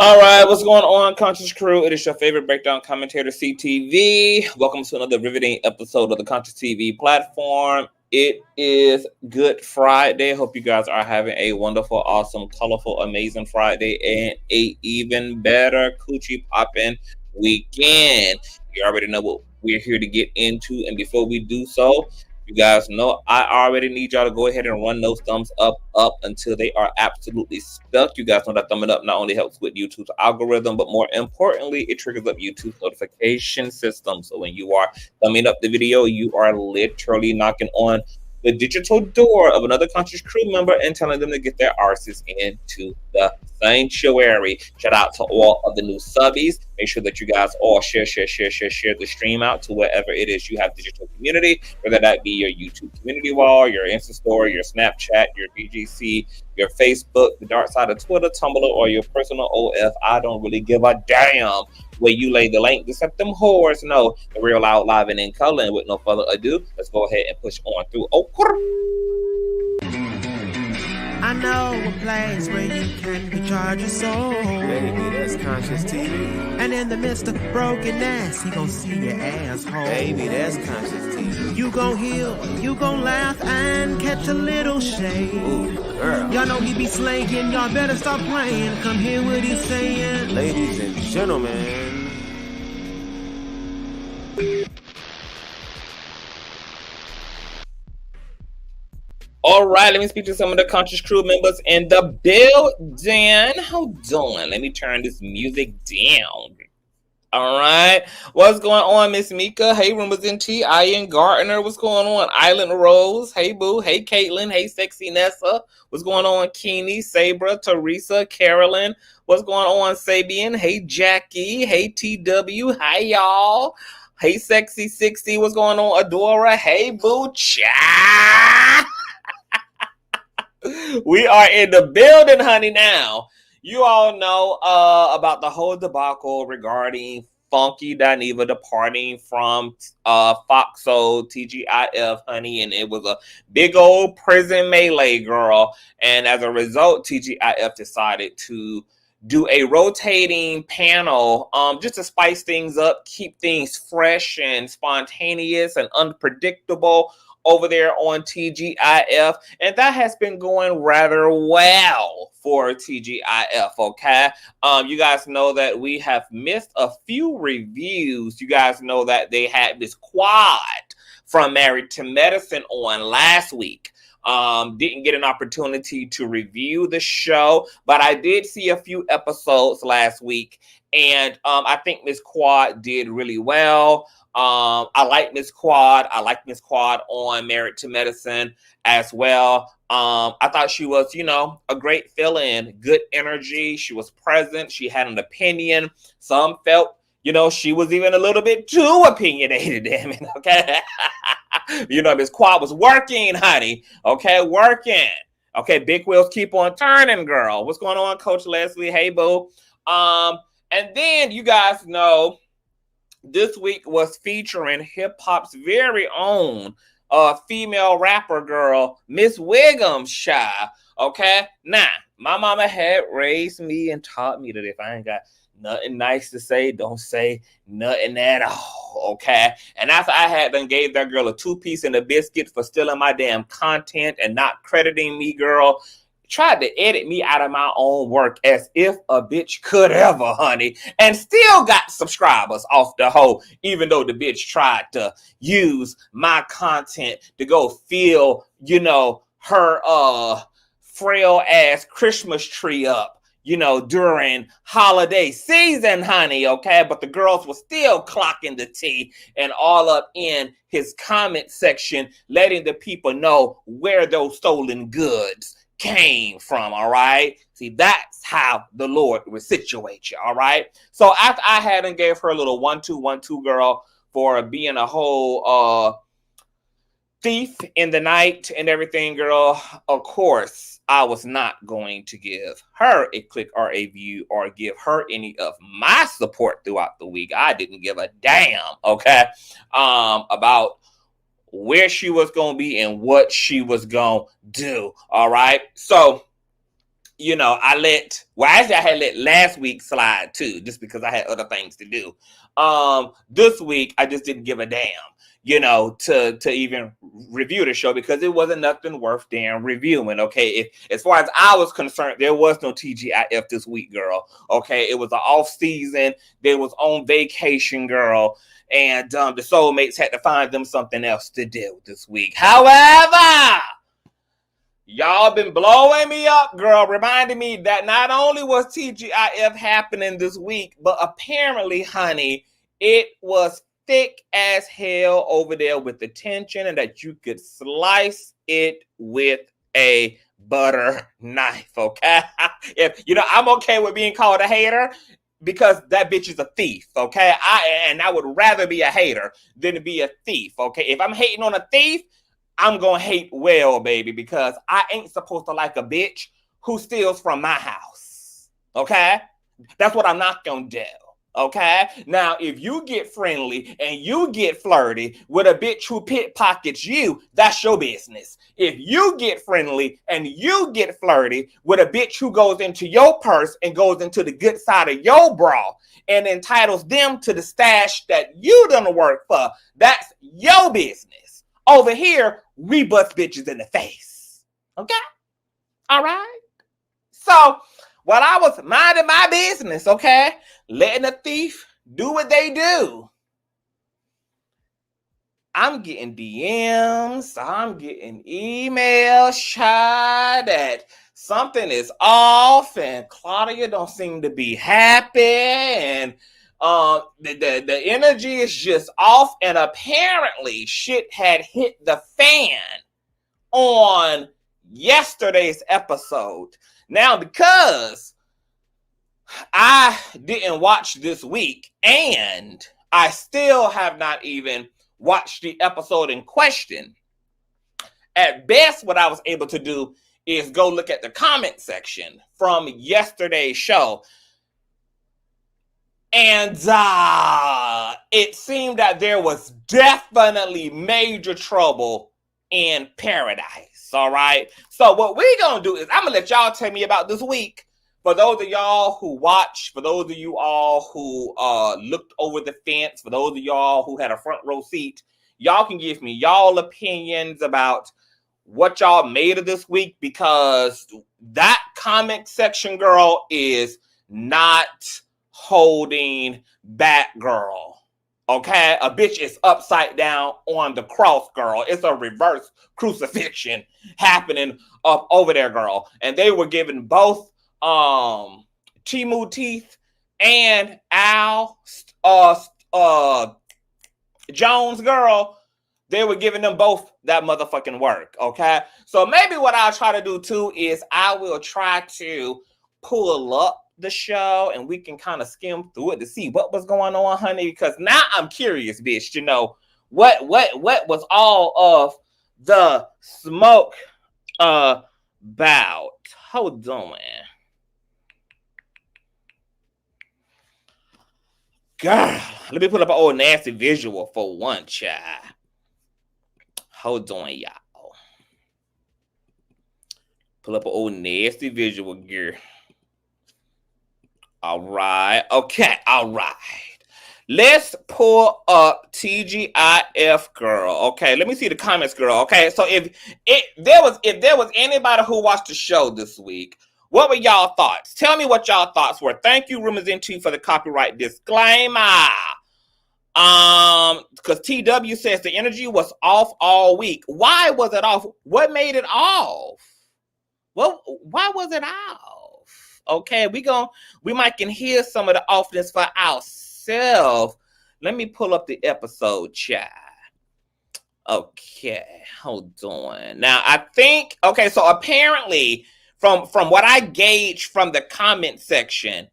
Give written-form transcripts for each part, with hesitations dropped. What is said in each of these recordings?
All right, what's going on, Conscious Crew? It is your favorite breakdown commentator, CTV. Welcome to another riveting episode of the Consciouztv platform. It is Good Friday. Hope you guys are having a wonderful, awesome, colorful, amazing Friday and a even better coochie popping weekend. You already know what we're here to get into, and before we do so, you guys know I already need y'all to go ahead and run those thumbs up until they are absolutely stuck. You guys know that thumbing up not only helps with YouTube's algorithm, but more importantly, it triggers up YouTube's notification system. So when you are thumbing up the video, you are literally knocking on the digital door of another Conscious Crew member and telling them to get their arses into the sanctuary. Shout out to all of the new subbies. Make sure that you guys all share the stream out to wherever it is you have digital community, whether that be your YouTube community wall, your Insta story, your Snapchat, your BGC, your Facebook, the dark side of Twitter, Tumblr, or your personal OF. I don't really give a damn where you lay the link. Just let them whores know the real out live and in color. And with no further ado, let's go ahead and push on through. I know a place where you can recharge your soul. Baby, that's Consciouztv. And in the midst of brokenness, he gon' see your asshole. Baby, that's Consciouztv. You gon' heal, you gon' laugh and catch a little shade. Ooh, girl. Y'all know he be slaying, y'all better stop playing. Come hear what he's saying. Ladies and gentlemen. All right, let me speak to some of the Conscious Crew members in the building. How doing? Let me turn this music down. All right. What's going on, Miss Mika? Hey, Rumors and T. Ian Gardner. What's going on? Island Rose. Hey, Boo. Hey, Caitlin. Hey, Sexy Nessa. What's going on? Keeney, Sabra, Teresa, Carolyn. What's going on, Sabian? Hey, Jackie. Hey, TW. Hi, y'all. Hey, Sexy 60. What's going on, Adora? Hey, Boo. Cha. We are in the building, honey, now. You all know about the whole debacle regarding Funky Dineva departing from Foxo TGIF, honey, and it was a big old prison melee, girl. And as a result, TGIF decided to do a rotating panel just to spice things up, keep things fresh and spontaneous and unpredictable over there on TGIF, and that has been going rather well for TGIF, okay? You guys know that we have missed a few reviews. You guys know that they had this quad from Married to Medicine on last week. Didn't get an opportunity to review the show, but I did see a few episodes last week, and I think Miss Quad did really well. I like Miss Quad. I like Miss Quad on Married to Medicine as well. I thought she was, a great fill-in, good energy. She was present. She had an opinion. Some felt, she was even a little bit too opinionated, damn it, okay? Miss Quad was working, honey, okay, working. Okay, big wheels keep on turning, girl. What's going on, Coach Leslie? Hey, boo. And then you guys know this week was featuring hip-hop's very own female rapper girl, Miss Wiggins, shy. Okay? Now, my mama had raised me and taught me that if I ain't got nothing nice to say, don't say nothing at all. Okay? And after I had done gave that girl a 2-piece and a biscuit for stealing my damn content and not crediting me, girl, tried to edit me out of my own work as if a bitch could ever, honey, and still got subscribers off the hoe, even though the bitch tried to use my content to go fill, her frail ass Christmas tree up, during holiday season, honey, okay? But the girls were still clocking the tea and all up in his comment section, letting the people know where those stolen goods came from, all right? See, that's how the Lord will situate you, all right? So after I had and gave her a little 1-2-1-2, girl, for being a whole thief in the night and everything, girl, of course, I was not going to give her a click or a view or give her any of my support throughout the week. I didn't give a damn, okay, about where she was going to be and what she was going to do. All right. So I had let last week slide too, just because I had other things to do. This week I just didn't give a damn, to even review the show because it wasn't nothing worth damn reviewing. Okay, as far as I was concerned, there was no TGIF this week, girl. Okay, it was an off season. They was on vacation, girl, and the Soulmates had to find them something else to do this week. However, y'all been blowing me up, girl, reminding me that not only was TGIF happening this week, but apparently, honey, it was thick as hell over there with the tension, and that you could slice it with a butter knife, okay? I'm okay with being called a hater because that bitch is a thief, okay? I would rather be a hater than to be a thief, okay? If I'm hating on a thief, I'm gonna hate well, baby, because I ain't supposed to like a bitch who steals from my house, okay? That's what I'm not gonna do, okay? Now, if you get friendly and you get flirty with a bitch who pickpockets you, that's your business. If you get friendly and you get flirty with a bitch who goes into your purse and goes into the good side of your bra and entitles them to the stash that you done work for, that's your business. Over here, we bust bitches in the face. Okay? All right? So, while I was minding my business, okay, letting a thief do what they do, I'm getting DMs, I'm getting emails, shot that something is off, and Claudia don't seem to be happy, and the energy is just off, and apparently shit had hit the fan on yesterday's episode. Now, because I didn't watch this week, and I still have not even watched the episode in question, at best what I was able to do is go look at the comment section from yesterday's show. And it seemed that there was definitely major trouble in paradise, all right? So what we're going to do is I'm going to let y'all tell me about this week. For those of y'all who watched, for those of you all who looked over the fence, for those of y'all who had a front row seat, y'all can give me y'all opinions about what y'all made of this week, because that comment section, girl, is not holding back, girl. Okay? A bitch is upside down on the cross, girl. It's a reverse crucifixion happening up over there, girl. And they were giving both Timu Teeth and Al Jones, girl, they were giving them both that motherfucking work, okay? So maybe what I'll try to do too is I will try to pull up the show and we can kind of skim through it to see what was going on, honey, because now I'm curious, bitch, what was all of the smoke about. Hold on. Girl, let me put up an old nasty visual for one, child. Hold on, y'all. Pull up an old nasty visual, girl. All right. Okay. All right. Let's pull up TGIF, girl. Okay. Let me see the comments, girl. Okay. So if there was anybody who watched the show this week, what were y'all thoughts? Tell me what y'all thoughts were. Thank you, Rumors Into, for the copyright disclaimer. Because TW says the energy was off all week. Why was it off? What made it off? Well, why was it off? Okay, we might can hear some of the offness for ourselves. Let me pull up the episode, chat. Okay, hold on. Now I think so apparently from what I gauged from the comment section,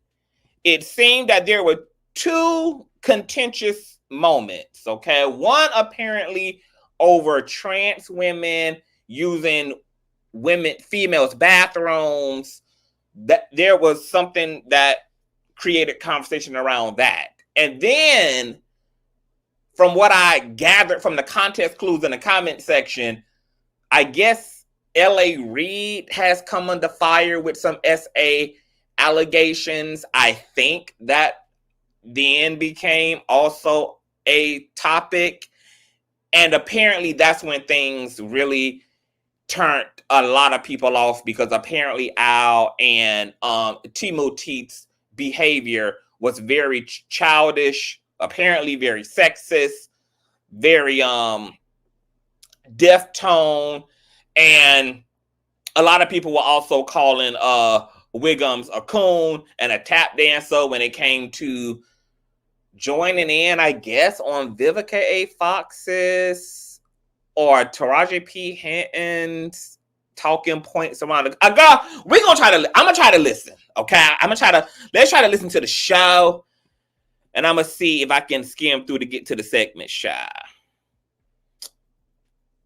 it seemed that there were two contentious moments. Okay, one apparently over trans women using females' bathrooms. That there was something that created conversation around that. And then from what I gathered from the context clues in the comment section, I guess L.A. Reid has come under fire with some SA allegations. I think that then became also a topic. And apparently that's when things really turned a lot of people off, because apparently Al and Timothy's behavior was very childish, apparently very sexist, very deaf tone, and a lot of people were also calling Wiggins a coon and a tap dancer when it came to joining in, I guess, on Vivica A. Fox's or Taraji P. Henton's talking points around the girl. I'm gonna try to listen. Okay. Let's try to listen to the show. And I'm gonna see if I can skim through to get to the segment, shy.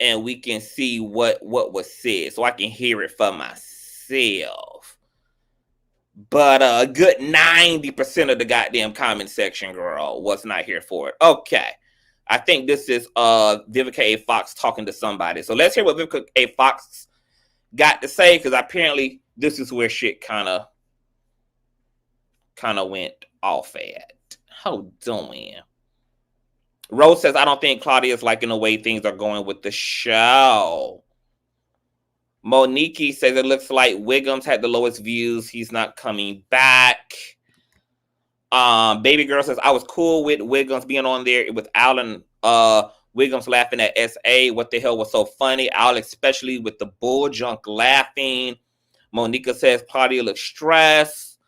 And we can see what was said, so I can hear it for myself. But a good 90% of the goddamn comment section, girl, was not here for it. Okay. I think this is Vivica A. Fox talking to somebody. So let's hear what Vivica A. Fox got to say, because apparently this is where shit kind of went off at. How doing? Rose says, I don't think Claudia is liking the way things are going with the show. Monique says it looks like Wiggins had the lowest views. He's not coming back. Baby girl says, I was cool with Wiggins being on there with Alan. Wiggins laughing at SA. What the hell was so funny? Al, especially with the bull junk laughing. Monica says Claudia looks stressed.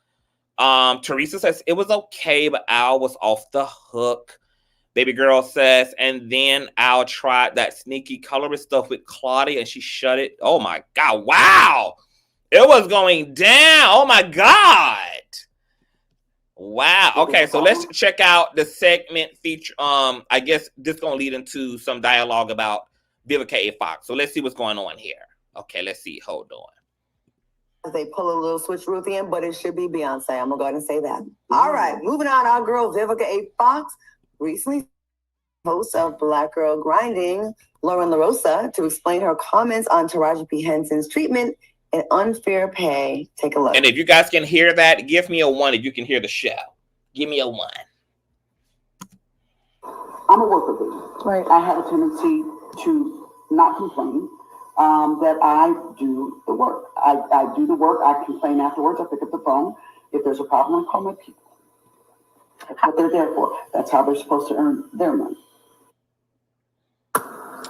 Teresa says it was okay, but Al was off the hook. Baby girl says, and then Al tried that sneaky colorist stuff with Claudia and she shut it. Oh my God. Wow. It was going down. Oh my God. Wow. Okay, so let's check out the segment feature. I guess this is gonna lead into some dialogue about Vivica A. Fox. So let's see what's going on here. Okay, let's see. Hold on. They pull a little switch Ruthian, but it should be Beyonce. I'm gonna go ahead and say that. All right, moving on. Our girl Vivica A. Fox recently host of Black Girl Grinding, Lauren LaRosa, to explain her comments on Taraji P. Henson's treatment and unfair pay. Take a look. And if you guys can hear that, give me a 1 if you can hear the show. Give me a 1. I'm a worker bee. Right. I have a tendency to not complain, that I do the work. I do the work. I complain afterwards. I pick up the phone. If there's a problem, I call my people. That's what they're there for. That's how they're supposed to earn their money.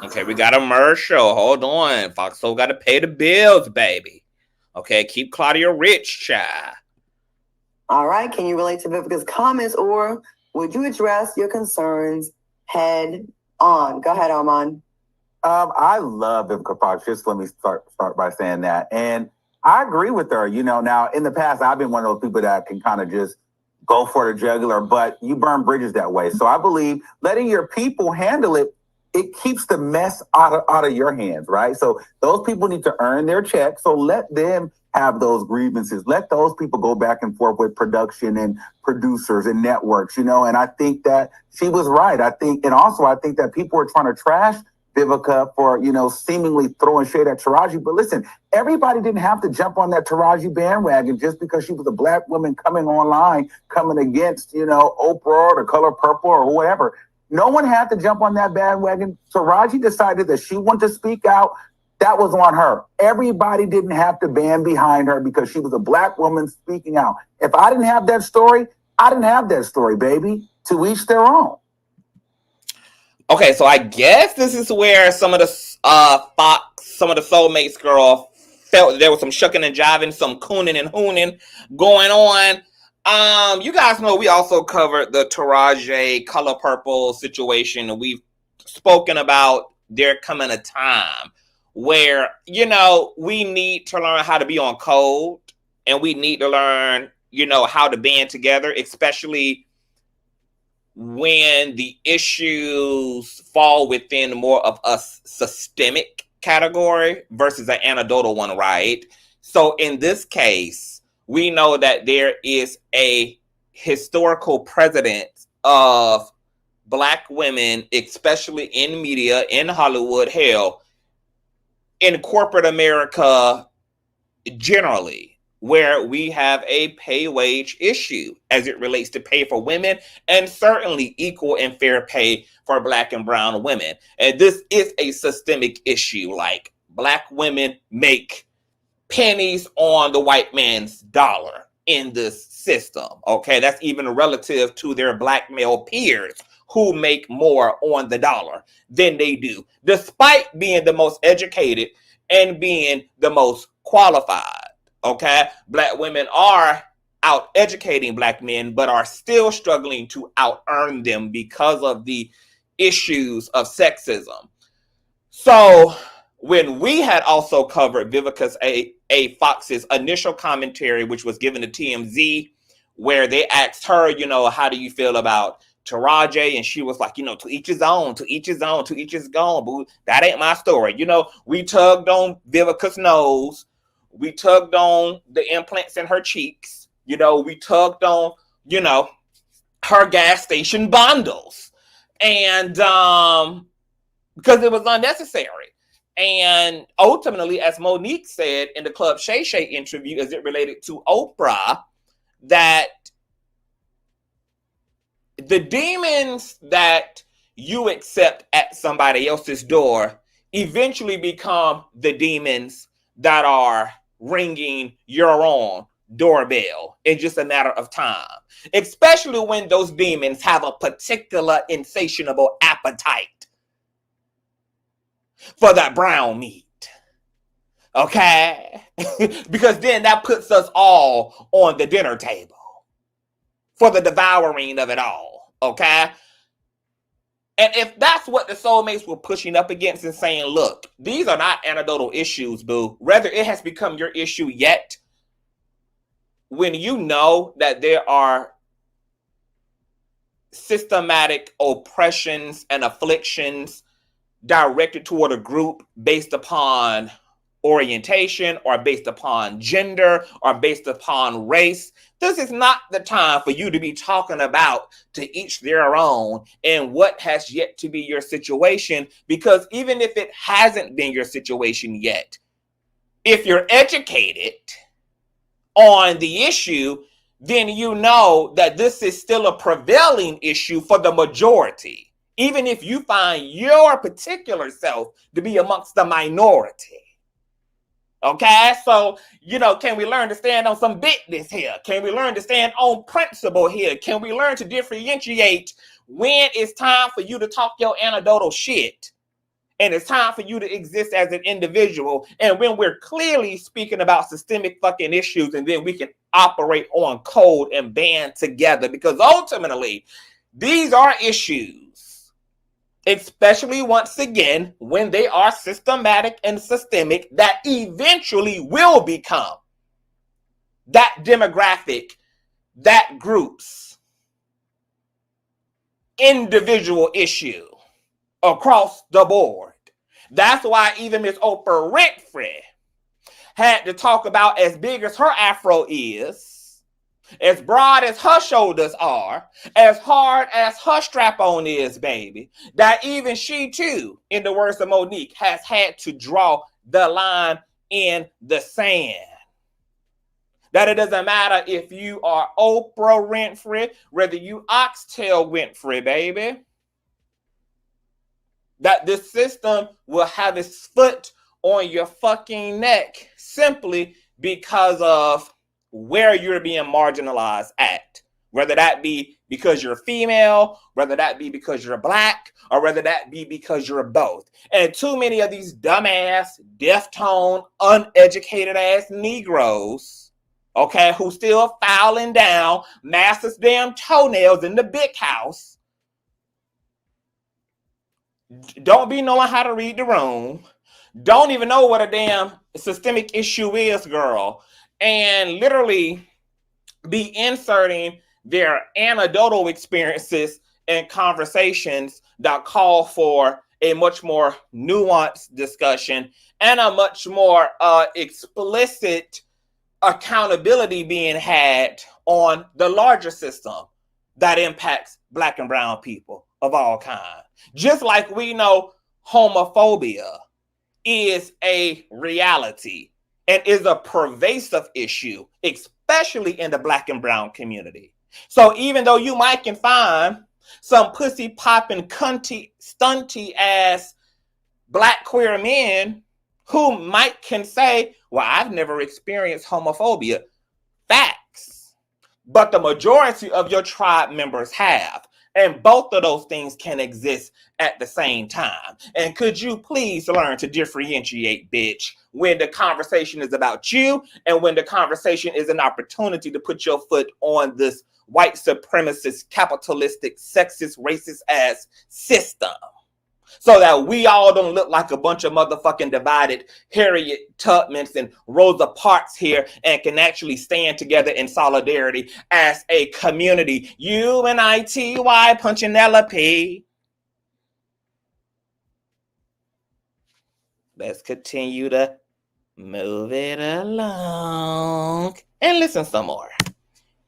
Okay, we got a commercial. Hold on. Foxhole got to pay the bills, baby. Okay, keep Claudia rich, child. All right, can you relate to Vivica's comments, or would you address your concerns head on? Go ahead, Armon. I love Vivica Fox. Just let me start by saying that. And I agree with her. You know, now in the past, I've been one of those people that can kind of just go for the jugular, but you burn bridges that way. So I believe letting your people handle it, it keeps the mess out of your hands, right? So those people need to earn their check. So let them have those grievances. Let those people go back and forth with production and producers and networks, you know? And I think that she was right. I think that people are trying to trash Vivica for, you know, seemingly throwing shade at Taraji. But listen, everybody didn't have to jump on that Taraji bandwagon just because she was a Black woman coming online, coming against, you know, Oprah or the Color Purple or whatever. No one had to jump on that bandwagon. Taraji decided that she wanted to speak out. That was on her. Everybody didn't have to band behind her because she was a Black woman speaking out. If I didn't have that story, I didn't have that story, baby. To each their own. Okay, so I guess this is where some of the Soulmates girl felt there was some shucking and jiving, some cooning and hooning going on. You guys know we also covered the Taraji Color Purple situation, and we've spoken about there coming a time where, you know, we need to learn how to be on code, and we need to learn, you know, how to band together, especially when the issues fall within more of a systemic category versus an anecdotal one, right? So in this case, we know that there is a historical precedent of Black women, especially in media, in Hollywood, hell, in corporate America generally, where we have a pay wage issue as it relates to pay for women, and certainly equal and fair pay for Black and brown women. And this is a systemic issue. Like, Black women make pennies on the white man's dollar in this system. Okay, that's even relative to their Black male peers who make more on the dollar than they do, despite being the most educated and being the most qualified. Okay, Black women are out educating Black men, but are still struggling to out earn them because of the issues of sexism. So when we had also covered Vivica A. Fox's initial commentary, which was given to TMZ, where they asked her, you know, how do you feel about Taraji? And she was like, you know, to each his own, to each his own, to each his own, boo. That ain't my story. You know, we tugged on Vivica's nose. We tugged on the implants in her cheeks. You know, we tugged on, you know, her gas station bundles. And because it was unnecessary. And ultimately, as Monique said in the Club Shay Shay interview, as it related to Oprah, that the demons that you accept at somebody else's door eventually become the demons that are ringing your own doorbell in just a matter of time, especially when those demons have a particular insatiable appetite for that brown meat. Okay? Because then that puts us all on the dinner table for the devouring of it all. Okay? And if that's what the soulmates were pushing up against and saying, look, these are not anecdotal issues, boo. Rather, it has become your issue yet. When you know that there are systematic oppressions and afflictions directed toward a group based upon orientation or based upon gender or based upon race, this is not the time for you to be talking about to each their own and what has yet to be your situation, because even if it hasn't been your situation yet, if you're educated on the issue, then you know that this is still a prevailing issue for the majority, even if you find your particular self to be amongst the minority. Okay, so, you know, can we learn to stand on some business here? Can we learn to stand on principle here? Can we learn to differentiate when it's time for you to talk your anecdotal shit and it's time for you to exist as an individual, and when we're clearly speaking about systemic fucking issues, and then we can operate on code and band together, because ultimately these are issues, especially once again when they are systematic and systemic, that eventually will become that demographic, that group's individual issue across the board. That's why even Miss Oprah Winfrey had to talk about, as big as her afro is, as broad as her shoulders are, as hard as her strap-on is, baby, that even she too, in the words of Monique, has had to draw the line in the sand. That it doesn't matter if you are Oprah Winfrey, whether you Oxtail Winfrey, baby, that this system will have its foot on your fucking neck simply because of where you're being marginalized at. Whether that be because you're female, whether that be because you're black, or whether that be because you're both. And too many of these dumbass, deaf-tone, uneducated ass Negroes, okay, who still filing down master's damn toenails in the big house, don't be knowing how to read the room, don't even know what a damn systemic issue is, girl, and literally be inserting their anecdotal experiences and conversations that call for a much more nuanced discussion and a much more explicit accountability being had on the larger system that impacts Black and brown people of all kinds. Just like we know homophobia is a reality and is a pervasive issue, especially in the Black and brown community. So even though you might can find some pussy popping, cunty, stunty ass Black queer men who might can say, well, I've never experienced homophobia. Facts. But the majority of your tribe members have. And both of those things can exist at the same time. And could you please learn to differentiate, bitch, when the conversation is about you and when the conversation is an opportunity to put your foot on this white supremacist, capitalistic, sexist, racist ass system. So that we all don't look like a bunch of motherfucking divided Harriet Tubmans and Rosa Parks here and can actually stand together in solidarity as a community. UNITY Punchinella P. Let's continue to move it along and listen some more.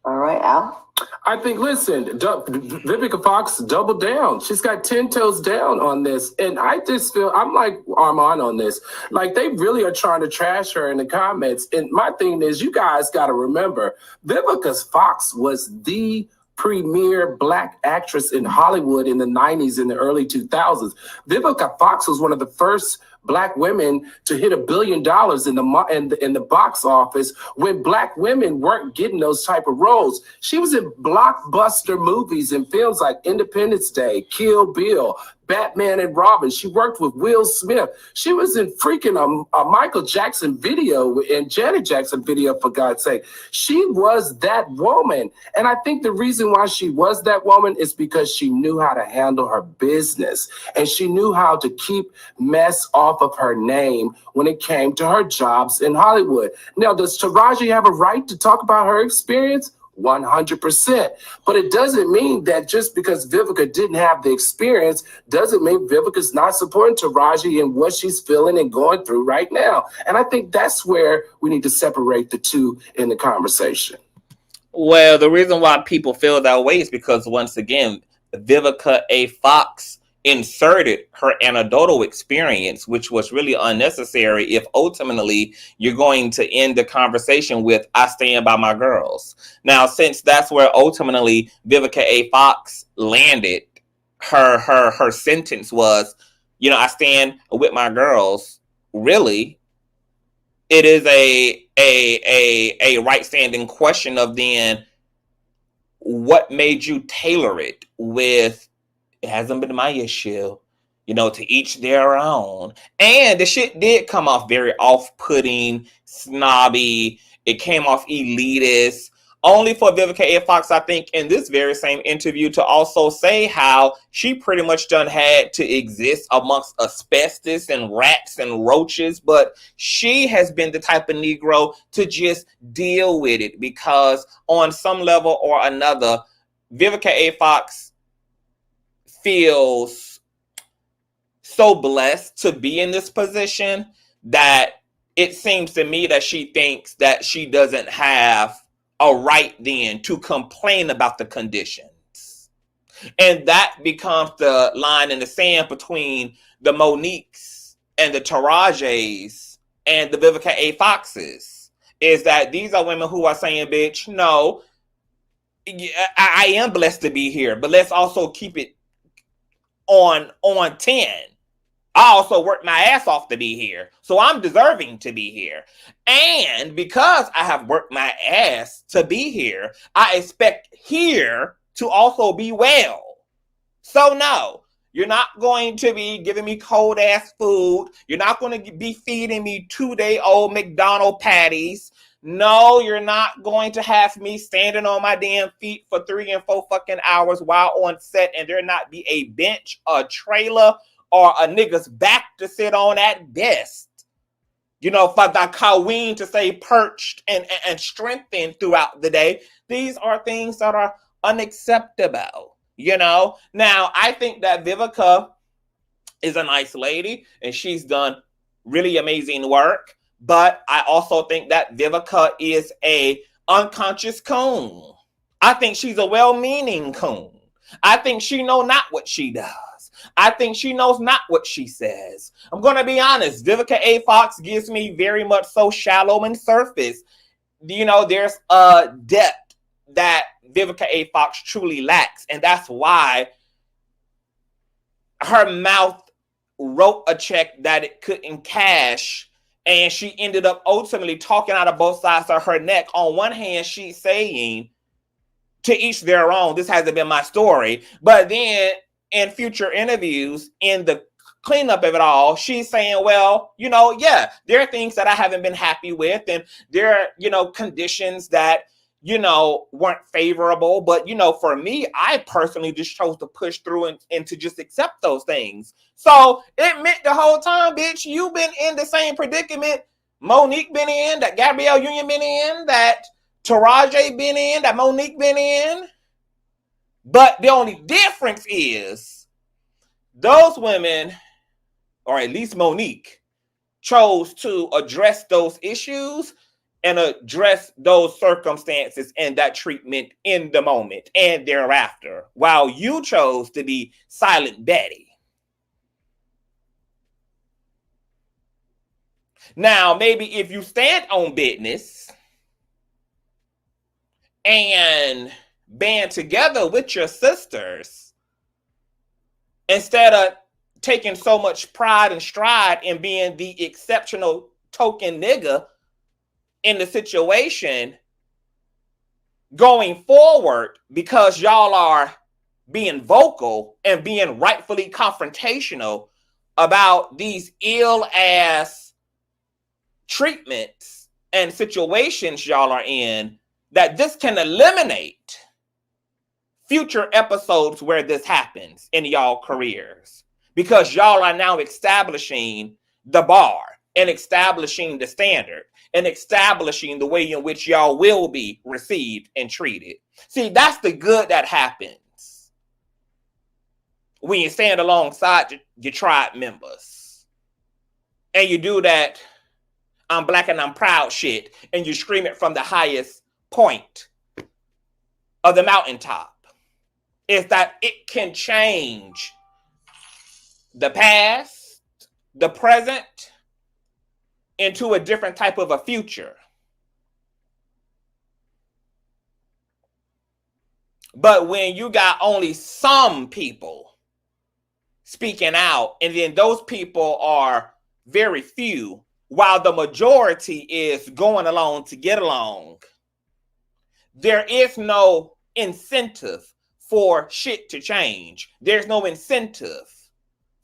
All right, Al. I think, listen, Vivica Fox doubled down. She's got 10 toes down on this. And I just feel, I'm like Armon on this. Like, they really are trying to trash her in the comments. And my thing is, you guys got to remember, Vivica Fox was the premier Black actress in Hollywood in the 90s and the early 2000s. Vivica Fox was one of the first Black women to hit $1 billion in the box office when Black women weren't getting those type of roles. She was in blockbuster movies and films like Independence Day, Kill Bill, Batman and Robin. She worked with Will Smith. She was in freaking a Michael Jackson video and Janet Jackson video, for God's sake. She was that woman. And I think the reason why she was that woman is because she knew how to handle her business and she knew how to keep mess off of her name when it came to her jobs in Hollywood. Now, does Taraji have a right to talk about her experience? 100%. But it doesn't mean that just because Vivica didn't have the experience doesn't mean Vivica's not supporting Taraji and what she's feeling and going through right now. And I think that's where we need to separate the two in the conversation. Well, the reason why people feel that way is because, once again, Vivica A. Fox inserted her anecdotal experience, which was really unnecessary if ultimately you're going to end the conversation with, I stand by my girls. Now, since that's where ultimately Vivica A. Fox landed, her sentence was, you know, I stand with my girls. Really, it is a right standing question of then what made you tailor it with, it hasn't been my issue, you know, to each their own. And the shit did come off very off-putting, snobby. It came off elitist. Only for Vivica A. Fox, I think, in this very same interview to also say how she pretty much done had to exist amongst asbestos and rats and roaches, but she has been the type of Negro to just deal with it because on some level or another, Vivica A. Fox feels so blessed to be in this position that it seems to me that she thinks that she doesn't have a right then to complain about the conditions. And that becomes the line in the sand between the Moniques and the Tarajes and the Vivica A. Foxes, is that these are women who are saying, bitch, no, I am blessed to be here, but let's also keep it on 10. I also worked my ass off to be here, so I'm deserving to be here. And because I have worked my ass to be here, I expect here to also be well. So no, you're not going to be giving me cold ass food. You're not going to be feeding me 2-day-old McDonald's patties. No, you're not going to have me standing on my damn feet for 3 and 4 fucking hours while on set and there not be a bench, a trailer, or a nigga's back to sit on at best. You know, for the Kaween to stay perched and strengthened throughout the day. These are things that are unacceptable, you know? Now, I think that Vivica is a nice lady and she's done really amazing work. But I also think that Vivica is a unconscious coon. I think she's a well-meaning coon. I think she know not what she does. I think she knows not what she says. I'm going to be honest. Vivica A. Fox gives me very much so shallow and surface. There's a depth that Vivica A. Fox truly lacks. And that's why her mouth wrote a check that it couldn't cash. And she ended up ultimately talking out of both sides of her neck. On one hand, she's saying, to each their own, this hasn't been my story. But then in future interviews, in the cleanup of it all, she's saying, well, yeah, there are things that I haven't been happy with. And there are, conditions that, weren't favorable. But, for me, I personally just chose to push through and to just accept those things. So it meant the whole time, bitch, you've been in the same predicament Monique been in, that Gabrielle Union been in, that Taraji been in, that Monique been in. But the only difference is those women, or at least Monique, chose to address those issues and address those circumstances and that treatment in the moment and thereafter, while you chose to be Silent Betty. Now, maybe if you stand on business and band together with your sisters, instead of taking so much pride and stride in being the exceptional token nigga in the situation going forward, because y'all are being vocal and being rightfully confrontational about these ill-ass treatments and situations y'all are in, that this can eliminate future episodes where this happens in y'all careers, because y'all are now establishing the bar and establishing the standard and establishing the way in which y'all will be received and treated. See, that's the good that happens when you stand alongside your tribe members and you do that I'm black and I'm proud shit, and you scream it from the highest point of the mountaintop, is that it can change the past, the present, into a different type of a future. But when you got only some people speaking out, and then those people are very few, while the majority is going along to get along, there is no incentive for shit to change. There's no incentive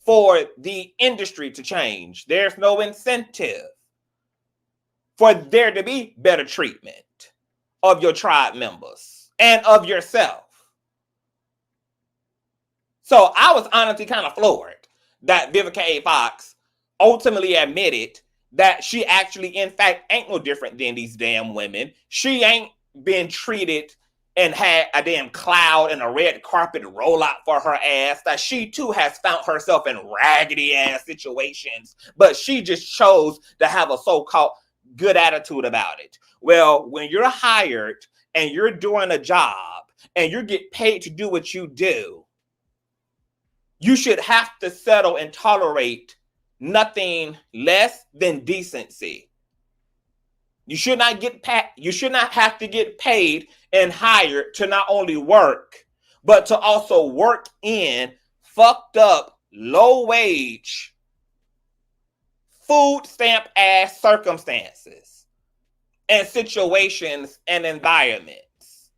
for the industry to change. There's no incentive for there to be better treatment of your tribe members and of yourself. So I was honestly kind of floored that Vivica A. Fox ultimately admitted that she actually, in fact, ain't no different than these damn women. She ain't been treated and had a damn cloud and a red carpet roll out for her ass, that she too has found herself in raggedy ass situations, but she just chose to have a so-called good attitude about it. Well, when you're hired and you're doing a job and you get paid to do what you do, you should have to settle and tolerate nothing less than decency. You should not have to get paid and hired to not only work, but to also work in fucked up, low wage, food stamp ass circumstances and situations and environments.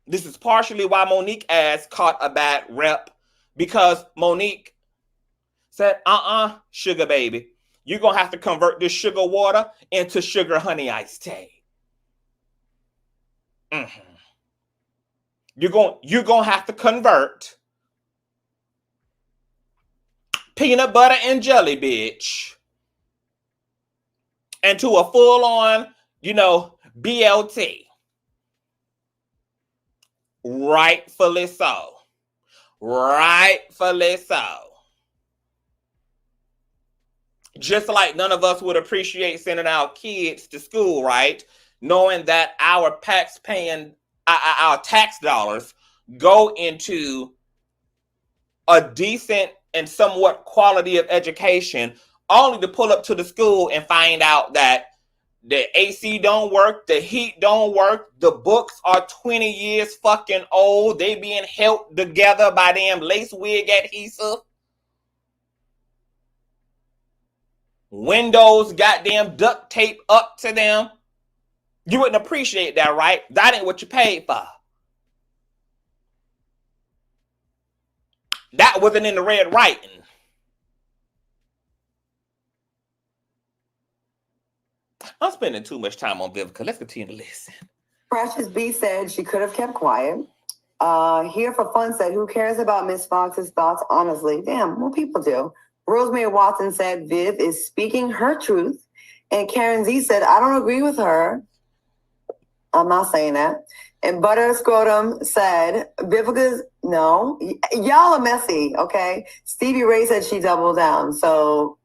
This is partially why Monique ass caught a bad rep, because Monique said, sugar baby, you're going to have to convert this sugar water into sugar honey iced tea. Mm-hmm. You're going to have to convert peanut butter and jelly, bitch, into a full-on, BLT. Rightfully so. Rightfully so. Just like none of us would appreciate sending our kids to school, right? Knowing that our tax dollars go into a decent and somewhat quality of education, only to pull up to the school and find out that the AC don't work, the heat don't work, the books are 20 years fucking old, they being held together by damn lace wig adhesive, windows goddamn duct tape up to them. You wouldn't appreciate that, right? That ain't what you paid for. That wasn't in the red writing. I'm spending too much time on Vivica. Let's continue to listen. Precious B said she could have kept quiet. Here for Fun said, who cares about Miss Fox's thoughts, honestly? Damn, well, people do. Rosemary Watson said, Viv is speaking her truth. And Karen Z said, I don't agree with her. I'm not saying that. And Butter Scrotum said, Vivica's, no. Y'all are messy, okay? Stevie Ray said she doubled down. So,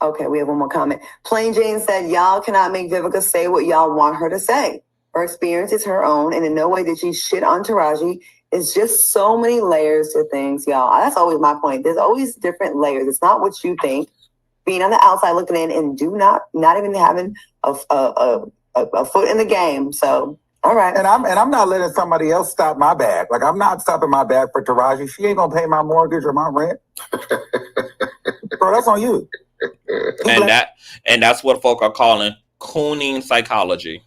okay, we have one more comment. Plain Jane said, y'all cannot make Vivica say what y'all want her to say. Her experience is her own, and in no way did she shit on Taraji. It's just so many layers to things, y'all. That's always my point. There's always different layers. It's not what you think. Being on the outside looking in and not even having a foot in the game. So, all right. And I'm not letting somebody else stop my bag. Like, I'm not stopping my bag for Taraji. She ain't gonna pay my mortgage or my rent. Bro, that's on you. And that's what folk are calling cooning psychology.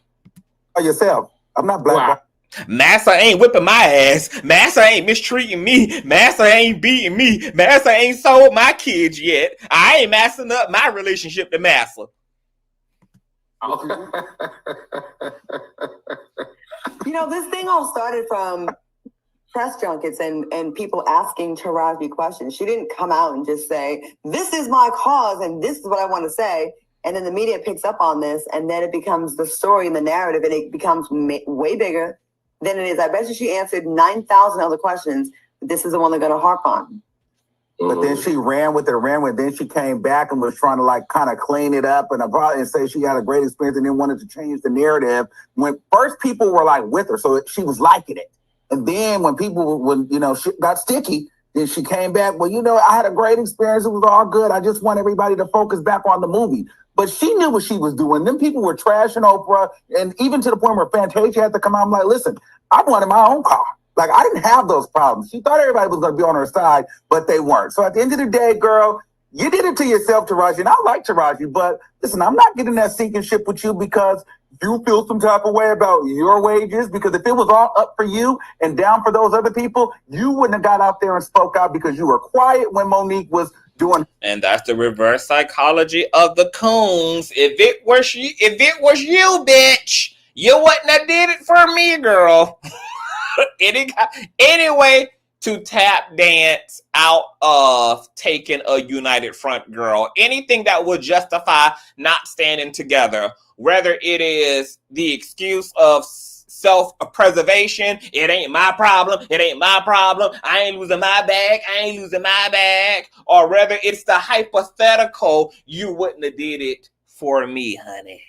Yourself. I'm not black. Wow. Massa ain't whipping my ass. Massa ain't mistreating me. Massa ain't beating me. Massa ain't sold my kids yet. I ain't messing up my relationship to Massa. You know, this thing all started from press junkets and people asking Taraji questions. She didn't come out and just say, this is my cause and this is what I want to say. And then the media picks up on this, and then it becomes the story and the narrative, and it becomes way bigger than it is. I bet you she answered 9,000 other questions. This is the one they're going to harp on. But then she ran with it. Then she came back and was trying to like kind of clean it up and say she had a great experience, and then wanted to change the narrative. When first people were like with her, so she was liking it. And then when shit got sticky, then she came back. Well, I had a great experience. It was all good. I just want everybody to focus back on the movie. But she knew what she was doing. Then people were trashing Oprah, and even to the point where Fantasia had to come out. I'm like, listen, I wanted my own car. Like, I didn't have those problems. She thought everybody was going to be on her side, but they weren't. So at the end of the day, girl, you did it to yourself, Taraji. And I like Taraji, but listen, I'm not getting that sinking ship with you because you feel some type of way about your wages. Because if it was all up for you and down for those other people, you wouldn't have got out there and spoke out because you were quiet when Monique was doing. And that's the reverse psychology of the coons. If it was you, bitch, you wouldn't have did it for me, girl. Anyway, to tap dance out of taking a united front, girl. Anything that would justify not standing together, whether it is the excuse of self-preservation, it ain't my problem, I ain't losing my bag, or whether it's the hypothetical, you wouldn't have did it for me, honey.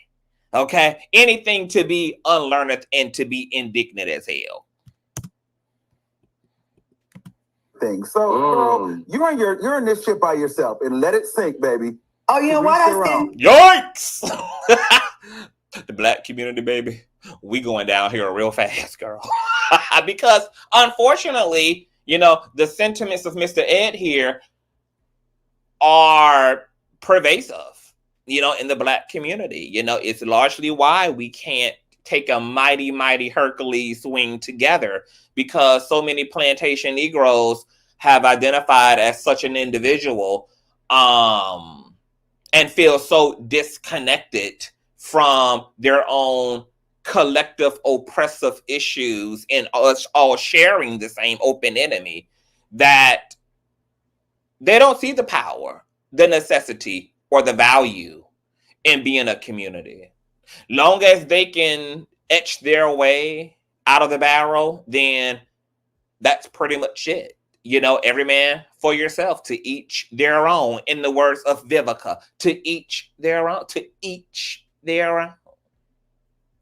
Okay? Anything to be unlearned and to be indignant as hell. Thing. So, girl, you're in this shit by yourself, and let it sink, baby. Oh, you know what I said? Yikes! The black community, baby, we going down here real fast, girl. Because unfortunately, the sentiments of Mr. Ed here are pervasive, in the black community. It's largely why we can't take a mighty, mighty Hercules swing together, because so many plantation Negroes have identified as such an individual and feel so disconnected from their own collective oppressive issues and us all sharing the same open enemy, that they don't see the power, the necessity, or the value in being a community. Long as they can etch their way out of the barrel, then that's pretty much it. Every man for yourself, to each their own. In the words of Vivica, to each their own,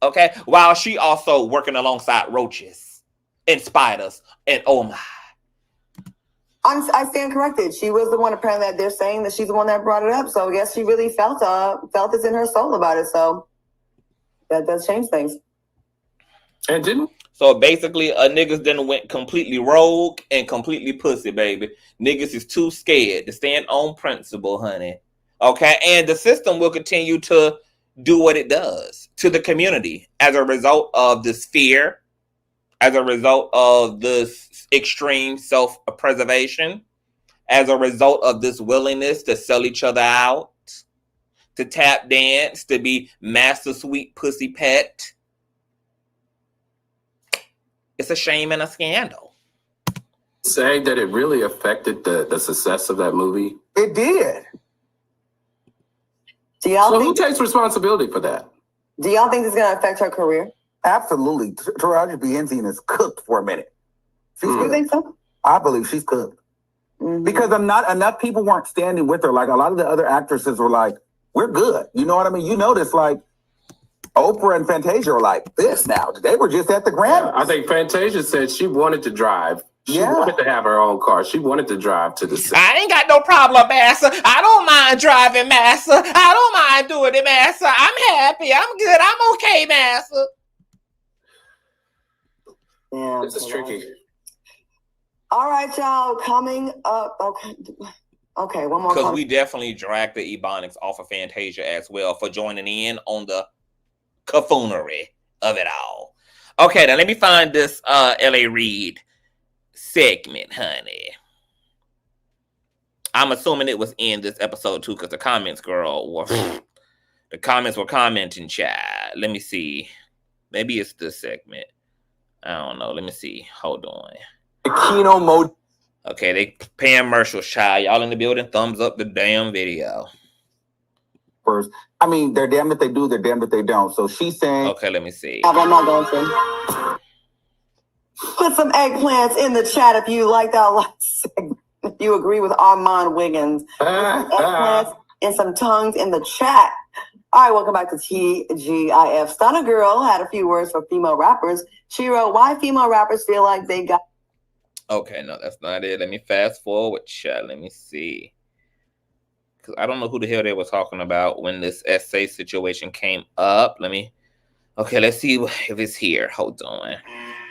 Okay? While she also working alongside roaches and spiders and oh my. I stand corrected. She was the one apparently that they're saying that she's the one that brought it up. So I guess she really felt this in her soul about it. So that does change things. And didn't. So basically, niggas then went completely rogue and completely pussy, baby. Niggas is too scared to stand on principle, honey. Okay, and the system will continue to do what it does to the community as a result of this fear, as a result of this extreme self-preservation, as a result of this willingness to sell each other out, to tap dance, to be master sweet pussy pet. It's a shame and a scandal. Say that it really affected the success of that movie. It did. Do y'all So who takes responsibility for that? Do y'all think it's going to affect her career? Absolutely. Taraji P. Henson is cooked for a minute. You think so? I believe she's cooked. Because enough people weren't standing with her. Like a lot of the other actresses were like, we're good. You know what I mean? You notice like Oprah and Fantasia were like this now. They were just at the Grammys. I think Fantasia said she wanted to drive. She wanted to have her own car. She wanted to drive to the city. I ain't got no problem, Massa. I don't mind driving, Massa. I don't mind doing it, Massa. I'm happy. I'm good. I'm okay, Massa. Yeah. This is tricky. All right, y'all. Coming up. Okay, one more. Because we definitely dragged the Ebonics off of Fantasia as well for joining in on the buffoonery of it all. Okay, now let me find this L.A. Reid segment, honey. I'm assuming it was in this episode too, because the comments, girl, were the comments were commenting, child. Let me see. Maybe it's this segment. I don't know. Let me see. Hold on. The Kino mode. Okay, they paying Marshall, child. Y'all in the building? Thumbs up the damn video. First, I mean, they're damned if they do, they're damned if they don't. So she's saying, Okay, let me see. I'm not going to. Put some eggplants in the chat if you like that last segment. If you agree with Armon Wiggins. Eggplants and some tongues in the chat. All right, welcome back to TGIF. Stunna Girl had a few words for female rappers. She wrote, why female rappers feel like they got... Okay, no, that's not it. Let me fast forward, chat. Let me see. Because I don't know who the hell they were talking about when this essay situation came up. Okay, let's see if it's here. Hold on.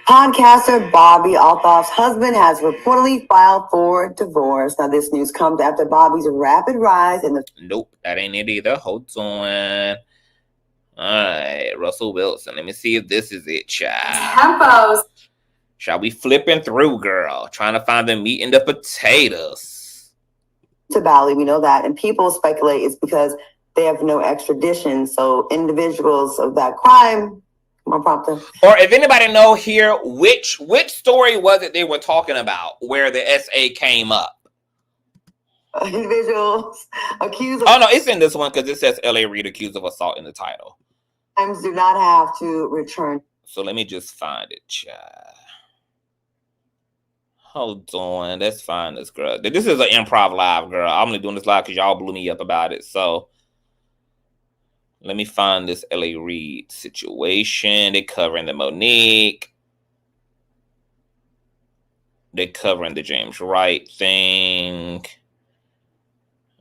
Podcaster Bobby Altoff's husband has reportedly filed for divorce. Now, this news comes after Bobby's rapid rise in the... Nope, that ain't it either. Hold on. All right, Russell Wilson. Let me see if this is it, child. Tempos. Shall we flipping through, girl? Trying to find the meat and the potatoes. To Bali, we know that. And people speculate it's because they have no extradition. So individuals of that crime... Or if anybody know here, which story was it they were talking about where the SA came up? Individuals accused of... Oh, no, it's in this one because it says L.A. Reid accused of assault in the title. Crimes do not have to return. So let me just find it, child. Hold on. Let's find this, girl. This is an improv live, girl. I'm only doing this live because y'all blew me up about it. So... let me find this L.A. Reid situation. They're covering the Monique. They're covering the James Wright thing.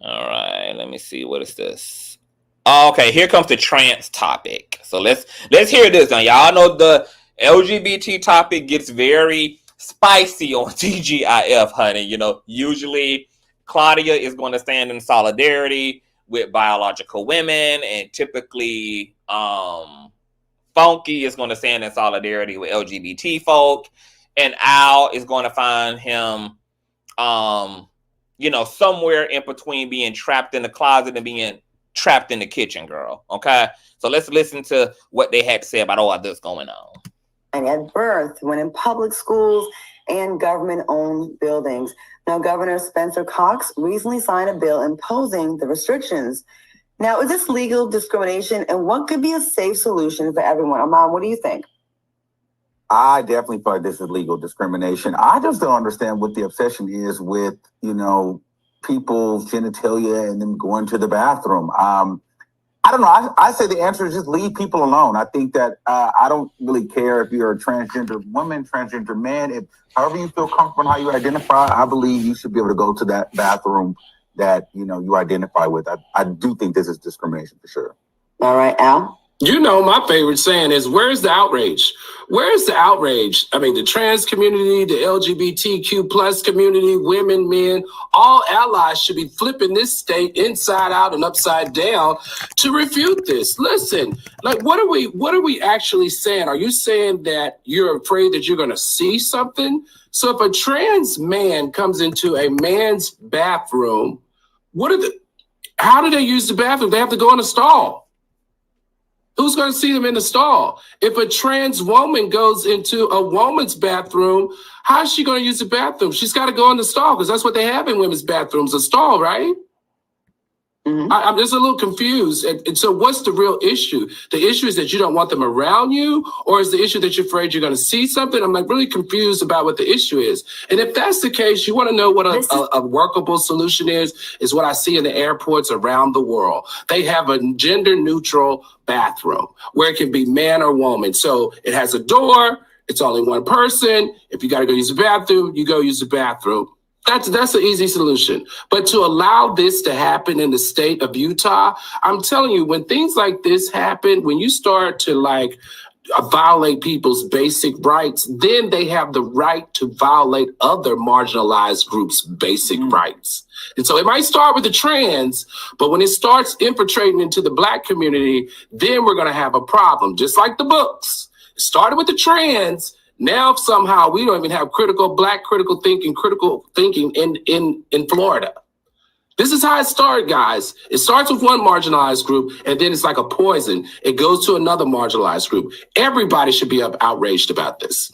All right, let me see. What is this? Oh, okay, here comes the trans topic. So let's hear this now. Y'all know the LGBT topic gets very spicy on TGIF, honey. You know, usually Claudia is going to stand in solidarity with biological women, and typically Funky is going to stand in solidarity with LGBT folk, and Al is going to find him somewhere in between being trapped in the closet and being trapped in the kitchen, girl. Okay, so let's listen to what they had to say about all of this going on. And at birth, when in public schools and government-owned buildings. Now, Governor Spencer Cox recently signed a bill imposing the restrictions. Now, is this legal discrimination, and what could be a safe solution for everyone? Armon, what do you think? I definitely thought this is legal discrimination. I just don't understand what the obsession is with, people's genitalia and them going to the bathroom. I don't know. I say the answer is just leave people alone. I think that I don't really care if you're a transgender woman, transgender man. If however you feel comfortable and how you identify, I believe you should be able to go to that bathroom that you identify with. I do think this is discrimination for sure. All right, Al. You know, my favorite saying is, where's the outrage? Where's the outrage? I mean, the trans community, the LGBTQ plus community, women, men, all allies should be flipping this state inside out and upside down to refute this. Listen, like, what are we actually saying? Are you saying that you're afraid that you're going to see something? So if a trans man comes into a man's bathroom, how do they use the bathroom? They have to go in a stall. Who's going to see them in the stall? If a trans woman goes into a woman's bathroom, how is she going to use the bathroom? She's got to go in the stall because that's what they have in women's bathrooms, a stall, right? Mm-hmm. I'm just a little confused. And so what's the real issue? The issue is that you don't want them around you, or is the issue that you're afraid you're going to see something? I'm really confused about what the issue is. And if that's the case, you want to know what a workable solution is what I see in the airports around the world. They have a gender neutral bathroom where it can be man or woman. So it has a door. It's only one person. If you got to go use the bathroom, you go use the bathroom. That's an easy solution. But to allow this to happen in the state of Utah, I'm telling you, when things like this happen, when you start to violate people's basic rights, then they have the right to violate other marginalized groups' basic rights. And so it might start with the trans, but when it starts infiltrating into the Black community, then we're going to have a problem, just like the books. It started with the trans. Now somehow we don't even have Black critical thinking in Florida. This is how it started, guys. It starts with one marginalized group, and then it's like a poison. It goes to another marginalized group. Everybody should be outraged about this.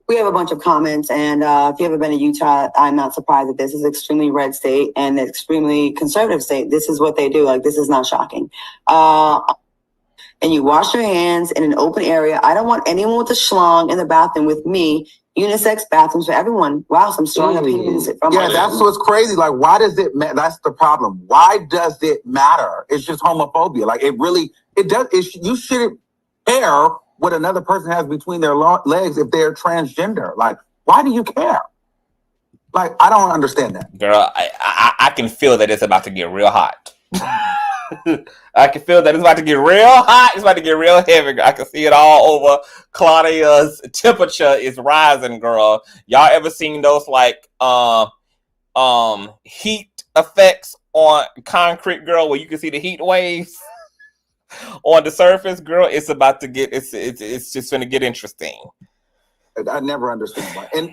We have a bunch of comments, and if you ever been to Utah, I'm not surprised that this is an extremely red state and an extremely conservative state. This is what they do. This is not shocking. And you wash your hands in an open area. I don't want anyone with a schlong in the bathroom with me. Unisex bathrooms for everyone. Wow, some strong opinions. That's what's crazy. Why does it matter? That's the problem. Why does it matter? It's just homophobia. It does. You shouldn't care what another person has between their legs if they're transgender. Why do you care? I don't understand that. Girl, I can feel that it's about to get real hot. I can feel that it's about to get real hot. It's about to get real heavy. I can see it all over. Claudia's temperature is rising, girl. Y'all ever seen those heat effects on concrete, girl, where you can see the heat waves on the surface, girl? It's about to get. It's just going to get interesting. I never understand why. And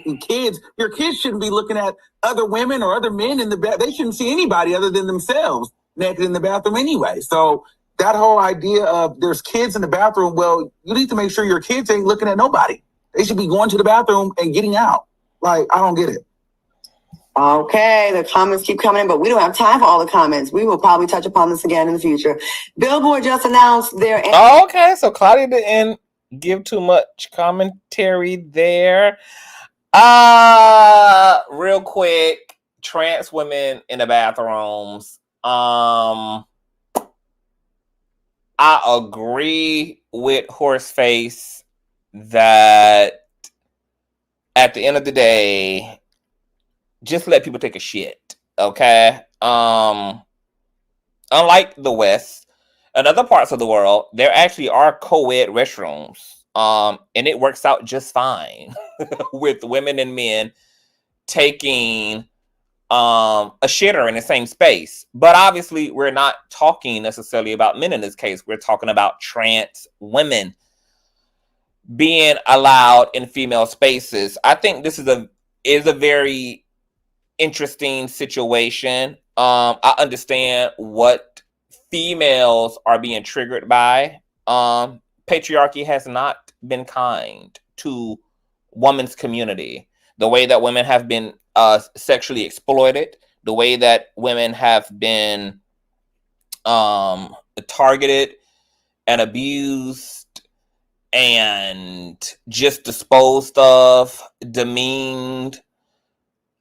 your kids shouldn't be looking at other women or other men in the bath. They shouldn't see anybody other than themselves naked in the bathroom anyway. So that whole idea of there's kids in the bathroom, well, you need to make sure your kids ain't looking at nobody. They should be going to the bathroom and getting out. I don't get it. Okay, the comments keep coming in, but we don't have time for all the comments. We will probably touch upon this again in the future. Billboard just announced their... Okay, so Claudia didn't give too much commentary there. Real quick, trans women in the bathrooms. I agree with Horseface that at the end of the day, just let people take a shit, okay? Unlike the West and other parts of the world, there actually are co-ed restrooms, and it works out just fine with women and men taking a shitter in the same space. But obviously, we're not talking necessarily about men in this case. We're talking about trans women being allowed in female spaces. I think this is a very interesting situation. I understand what females are being triggered by. Patriarchy has not been kind to women's community. The way that women have been sexually exploited, the way that women have been targeted and abused and just disposed of, demeaned.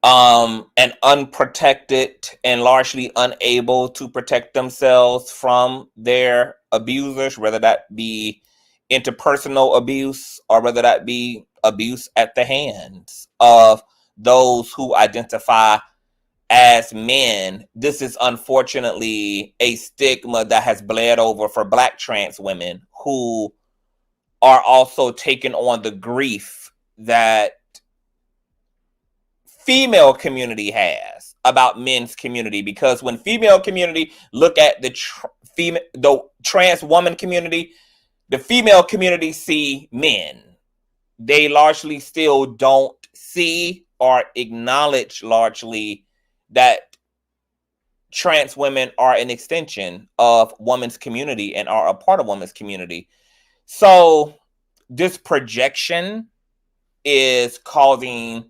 and unprotected and largely unable to protect themselves from their abusers, whether that be interpersonal abuse or whether that be abuse at the hands of those who identify as men. This is unfortunately a stigma that has bled over for Black trans women who are also taking on the grief that female community has about men's community, because when female community look at the trans woman community, the female community see men. They largely still don't see or acknowledge largely that trans women are an extension of women's community and are a part of women's community. So this projection is causing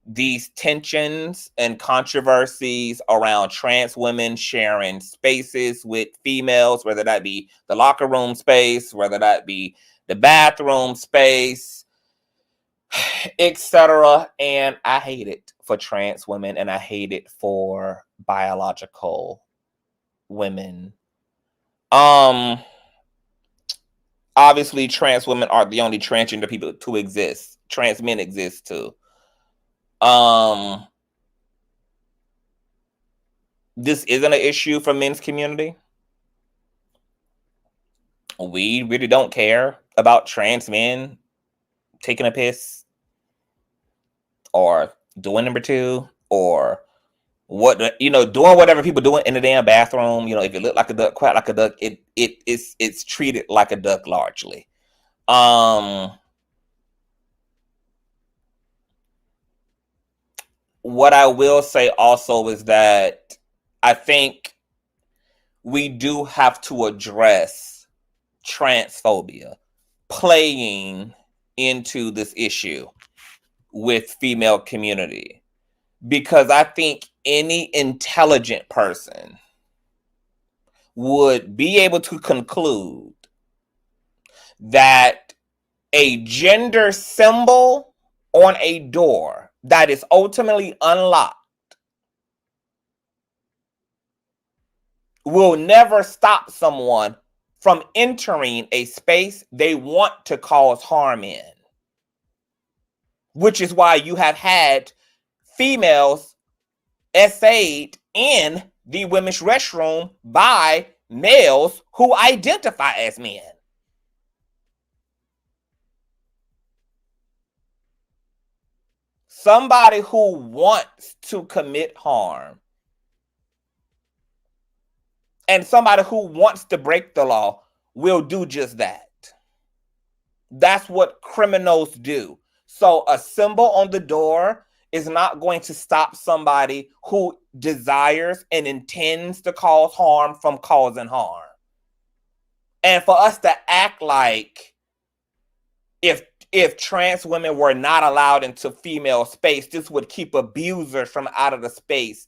these tensions and controversies around trans women sharing spaces with females, whether that be the locker room space, whether that be the bathroom space, etc. And I hate it for trans women, and I hate it for biological women. Obviously, trans women aren't the only transgender people to exist. Trans men exist too. This isn't an issue for men's community. We really don't care about trans men taking a piss or doing number two or what, doing whatever people do in the damn bathroom. If it look like a duck, quack like a duck, it's treated like a duck largely. What I will say also is that I think we do have to address transphobia playing into this issue with female community, because I think any intelligent person would be able to conclude that a gender symbol on a door that is ultimately unlocked will never stop someone from entering a space they want to cause harm in. Which is why you have had females essayed in the women's restroom by males who identify as men. Somebody who wants to commit harm and somebody who wants to break the law will do just that. That's what criminals do. So a symbol on the door is not going to stop somebody who desires and intends to cause harm from causing harm. And for us to act like if trans women were not allowed into female space, this would keep abusers from out of the space,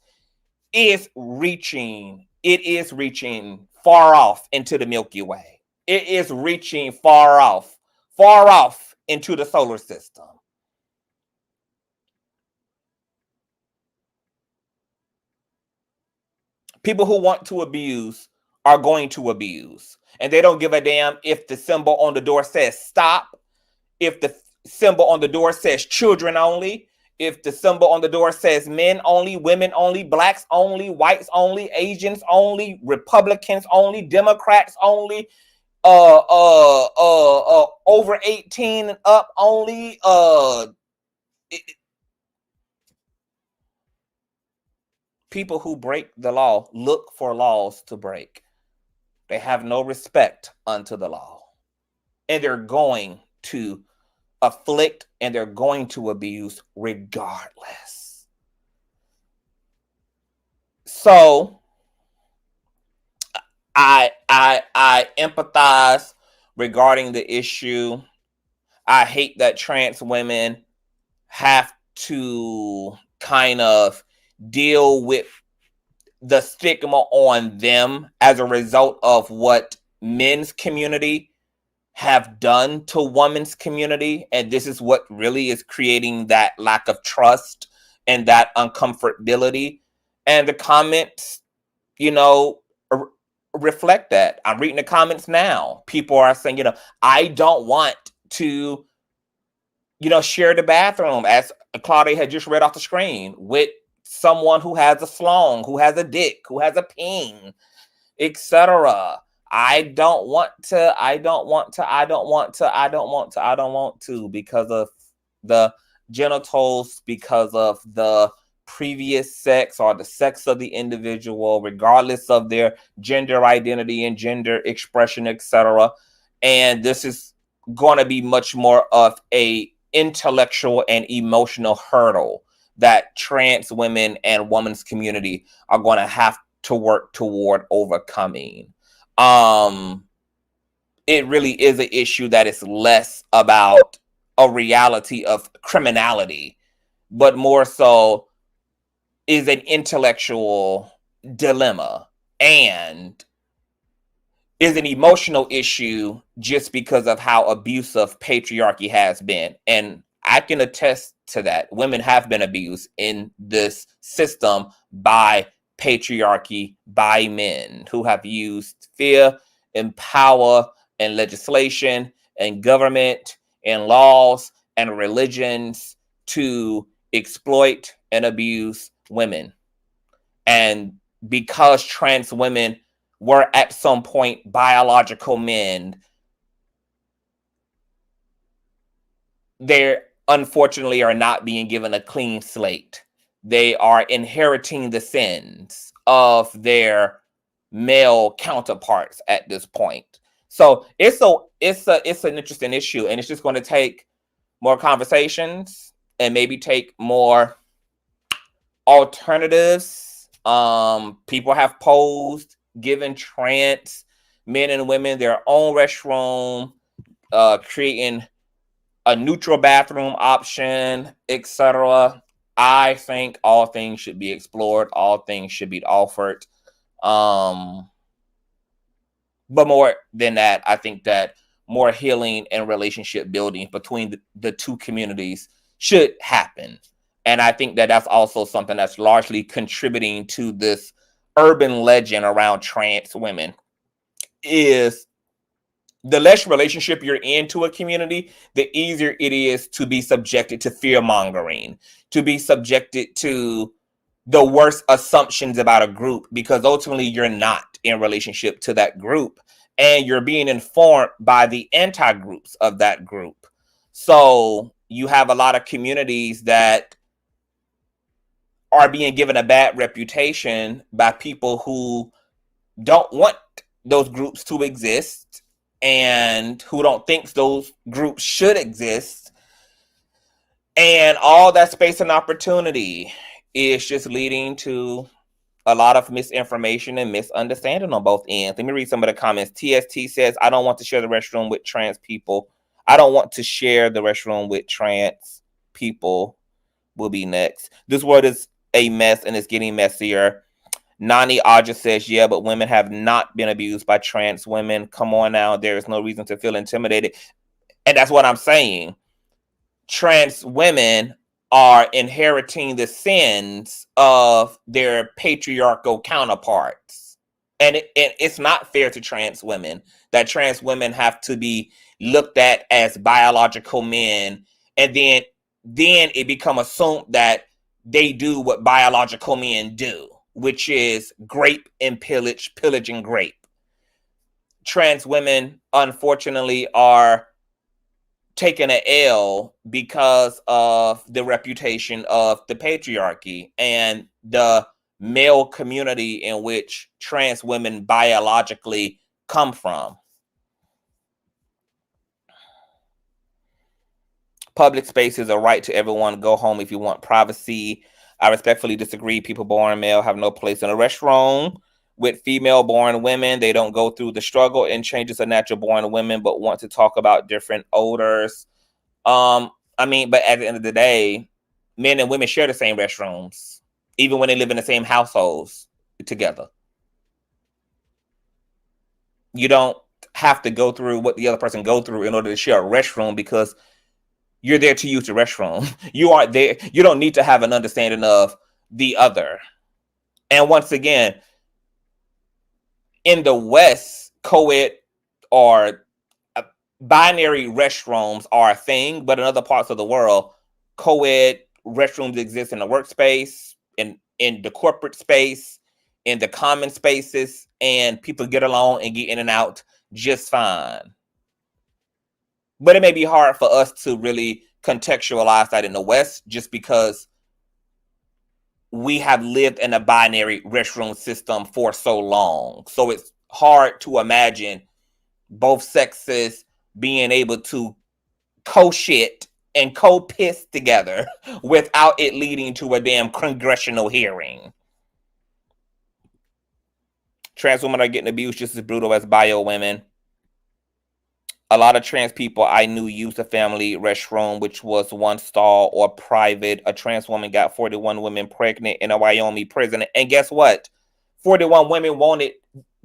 it is reaching far off into the Milky Way. It is reaching far off into the solar system. People who want to abuse are going to abuse. And they don't give a damn if the symbol on the door says stop, if the symbol on the door says children only, if the symbol on the door says men only, women only, blacks only, whites only, Asians only, Republicans only, Democrats only, over 18 and up only, people who break the law look for laws to break. They have no respect unto the law. And they're going to afflict and they're going to abuse regardless. So I empathize regarding the issue. I hate that trans women have to kind of deal with the stigma on them as a result of what men's community have done to women's community. And this is what really is creating that lack of trust and that uncomfortability. And the comments, you know, reflect that. I'm reading the comments now. People are saying, you know, I don't want to, you know, share the bathroom, as Claudia had just read off the screen, with someone who has a slong, who has a dick, who has a peen, etc. I don't want to because of the genitals, because of the previous sex or the sex of the individual, regardless of their gender identity and gender expression, etc. And this is going to be much more of a intellectual and emotional hurdle that trans women and women's community are going to have to work toward overcoming. It really is an issue that is less about a reality of criminality, but more so is an intellectual dilemma and is an emotional issue just because of how abusive patriarchy has been. And I can attest to that. Women have been abused in this system by patriarchy, by men who have used fear and power and legislation and government and laws and religions to exploit and abuse women. And because trans women were at some point biological men, they unfortunately are not being given a clean slate. They are inheriting the sins of their male counterparts at this point. So it's an interesting issue, and it's just going to take more conversations and maybe take more alternatives. People have posed giving trans men and women their own restroom, creating a neutral bathroom option, etc. I think all things should be explored, all things should be offered. But more than that, I think that more healing and relationship building between the two communities should happen. And I think that that's also something that's largely contributing to this urban legend around trans women, is the less relationship you're into a community, the easier it is to be subjected to fear mongering, to be subjected to the worst assumptions about a group, because ultimately you're not in relationship to that group and you're being informed by the anti-groups of that group. So you have a lot of communities that are being given a bad reputation by people who don't want those groups to exist and who don't think those groups should exist. And all that space and opportunity is just leading to a lot of misinformation and misunderstanding on both ends. Let me read some of the comments. TST says, I don't want to share the restroom with trans people. I don't want to share the restroom with trans people. Will be next. This world is a mess and it's getting messier. Nani Aja says, yeah, but women have not been abused by trans women. Come on now. There is no reason to feel intimidated. And that's what I'm saying. Trans women are inheriting the sins of their patriarchal counterparts. And it's not fair to trans women that trans women have to be looked at as biological men, and then it become assumed that they do what biological men do, which is grape and pillage and grape. Trans women, unfortunately, are taking an L because of the reputation of the patriarchy and the male community in which trans women biologically come from. Public space is a right to everyone. Go home if you want privacy. I respectfully disagree. People born male have no place in a restroom. With female-born women, they don't go through the struggle and changes of natural-born women, but want to talk about different odors. I mean, but at the end of the day, men and women share the same restrooms, even when they live in the same households together. You don't have to go through what the other person go through in order to share a restroom, because You're there to use the restroom. You aren't there. You don't need to have an understanding of the other. And once again, in the West, co-ed or binary restrooms are a thing, but in other parts of the world, co-ed restrooms exist in the workspace, in the corporate space, in the common spaces, and people get along and get in and out just fine. But it may be hard for us to really contextualize that in the West just because we have lived in a binary restroom system for so long. So it's hard to imagine both sexes being able to co-shit and co-piss together without it leading to a damn congressional hearing. Trans women are getting abused just as brutal as bio women. A lot of trans people I knew used a family restroom, which was one stall or private. A trans woman got 41 women pregnant in a Wyoming prison. And guess what? 41 women wanted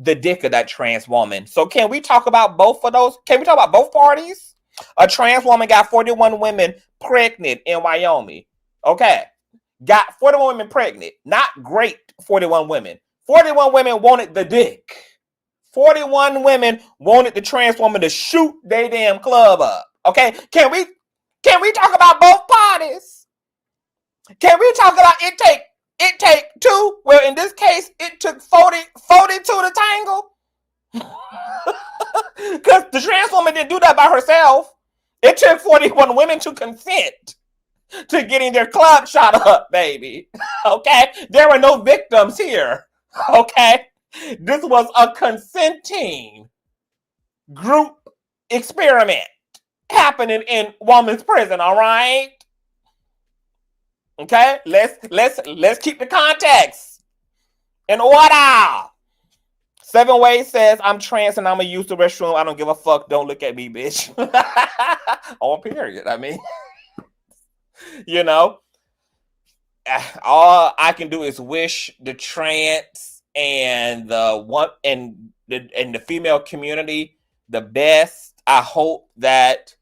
the dick of that trans woman. So can we talk about both of those? Can we talk about both parties? A trans woman got 41 women pregnant in Wyoming. Okay. Got 41 women pregnant. Not great 41 women. 41 women wanted the dick. 41 women wanted the trans woman to shoot their damn club up. Okay? Can we talk about both parties? Can we talk about it take two? Well, in this case, it took 40 to tangle. Because the trans woman didn't do that by herself. It took 41 women to consent to getting their club shot up, baby. Okay? There were no victims here. Okay? This was a consenting group experiment happening in woman's prison, all right? Okay? Let's keep the context in order. 7 Ways says, I'm trans and I'm going to use the restroom. I don't give a fuck. Don't look at me, bitch. On period. I mean, you know, all I can do is wish the trans and the female community the best. I hope that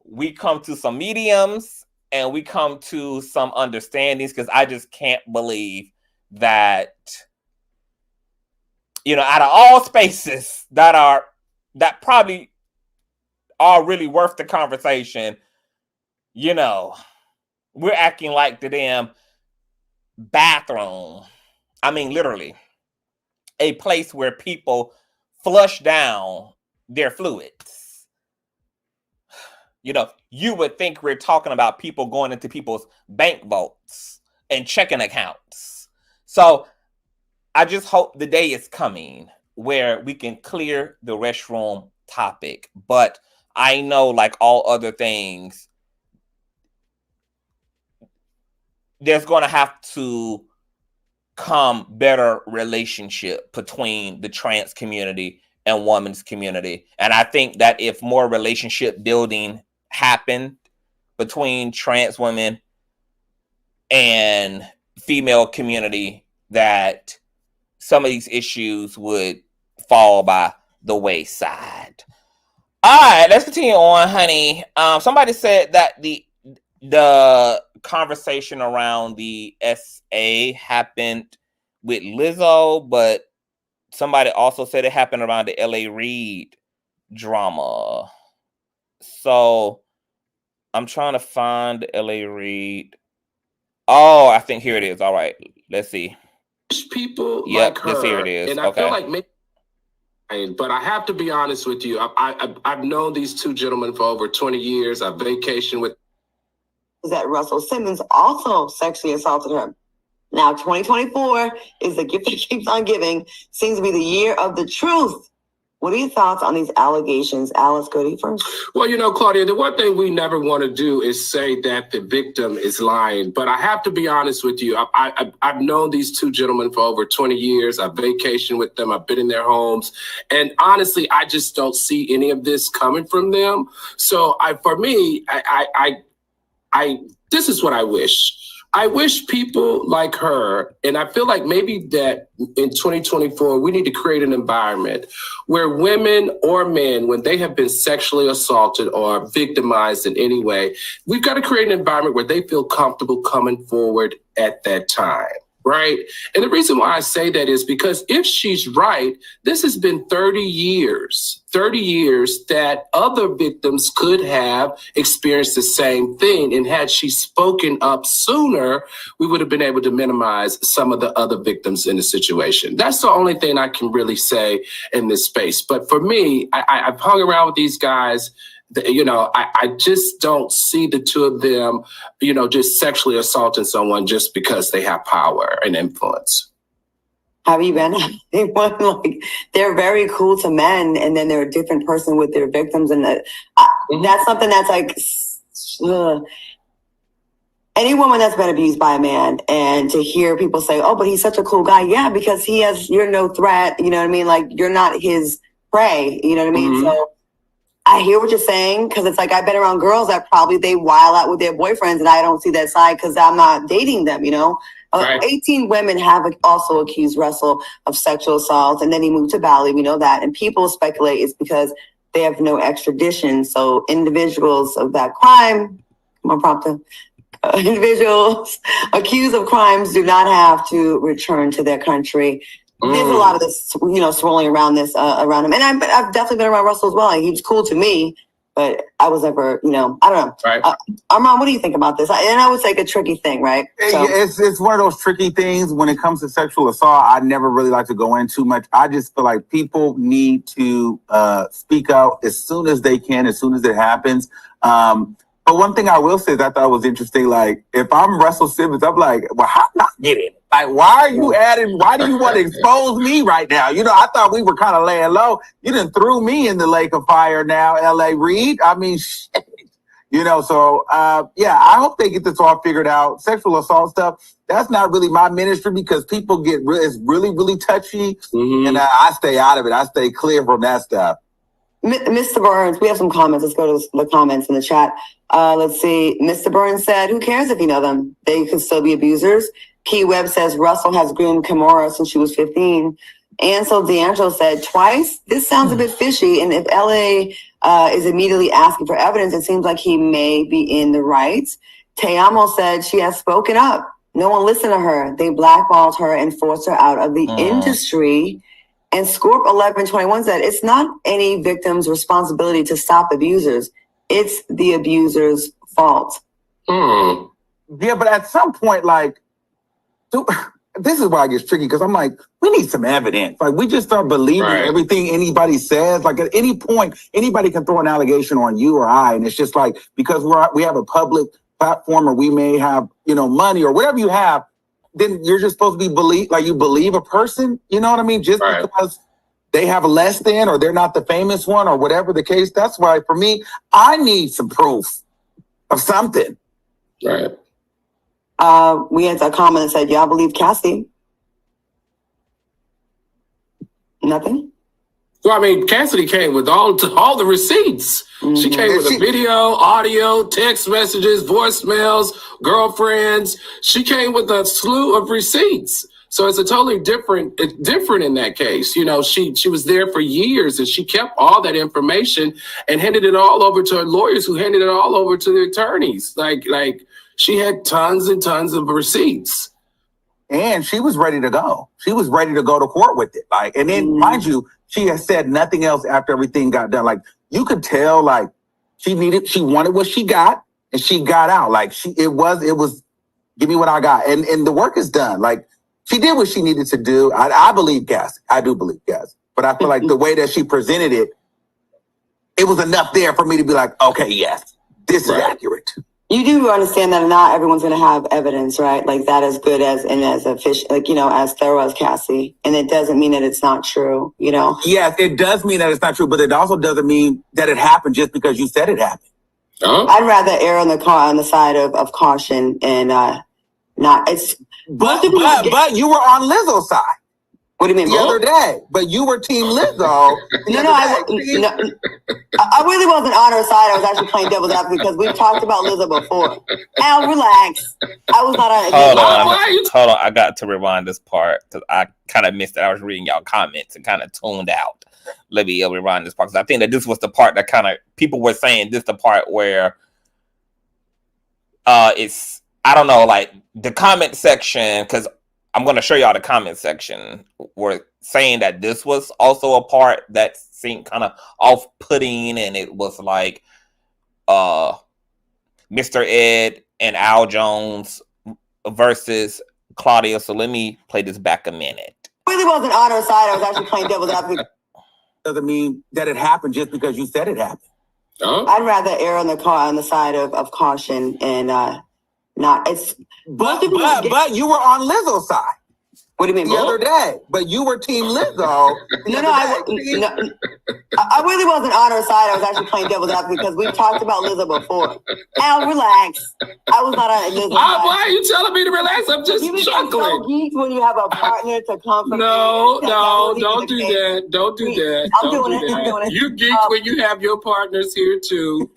we come to some mediums and we come to some understandings, because I just can't believe that, you know, out of all spaces that probably are really worth the conversation, you know, we're acting like the damn bathroom. I mean, literally, a place where people flush down their fluids. You know, you would think we're talking about people going into people's bank vaults and checking accounts. So I just hope the day is coming where we can clear the restroom topic. But I know, like all other things, there's going to have to come better relationship between the trans community and women's community. And I think that if more relationship building happened between trans women and female community, that some of these issues would fall by the wayside. All right, let's continue on, honey. Somebody said that the conversation around the SA happened with Lizzo, but somebody also said it happened around the LA Reid drama. So I'm trying to find the LA Reid. Oh, I think here it is. All right, let's see. People Yep, like her, here it is. and Okay. I feel like maybe, but I have to be honest with you. I've known these two gentlemen for over 20 years. I've vacationed with. That Russell Simmons also sexually assaulted her. Now, 2024 is the gift that keeps on giving. Seems to be the year of the truth. What are your thoughts on these allegations? Alice, go to you first. Well, you know, Claudia, the one thing we never want to do is say that the victim is lying. But I have to be honest with you. I've known these two gentlemen for over 20 years. I've vacationed with them. I've been in their homes. And honestly, I just don't see any of this coming from them. So for me, this is what I wish. I wish people like her, and I feel like maybe that in 2024, we need to create an environment where women or men, when they have been sexually assaulted or victimized in any way, we've got to create an environment where they feel comfortable coming forward at that time. Right. And the reason why I say that is because if she's right, this has been 30 years that other victims could have experienced the same thing. And had she spoken up sooner, we would have been able to minimize some of the other victims in the situation. That's the only thing I can really say in this space. But for me, I've hung around with these guys. You know, I just don't see the two of them, you know, just sexually assaulting someone just because they have power and influence. Have you been anyone like they're very cool to men, and then they're a different person with their victims, and that's something that's like any woman that's been abused by a man, and to hear people say, "Oh, but he's such a cool guy," yeah, because you're no threat. You know what I mean? Like you're not his prey. You know what I mean? Mm-hmm. So I hear what you're saying, because it's like I've been around girls that probably they wild out with their boyfriends, and I don't see that side because I'm not dating them, you know? Right. 18 women have also accused Russell of sexual assault, and then he moved to Bali, we know that. And people speculate it's because they have no extradition. So individuals of that crime, individuals accused of crimes do not have to return to their country. There's a lot of this, you know, swirling around this, around him. And I've definitely been around Russell as well. He was cool to me, but I was never, you know, I don't know. Right. Armon, what do you think about this? And I would say a tricky thing, right? So, It's one of those tricky things when it comes to sexual assault. I never really like to go in too much. I just feel like people need to speak out as soon as they can, as soon as it happens. But one thing I will say is I thought was interesting. Like, if I'm Russell Simmons, I'm like, well, how not get it? Like, why do you want to expose me right now? You know, I thought we were kind of laying low. You done threw me in the lake of fire now, L.A. Reid. I mean, shit. You know, so, yeah, I hope they get this all figured out. Sexual assault stuff, that's not really my ministry because people it's really, really touchy. Mm-hmm. And I stay out of it. I stay clear from that stuff. Mr. Burns, we have some comments. Let's go to the comments in the chat. Let's see. Mr. Burns said, who cares if you know them? They could still be abusers. Key Webb says, Russell has groomed Kimora since she was 15. Ansel D'Angelo said, twice? This sounds a bit fishy. And if LA is immediately asking for evidence, it seems like he may be in the right. Teamo said, she has spoken up. No one listened to her. They blackballed her and forced her out of the industry. And Scorp 1121 said, it's not any victim's responsibility to stop abusers. It's the abuser's fault. Yeah, but at some point, like, this is why it gets tricky, because I'm like, we need some evidence. Like, we just start believing everything anybody says. Like, at any point, anybody can throw an allegation on you or I, and it's just like, because we have a public platform, or we may have, you know, money or whatever you have, then you're just supposed to be you believe a person, you know what I mean? Just because they have less than, or they're not the famous one, or whatever the case. That's why, for me, I need some proof of something. Right. We had a comment that said, y'all believe Cassie? Nothing? Well, I mean, Cassidy came with all the receipts. Mm-hmm. She came with a video, audio, text messages, voicemails, girlfriends. She came with a slew of receipts. So it's a totally different in that case. You know, she was there for years, and she kept all that information and handed it all over to her lawyers, who handed it all over to the attorneys. Like she had tons and tons of receipts. And she was ready to go. She was ready to go to court with it. Like, and then, mind you, she has said nothing else after everything got done. Like, you could tell, like, she wanted what she got, and she got out. Like, it was, give me what I got. And the work is done. Like, she did what she needed to do. I believe Cass. I do believe Cass. But I feel like the way that she presented it, it was enough there for me to be like, okay, yes, this is accurate. You do understand that not everyone's going to have evidence, right? Like that as good as, and as efficient, like, you know, as thorough as Cassie. And it doesn't mean that it's not true, you know? Yes, it does mean that it's not true, but it also doesn't mean that it happened just because you said it happened. Oh. I'd rather err on the side of caution and not. It's but you were on Lizzo's side. What do you mean? The other day, but you were Team Lizzo. I really wasn't on her side. I was actually playing devil's advocate because we've talked about Lizzo before. Al, relax. I was not on. Hold on. I got to rewind this part because I kind of missed it. I was reading y'all comments and kind of tuned out. Let me rewind this part because I think that this was the part that kind of people were saying. This the part where it's, I don't know, like the comment section, because I'm going to show y'all the comment section, were saying that this was also a part that seemed kind of off-putting, and it was like Mr. Ed and Al Jones versus Claudia. So let me play this back a minute. I really wasn't on her side. I was actually playing devil's advocate. Doesn't mean that it happened just because you said it happened. Oh. I'd rather err on the side of caution and not. It's but you were on Lizzo's side. What do you mean? The other day, but you were Team Lizzo. I really wasn't on her side. I was actually playing devil's advocate because we've talked about Lizzo before. Al, relax. I was not on Lizzo's side. Why are you telling me to relax? I'm just you chuckling. So geeked when you have a partner to come from. No, don't do that. Don't do that. I'm doing it. You geek when you have your partners here too.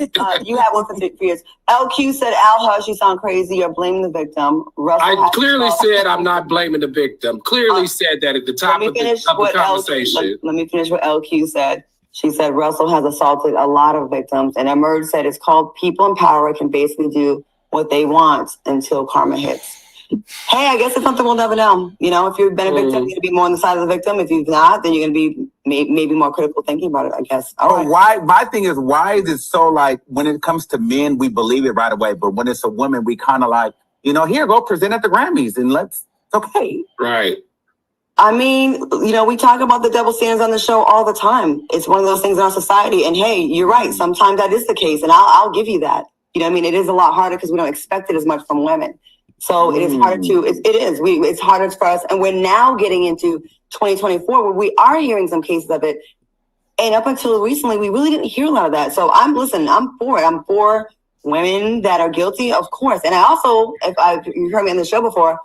You have one for 6 years. LQ said, Al, hush, you sound crazy. You're blaming the victim. I clearly said I'm not blaming the victim. Clearly said that at the top of the conversation. Let me finish what LQ said. She said Russell has assaulted a lot of victims, and Emerge said it's called people in power can basically do what they want until karma hits. Hey, I guess it's something we'll never know. You know, if you've been a victim, you're going to be more on the side of the victim. If you've not, then you're going to be maybe more critical thinking about it, I guess. Why? My thing is, why is it so like when it comes to men, we believe it right away, but when it's a woman, we kind of like, you know, here, go present at the Grammys and it's okay. Right. I mean, you know, we talk about the double standards on the show all the time. It's one of those things in our society. And hey, you're right. Sometimes that is the case. And I'll give you that. You know what I mean? It is a lot harder because we don't expect it as much from women. So it is harder it's harder for us. And we're now getting into 2024 where we are hearing some cases of it. And up until recently, we really didn't hear a lot of that. So I'm for it. I'm for women that are guilty, of course. And I also, you've heard me on the show before,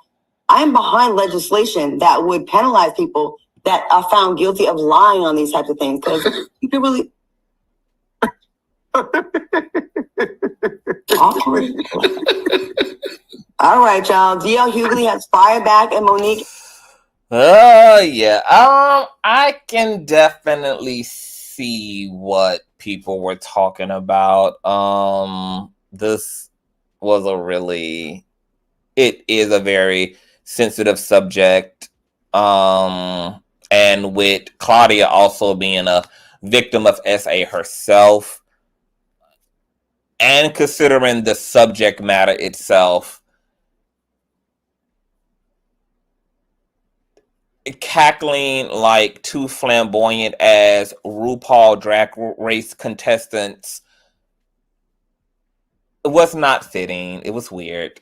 I'm behind legislation that would penalize people that are found guilty of lying on these types of things. Because you can really... All right, y'all. DL Hughley has fired back at Monique. Yeah. I can definitely see what people were talking about. This was it is a very sensitive subject. And with Claudia also being a victim of SA herself, and considering the subject matter itself, cackling like too flamboyant as RuPaul Drag Race contestants was not fitting. It was weird.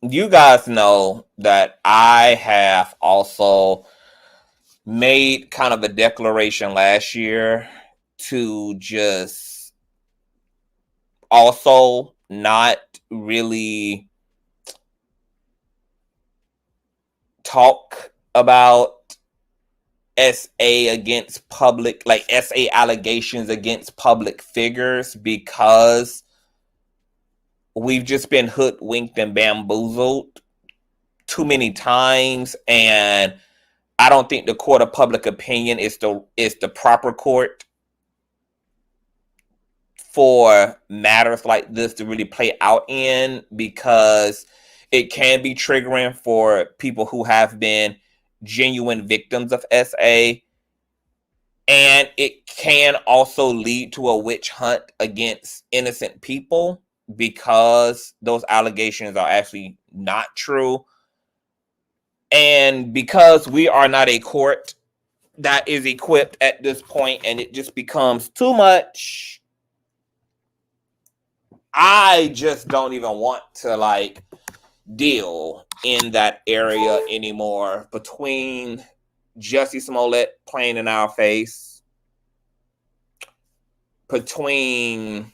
You guys know that I have also made kind of a declaration last year to just also not really talk about SA against public, like SA allegations against public figures, because we've just been hoodwinked and bamboozled too many times, and I don't think the court of public opinion is the proper court for matters like this to really play out in, because it can be triggering for people who have been genuine victims of SA, and it can also lead to a witch hunt against innocent people because those allegations are actually not true. And because we are not a court that is equipped at this point, and it just becomes too much, I just don't even want to like deal in that area anymore. Between Jussie Smollett playing in our face, between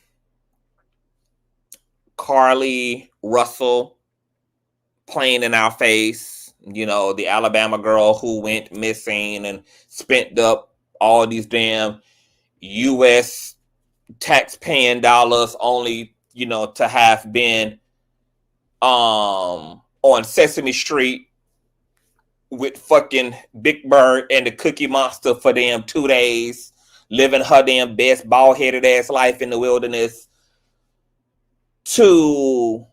Carly Russell playing in our face, You know, the Alabama girl who went missing and spent up all these damn U.S. tax-paying dollars only, you know, to have been on Sesame Street with fucking Big Bird and the Cookie Monster for damn 2 days, living her damn best bald-headed ass life in the wilderness, to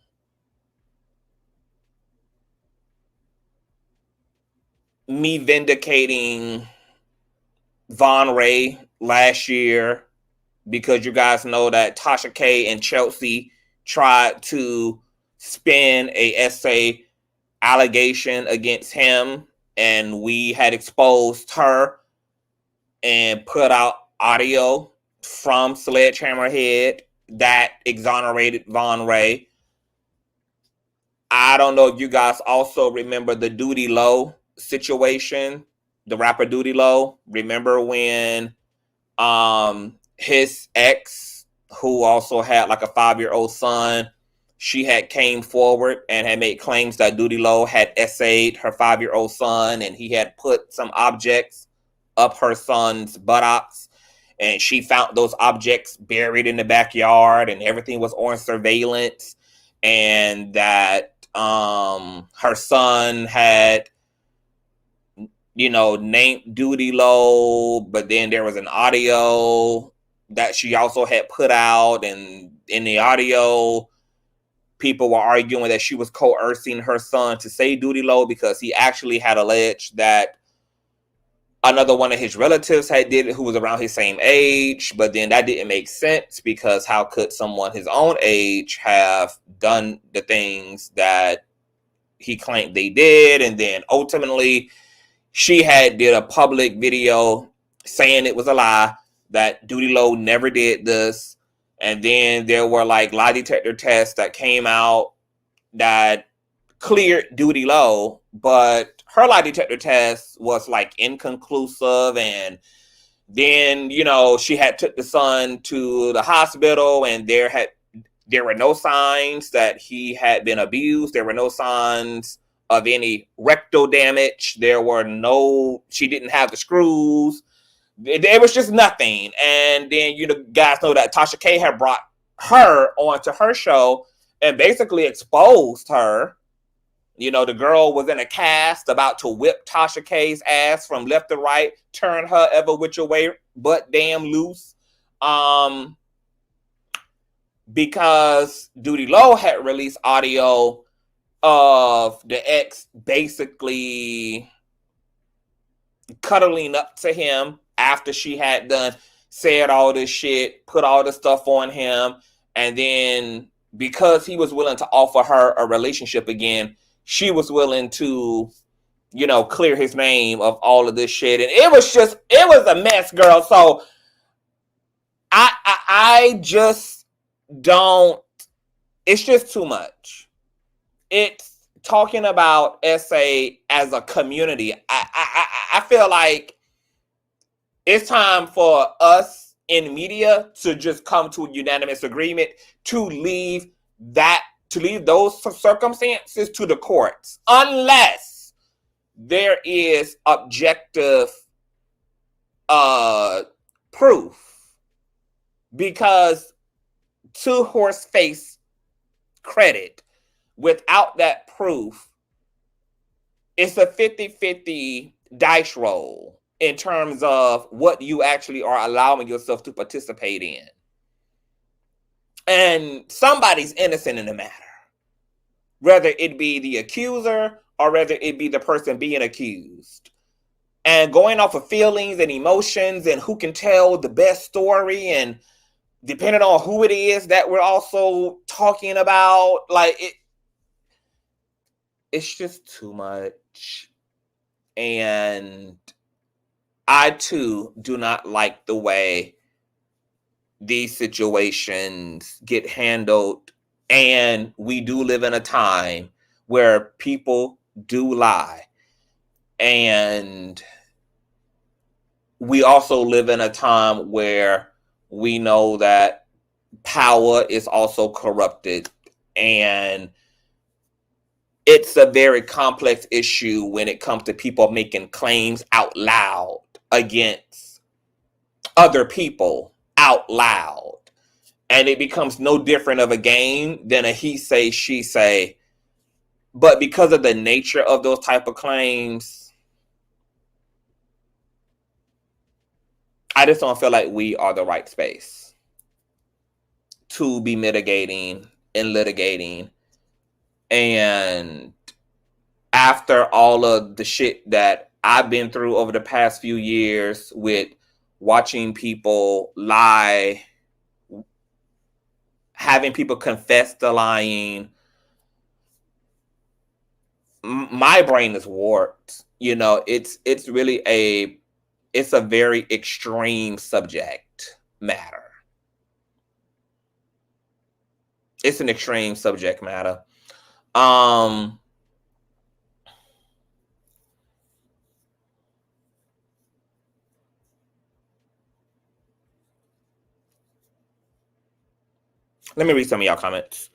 me vindicating Von Ray last year, because you guys know that Tasha K and Chelsea tried to spin a essay allegation against him, and we had exposed her and put out audio from Sledgehammer Head that exonerated Von Ray. I don't know if you guys also remember the Duty Low situation, the rapper Duty Low. Remember when his ex, who also had like a 5-year-old son, she had came forward and had made claims that Duty Low had essayed her 5-year-old son, and he had put some objects up her son's buttocks, and she found those objects buried in the backyard, and everything was on surveillance, and that her son had, you know, named Duty Low, but then there was an audio that she also had put out, and in the audio, people were arguing that she was coercing her son to say Duty Low because he actually had alleged that another one of his relatives had did it who was around his same age, but then that didn't make sense because how could someone his own age have done the things that he claimed they did? And then ultimately she had did a public video saying it was a lie, that Duty Low never did this. And then there were like lie detector tests that came out that cleared Duty Low, but her lie detector test was like inconclusive. And then, you know, she had took the son to the hospital, and there were no signs that he had been abused. There were no signs of any rectal damage. She didn't have the screws. There was just nothing. And then, you know, guys know that Tasha K had brought her onto her show and basically exposed her. You know, the girl was in a cast about to whip Tasha K's ass from left to right, turn her ever which way but damn loose. Because Duty Low had released audio of the ex basically cuddling up to him after she had said all this shit, put all this stuff on him. And then because he was willing to offer her a relationship again, she was willing to, you know, clear his name of all of this shit. And it was a mess, girl. So I just don't, it's just too much. It's talking about SA as a community. I feel like it's time for us in media to just come to a unanimous agreement to leave those circumstances to the courts, unless there is objective proof. Because to Horseface credit, without that proof, it's a 50-50 dice roll in terms of what you actually are allowing yourself to participate in. And somebody's innocent in the matter, whether it be the accuser or whether it be the person being accused. And going off of feelings and emotions and who can tell the best story, and depending on who it is that we're also talking about, like, it's just too much. And I too do not like the way these situations get handled. And we do live in a time where people do lie. And we also live in a time where we know that power is also corrupted. And it's a very complex issue when it comes to people making claims out loud against other people out loud. And it becomes no different of a game than a he say, she say. But because of the nature of those type of claims, I just don't feel like we are the right space to be mitigating and litigating. And after all of the shit that I've been through over the past few years with watching people lie, having people confess to lying, my brain is warped. You know, it's really it's a very extreme subject matter. It's an extreme subject matter. Let me read some of y'all comments.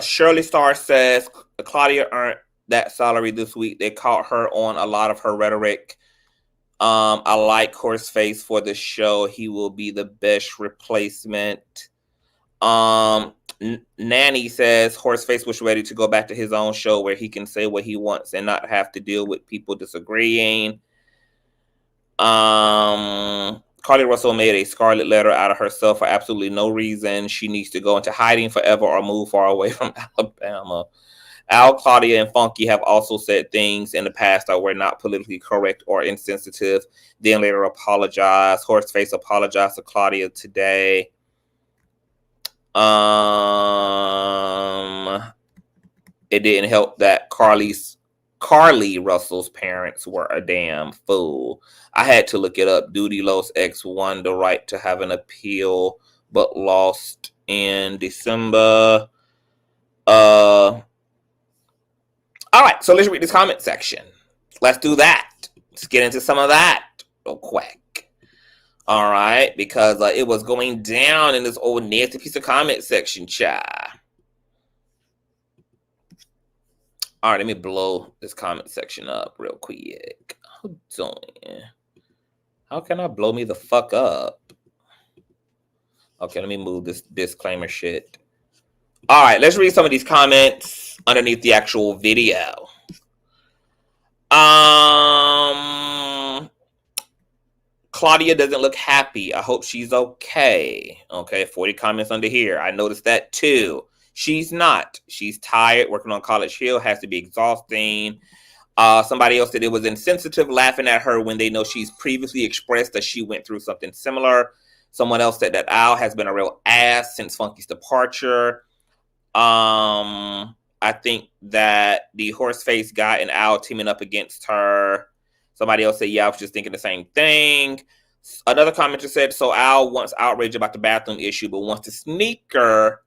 Shirley Star says Claudia earned that salary this week. They caught her on a lot of her rhetoric. I like Horseface for the show. He will be the best replacement. Nanny says Horseface was ready to go back to his own show where he can say what he wants and not have to deal with people disagreeing. Carly Russell made a scarlet letter out of herself for absolutely no reason. She needs to go into hiding forever or move far away from Alabama. Al, Claudia, and Funky have also said things in the past that were not politically correct or insensitive, then later apologized. Horseface apologized to Claudia today. It didn't help that Carly Russell's parents were a damn fool. I had to look it up. Duty Los X won the right to have an appeal, but lost in December. All right, so let's read this comment section. Let's do that. Let's get into some of that real quick. All right, because it was going down in this old nasty piece of comment section, child. All right, let me blow this comment section up real quick. Hold on. How can I blow me the fuck up? Okay, let me move this disclaimer shit. All right, let's read some of these comments underneath the actual video. Claudia doesn't look happy. I hope she's okay. Okay, 40 comments under here. I noticed that too. She's not. She's tired. Working on College Hill has to be exhausting. Somebody else said it was insensitive laughing at her when they know she's previously expressed that she went through something similar. Someone else said that Al has been a real ass since Funky's departure. I think that the Horseface guy and Al teaming up against her. Somebody else said, yeah, I was just thinking the same thing. Another commenter said, so Al wants outrage about the bathroom issue, but wants to sneak her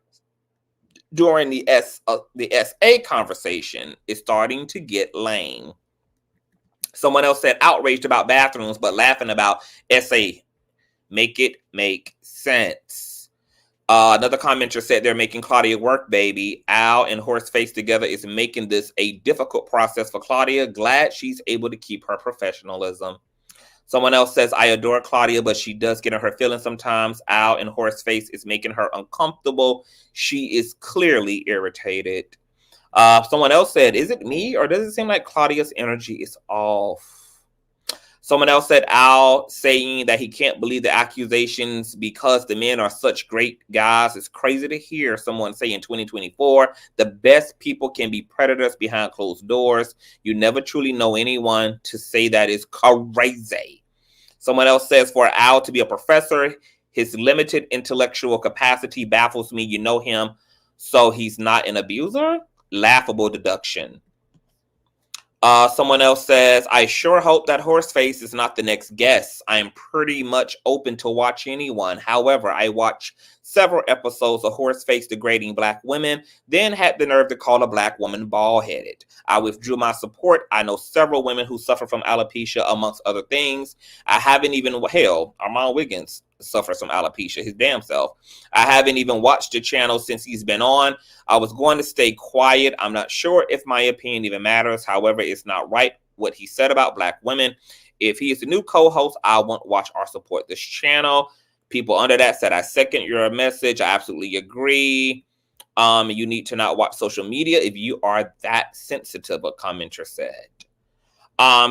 during the SA conversation is starting to get lame. Someone else said outraged about bathrooms, but laughing about SA. Make it make sense. Another commenter said they're making Claudia work, baby. Al and Horseface together is making this a difficult process for Claudia. Glad she's able to keep her professionalism. Someone else says, I adore Claudia, but she does get in her feelings sometimes. Al and Horseface is making her uncomfortable. She is clearly irritated. Someone else said, is it me or does it seem like Claudia's energy is off? Someone else said, Al saying that he can't believe the accusations because the men are such great guys. It's crazy to hear someone say in 2024, the best people can be predators behind closed doors. You never truly know anyone. To say that is crazy. Someone else says, for Al to be a professor, his limited intellectual capacity baffles me. You know him, so he's not an abuser? Laughable deduction. Someone else says, I sure hope that Horseface is not the next guest. I am pretty much open to watch anyone. However, I watch several episodes of Horseface degrading Black women, then had the nerve to call a Black woman bald-headed. I withdrew my support. I know several women who suffer from alopecia, amongst other things. I haven't even, hell, Armon Wiggins suffers from alopecia, his damn self. I haven't even watched the channel since he's been on. I was going to stay quiet. I'm not sure if my opinion even matters. However, it's not right what he said about Black women. If he is the new co-host, I won't watch or support this channel. People under that said, I second your message. I absolutely agree. You need to not watch social media if you are that sensitive, a commenter said.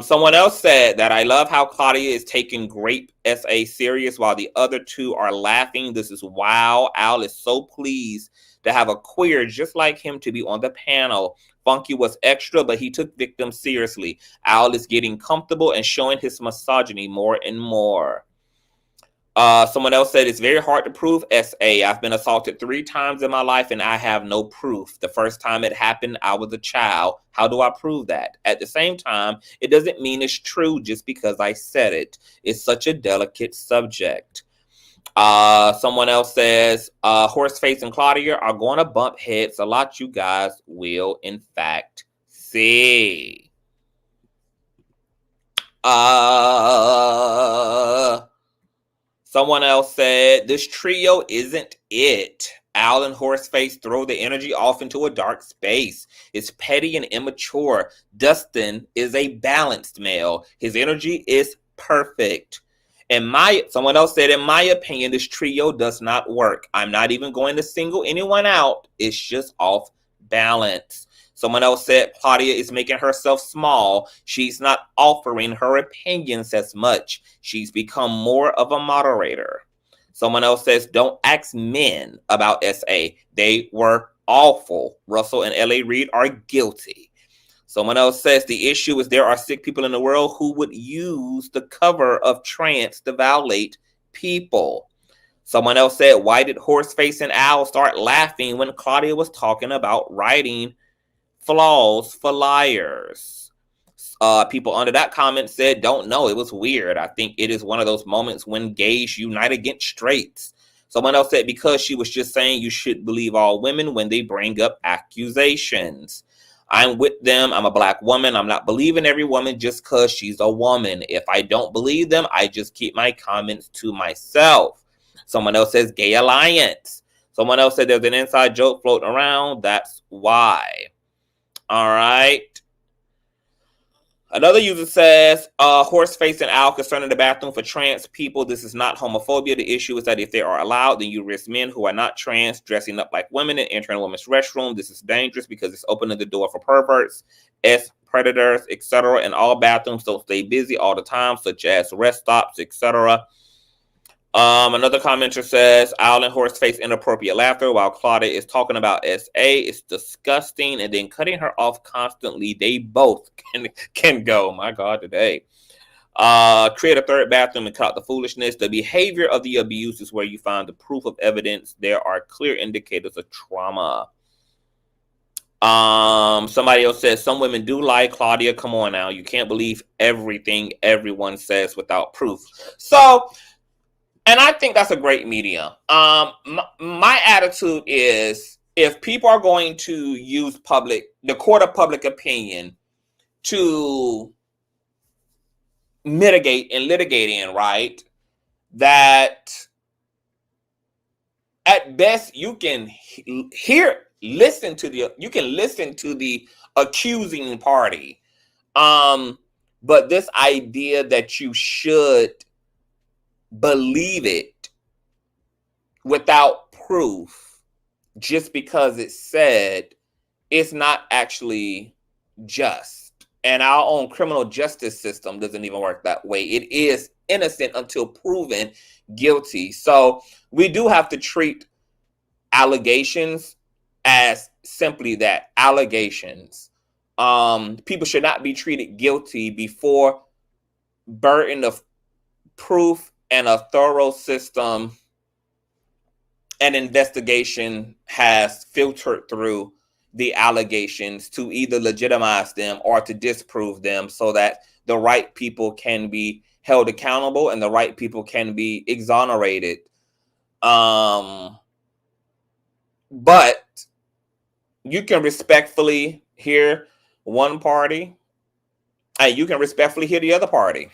Someone else said that I love how Claudia is taking Grape SA serious while the other two are laughing. This is wow. Al is so pleased to have a queer just like him to be on the panel. Funky was extra, but he took victims seriously. Al is getting comfortable and showing his misogyny more and more. Someone else said, it's very hard to prove SA. I've been assaulted 3 times in my life and I have no proof. The first time it happened, I was a child. How do I prove that? At the same time, it doesn't mean it's true just because I said it. It's such a delicate subject. Someone else says, Horseface and Claudia are going to bump heads a lot. You guys will, in fact, see. Someone else said, this trio isn't it. Al and Horseface throw the energy off into a dark space. It's petty and immature. Dustin is a balanced male. His energy is perfect. Someone else said, in my opinion, this trio does not work. I'm not even going to single anyone out. It's just off balance. Someone else said, Claudia is making herself small. She's not offering her opinions as much. She's become more of a moderator. Someone else says, don't ask men about SA. They were awful. Russell and L.A. Reid are guilty. Someone else says, the issue is there are sick people in the world who would use the cover of trance to violate people. Someone else said, why did Horseface and Al start laughing when Claudia was talking about writing flaws for liars? People under that comment said, don't know. It was weird. I think it is one of those moments when gays unite against straights. Someone else said, because she was just saying you should believe all women when they bring up accusations. I'm with them. I'm a Black woman. I'm not believing every woman just because she's a woman. If I don't believe them, I just keep my comments to myself. Someone else says gay alliance. Someone else said there's an inside joke floating around. That's why. All right. Another user says, Horseface and Al concerning the bathroom for trans people. This is not homophobia. The issue is that if they are allowed, then you risk men who are not trans dressing up like women and entering a women's restroom. This is dangerous because it's opening the door for perverts, predators, etc. And all bathrooms don't stay busy all the time, such as rest stops, etc. Another commenter says, Al and Horseface inappropriate laughter while Claudia is talking about SA. It's disgusting. And then cutting her off constantly. They both can go. My God, today. Create a third bathroom and cut out the foolishness. The behavior of the abuse is where you find the proof of evidence. There are clear indicators of trauma. Somebody else says, some women do lie. Claudia, come on now. You can't believe everything everyone says without proof. So, and I think that's a great medium. My attitude is, if people are going to use the court of public opinion to mitigate and litigate in, right, that at best you can listen to the accusing party. But this idea that you should believe it without proof just because it's said, it's not actually just. And our own criminal justice system doesn't even work that way. It is innocent until proven guilty. So we do have to treat allegations as simply that, allegations. People should not be treated guilty before burden of proof and a thorough system and investigation has filtered through the allegations to either legitimize them or to disprove them, so that the right people can be held accountable and the right people can be exonerated. But you can respectfully hear one party and you can respectfully hear the other party.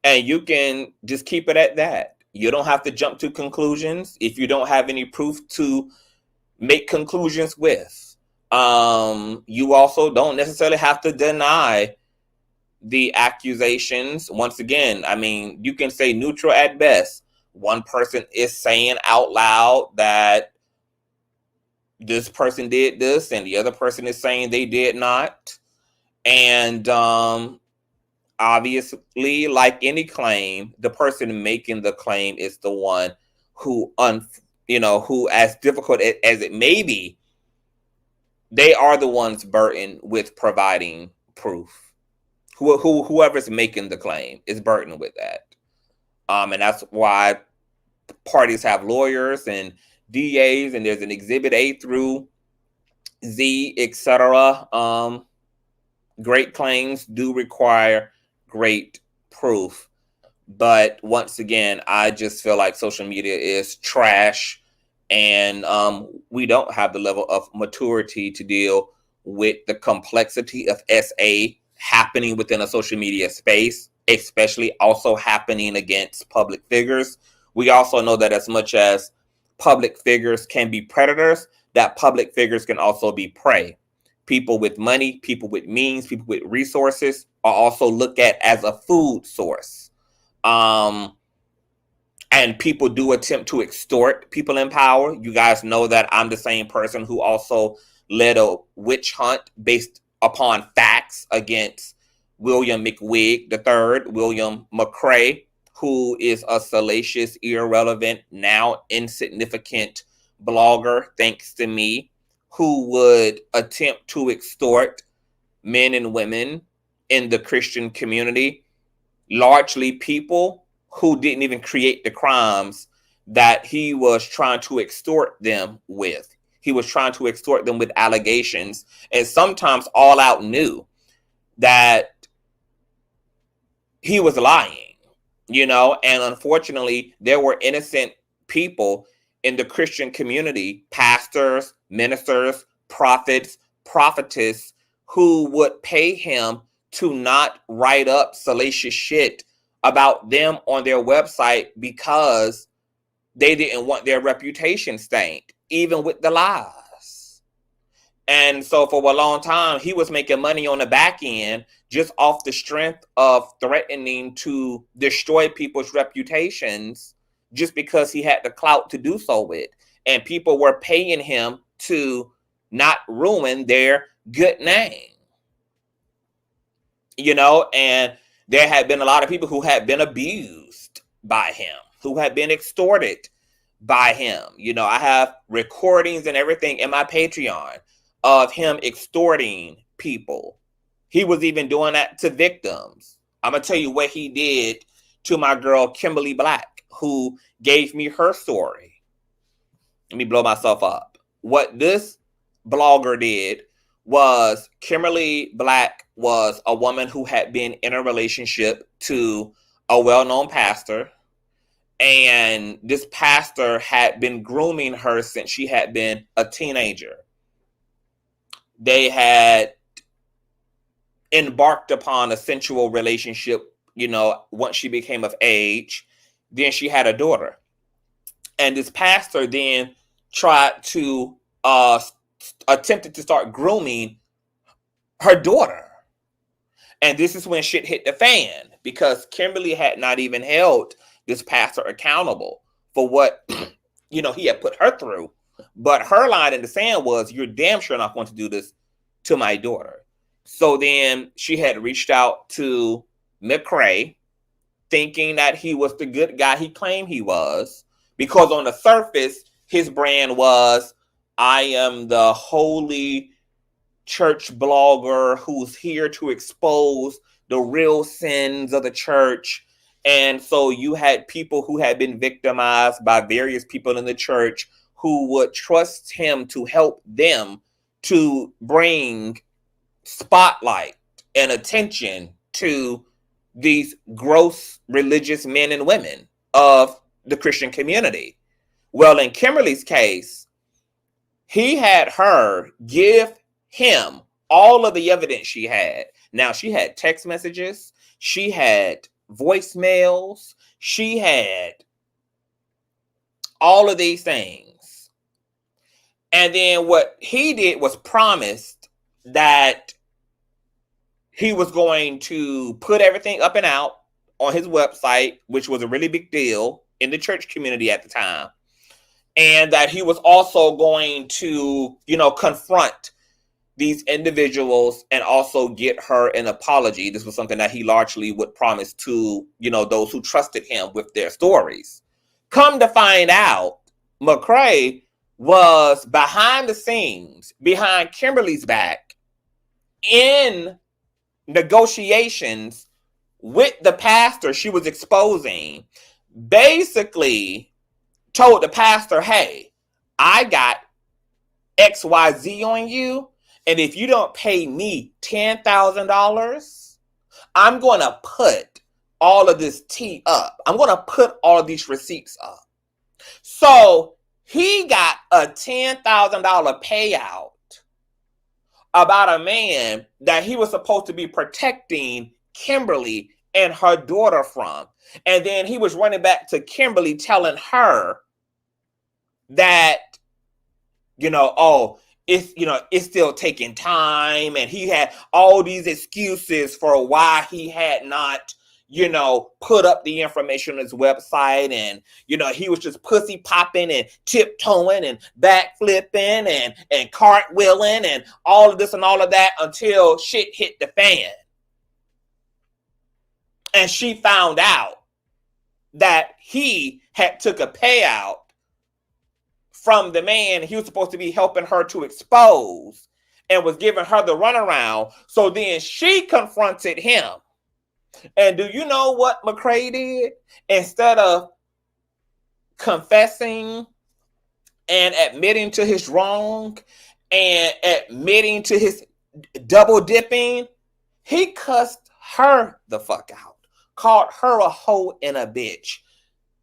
And you can just keep it at that. You don't have to jump to conclusions if you don't have any proof to make conclusions with. You also don't necessarily have to deny the accusations. Once again, I mean, you can say neutral at best. One person is saying out loud that this person did this, and the other person is saying they did not. And obviously, like any claim, the person making the claim is the one who, who, as difficult as it may be, they are the ones burdened with providing proof. Whoever's making the claim is burdened with that. And that's why parties have lawyers and DAs, and there's an Exhibit A through Z, etc. Great claims do require great proof. But once again, I just feel like social media is trash, and we don't have the level of maturity to deal with the complexity of SA happening within a social media space, especially also happening against public figures. We also know that as much as public figures can be predators, that public figures can also be prey. People with money, people with means, people with resources are also looked at as a food source. And people do attempt to extort people in power. You guys know that I'm the same person who also led a witch hunt based upon facts against William McWig III, William McCrae, who is a salacious, irrelevant, now insignificant blogger, thanks to me, who would attempt to extort men and women in the Christian community, largely people who didn't even create the crimes that he was trying to extort them with. He was trying to extort them with allegations, and sometimes all out knew that he was lying, and unfortunately there were innocent people in the Christian community, pastors, ministers, prophets, prophetess, who would pay him to not write up salacious shit about them on their website because they didn't want their reputation stained, even with the lies. And so for a long time, he was making money on the back end just off the strength of threatening to destroy people's reputations just because he had the clout to do so with. And people were paying him to not ruin their good name. And there had been a lot of people who had been abused by him, who had been extorted by him. I have recordings and everything in my Patreon of him extorting people. He was even doing that to victims. I'm going to tell you what he did to my girl, Kimberly Black, who gave me her story. Let me blow myself up. What this blogger did was, Kimberly Black was a woman who had been in a relationship to a well-known pastor. And this pastor had been grooming her since she had been a teenager. They had embarked upon a sensual relationship, once she became of age. Then she had a daughter. And this pastor then tried to attempted to start grooming her daughter. And this is when shit hit the fan, because Kimberly had not even held this pastor accountable for what he had put her through. But her line in the sand was, you're damn sure not going to do this to my daughter. So then she had reached out to McCrae, thinking that he was the good guy he claimed he was, because on the surface, his brand was, I am the holy church blogger who's here to expose the real sins of the church. And so you had people who had been victimized by various people in the church who would trust him to help them to bring spotlight and attention to these gross religious men and women of the Christian community. Well, in Kimberly's case, he had her give him all of the evidence she had. Now, she had text messages, she had voicemails, she had all of these things. And then what he did was promised that he was going to put everything up and out on his website, which was a really big deal in the church community at the time. And that he was also going to, confront these individuals and also get her an apology. This was something that he largely would promise to, those who trusted him with their stories. Come to find out, McCrae was behind the scenes, behind Kimberly's back, in negotiations with the pastor she was exposing, basically told the pastor, hey, I got XYZ on you, and if you don't pay me $10,000, I'm going to put all of this tea up. I'm going to put all of these receipts up. So he got a $10,000 payout about a man that he was supposed to be protecting Kimberly and her daughter from. And then he was running back to Kimberly telling her that, it's still taking time. And he had all these excuses for why he had not, put up the information on his website. And, he was just pussy popping and tiptoeing and backflipping and cartwheeling and all of this and all of that until shit hit the fan. And she found out that he had took a payout from the man he was supposed to be helping her to expose and was giving her the runaround. So then she confronted him. And do you know what McCrae did? Instead of confessing and admitting to his wrong and admitting to his double dipping, he cussed her the fuck out, called her a hoe and a bitch.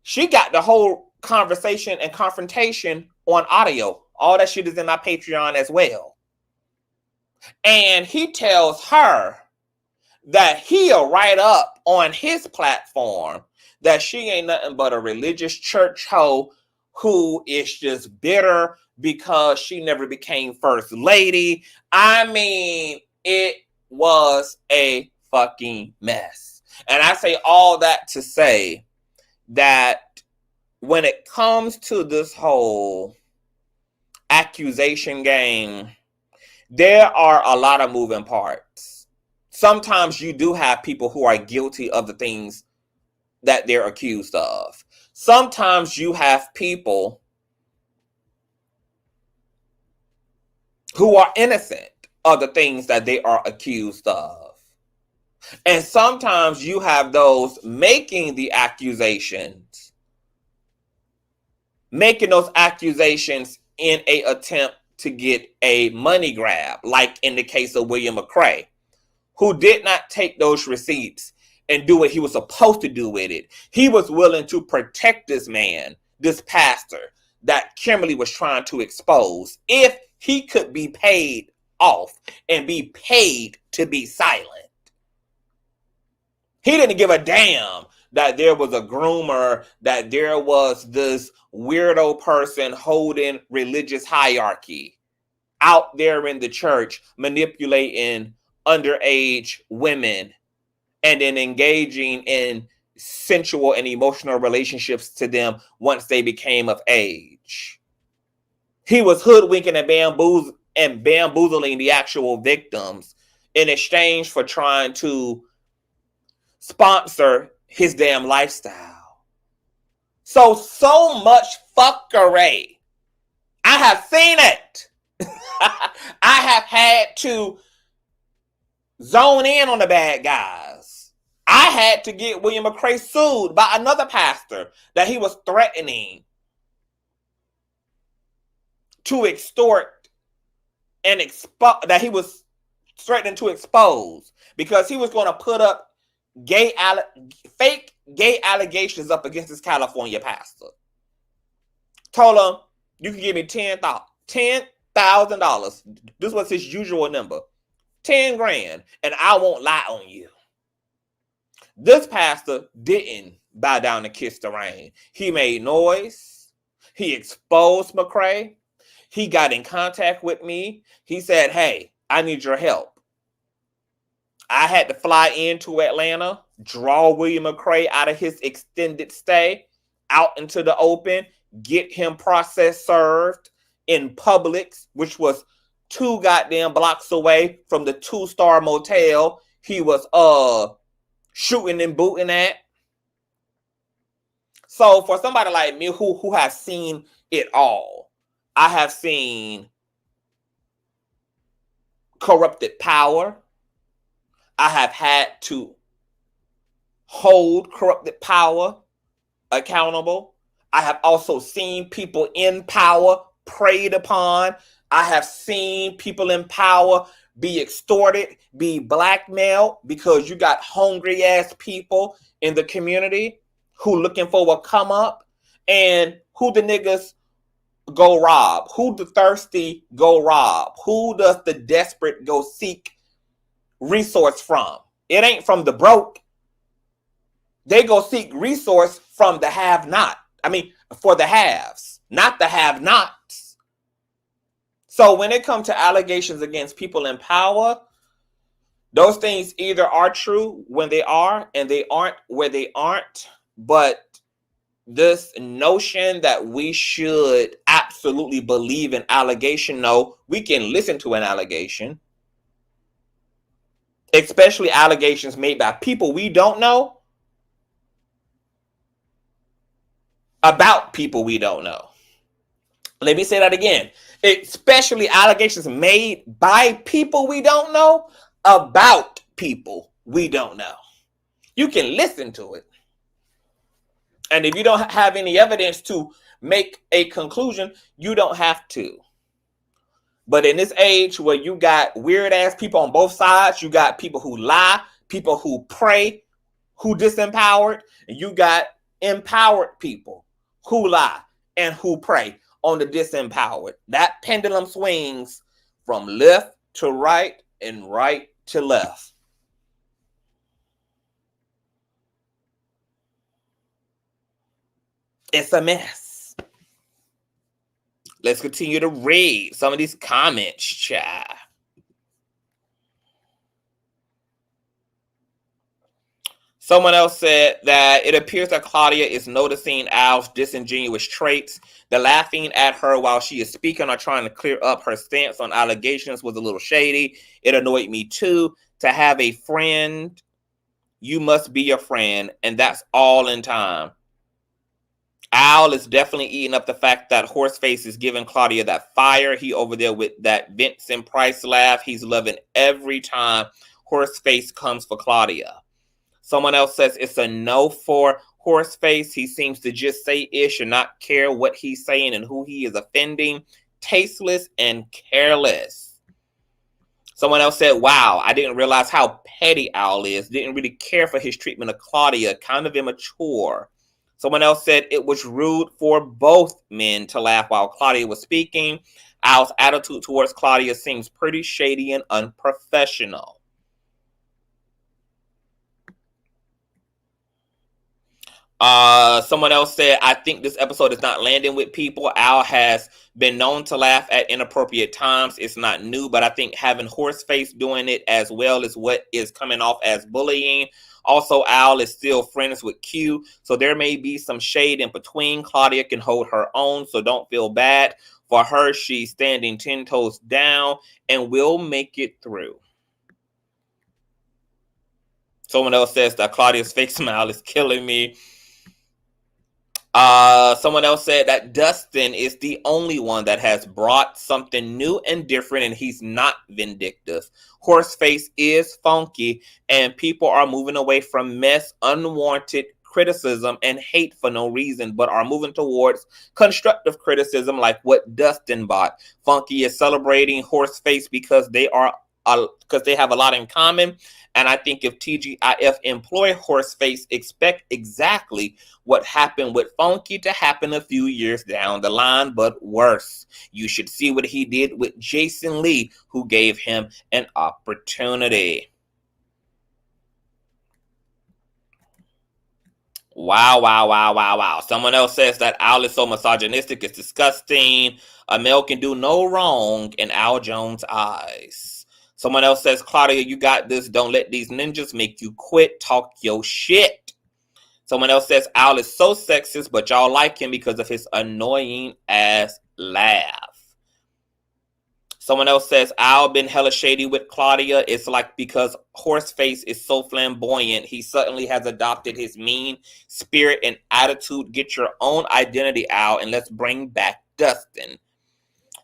She got the whole conversation and confrontation on audio. All that shit is in my Patreon as well. And he tells her that he'll write up on his platform that she ain't nothing but a religious church hoe who is just bitter because she never became first lady. I mean, it was a fucking mess. And I say all that to say that when it comes to this whole accusation game, there are a lot of moving parts. Sometimes you do have people who are guilty of the things that they're accused of. Sometimes you have people who are innocent of the things that they are accused of. And sometimes you have those making the accusations, making those accusations in an attempt to get a money grab, like in the case of William McCrae, who did not take those receipts and do what he was supposed to do with it. He was willing to protect this man, this pastor that Kimberly was trying to expose, if he could be paid off and be paid to be silent. He didn't give a damn that there was a groomer, that there was this weirdo person holding religious hierarchy out there in the church, manipulating underage women and then engaging in sensual and emotional relationships to them once they became of age. He was hoodwinking and bamboozling the actual victims in exchange for trying to sponsor his damn lifestyle. So much fuckery. I have seen it. I have had to zone in on the bad guys. I had to get William McCrae sued by another pastor that he was threatening to extort and that he was threatening to expose because he was going to put up fake gay allegations up against this California pastor. Told him, you can give me $10,000 $10,000. This was his usual number. 10 grand. And I won't lie on you. This pastor didn't bow down and kiss the rain. He made noise. He exposed McCray. He got in contact with me. He said, hey, I need your help. I had to fly into Atlanta, draw William McCray out of his extended stay, out into the open, get him process served in Publix, which was 2 goddamn blocks away from the 2-star motel he was shooting and booting at. So for somebody like me who has seen it all, I have seen corrupted power. I have had to hold corrupted power accountable. I have also seen people in power preyed upon. I have seen people in power be extorted, be blackmailed, because you got hungry ass people in the community who looking for a come up, and who the niggas go rob, who the thirsty go rob, who does the desperate go seek resource from. It ain't from the broke. They go seek resource from the have not. I mean, for the haves, not the have nots. So when it comes to allegations against people in power, those things either are true when they are, and they aren't where they aren't. But this notion that we should absolutely believe an allegation, no, we can listen to an allegation, especially allegations made by people we don't know, about people we don't know. Let me say that again. Especially allegations made by people we don't know, about people we don't know. You can listen to it. And if you don't have any evidence to make a conclusion, you don't have to. But in this age where you got weird ass people on both sides, you got people who lie, people who pray, who disempowered, and you got empowered people who lie and who pray on the disempowered. That pendulum swings from left to right and right to left. It's a mess. Let's continue to read some of these comments, child. Someone else said that it appears that Claudia is noticing Al's disingenuous traits. The laughing at her while she is speaking or trying to clear up her stance on allegations was a little shady. It annoyed me too. To have a friend, you must be a friend, and that's all in time. Al is definitely eating up the fact that Horseface is giving Claudia that fire. He over there with that Vincent Price laugh. He's loving every time Horseface comes for Claudia. Someone else says it's a no for Horseface. He seems to just say ish and not care what he's saying and who he is offending. Tasteless and careless. Someone else said, wow, I didn't realize how petty Al is. Didn't really care for his treatment of Claudia. Kind of immature. Someone else said it was rude for both men to laugh while Claudia was speaking. Al's attitude towards Claudia seems pretty shady and unprofessional. Someone else said, I think this episode is not landing with people. Al has been known to laugh at inappropriate times. It's not new, but I think having Horseface doing it as well is what is coming off as bullying. Also, Al is still friends with Q, so there may be some shade in between. Claudia can hold her own, so don't feel bad for her. She's standing 10 toes down and will make it through. Someone else says that Claudia's fake smile is killing me. Someone else said that Dustin is the only one that has brought something new and different, and he's not vindictive. Horseface is funky, and people are moving away from mess, unwanted criticism, and hate for no reason, but are moving towards constructive criticism like what Dustin bought. Funky is celebrating Horseface because they are because they have a lot in common. And I think if TGIF employ Horseface, expect exactly what happened with Funky to happen a few years down the line, but worse. You should see what he did with Jason Lee, who gave him an opportunity. Wow. Someone else says that Al is so misogynistic, it's disgusting. A male can do no wrong in Al Jones' eyes. Someone else says, Claudia, you got this. Don't let these ninjas make you quit. Talk your shit. Someone else says, Al is so sexist, but y'all like him because of his annoying ass laugh. Someone else says, Al been hella shady with Claudia. It's like because Horseface is so flamboyant, he suddenly has adopted his mean spirit and attitude. Get your own identity, Al, and let's bring back Dustin.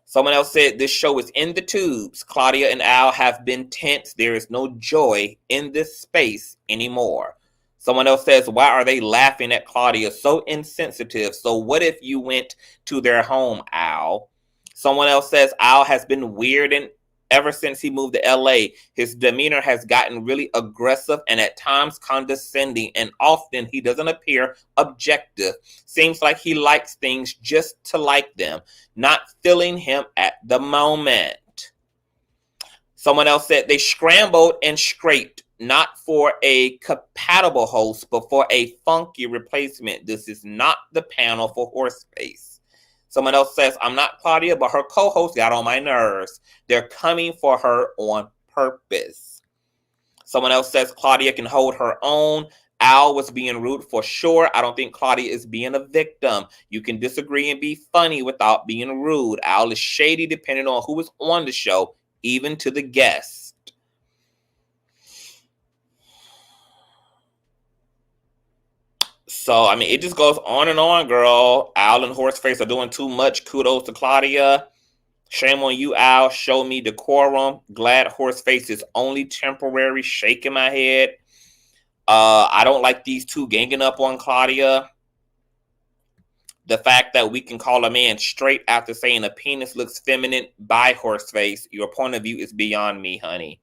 Someone else said, this show is in the tubes. Claudia and Al have been tense. There is no joy in this space anymore. Someone else says, why are they laughing at Claudia? So insensitive. So what if you went to their home, Al? Someone else says, Al has been weird and ever since he moved to LA. His demeanor has gotten really aggressive and at times condescending, and often he doesn't appear objective. Seems like he likes things just to like them, not feeling him at the moment. Someone else said they scrambled and scraped, not for a compatible host, but for a funky replacement. This is not the panel for Horseface. Someone else says, I'm not Claudia, but her co-host got on my nerves. They're coming for her on purpose. Someone else says, Claudia can hold her own. Al was being rude for sure. I don't think Claudia is being a victim. You can disagree and be funny without being rude. Al is shady depending on who is on the show, even to the guests. So, I mean, it just goes on and on, girl. Al and Horseface are doing too much. Kudos to Claudia. Shame on you, Al. Show me decorum. Glad Horseface is only temporary. Shaking my head. I don't like these two ganging up on Claudia. The fact that we can call a man straight after saying a penis looks feminine by Horseface. Your point of view is beyond me, honey.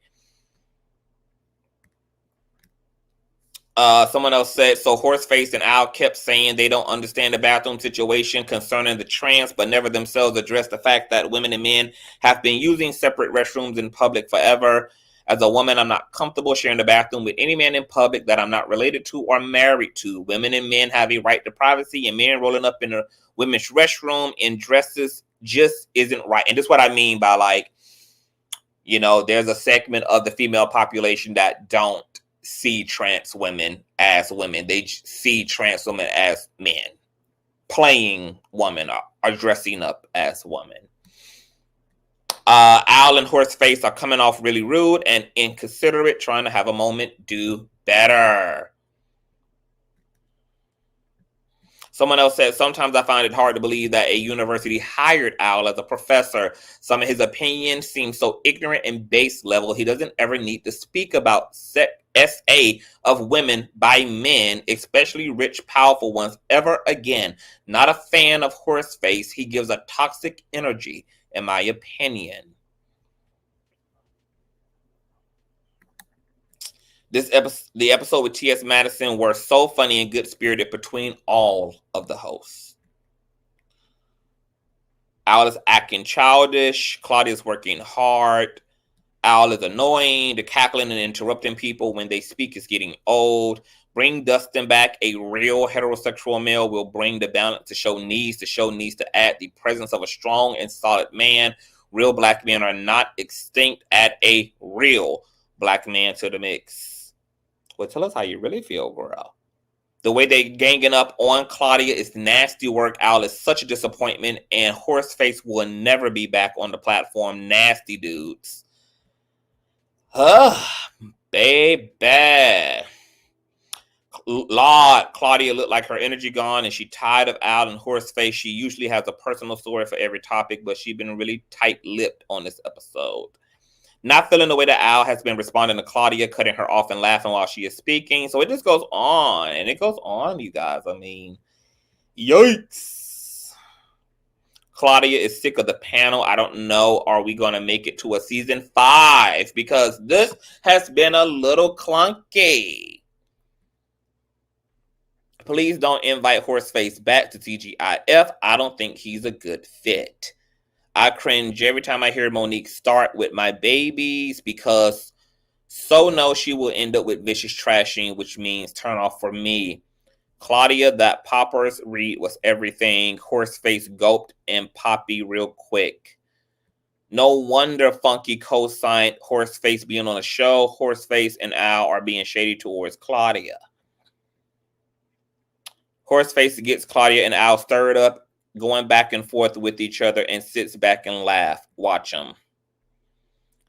Someone else said, so Horseface and Al kept saying they don't understand the bathroom situation concerning the trans, but never themselves address the fact that women and men have been using separate restrooms in public forever. As a woman, I'm not comfortable sharing the bathroom with any man in public that I'm not related to or married to. Women and men have a right to privacy, and men rolling up in a women's restroom in dresses just isn't right. And this is what I mean by, like, you know, there's a segment of the female population that don't see trans women as women. They see trans women as men, playing women or dressing up as women. Al and Horseface are coming off really rude and inconsiderate, trying to have a moment. Do better. Someone else said, sometimes I find it hard to believe that a university hired Al as a professor. Some of his opinions seem so ignorant and base level. He doesn't ever need to speak about SA of women by men, especially rich, powerful ones, ever again. Not a fan of Horseface. He gives a toxic energy, in my opinion. The episode with T.S. Madison were so funny and good-spirited between all of the hosts. Al is acting childish. Claudia's working hard. Al is annoying. The cackling and interrupting people when they speak is getting old. Bring Dustin back. A real heterosexual male will bring the balance. The show needs to add the presence of a strong and solid man. Real black men are not extinct. Add a real black man to the mix. Well, tell us how you really feel, girl. The way they ganging up on Claudia is nasty work. Al is such a disappointment, and Horseface will never be back on the platform. Nasty dudes. Baby. Lord, Claudia looked like her energy gone, and she tired of Al and Horseface. She usually has a personal story for every topic, but she's been really tight-lipped on this episode. Not feeling the way that Al has been responding to Claudia, cutting her off and laughing while she is speaking. So it just goes on, and it goes on, you guys. I mean, yikes. Claudia is sick of the panel. I don't know. Are we going to make it to a season 5? Because this has been a little clunky. Please don't invite Horseface back to TGIF. I don't think he's a good fit. I cringe every time I hear Monique start with my babies because so no, she will end up with vicious trashing, which means turn off for me. Claudia, that Poppers read was everything. Horseface gulped and Poppy real quick. No wonder Funky co-signed Horseface being on the show. Horseface and Al are being shady towards Claudia. Horseface gets Claudia and Al stirred up, going back and forth with each other, and sits back and laugh. Watch them.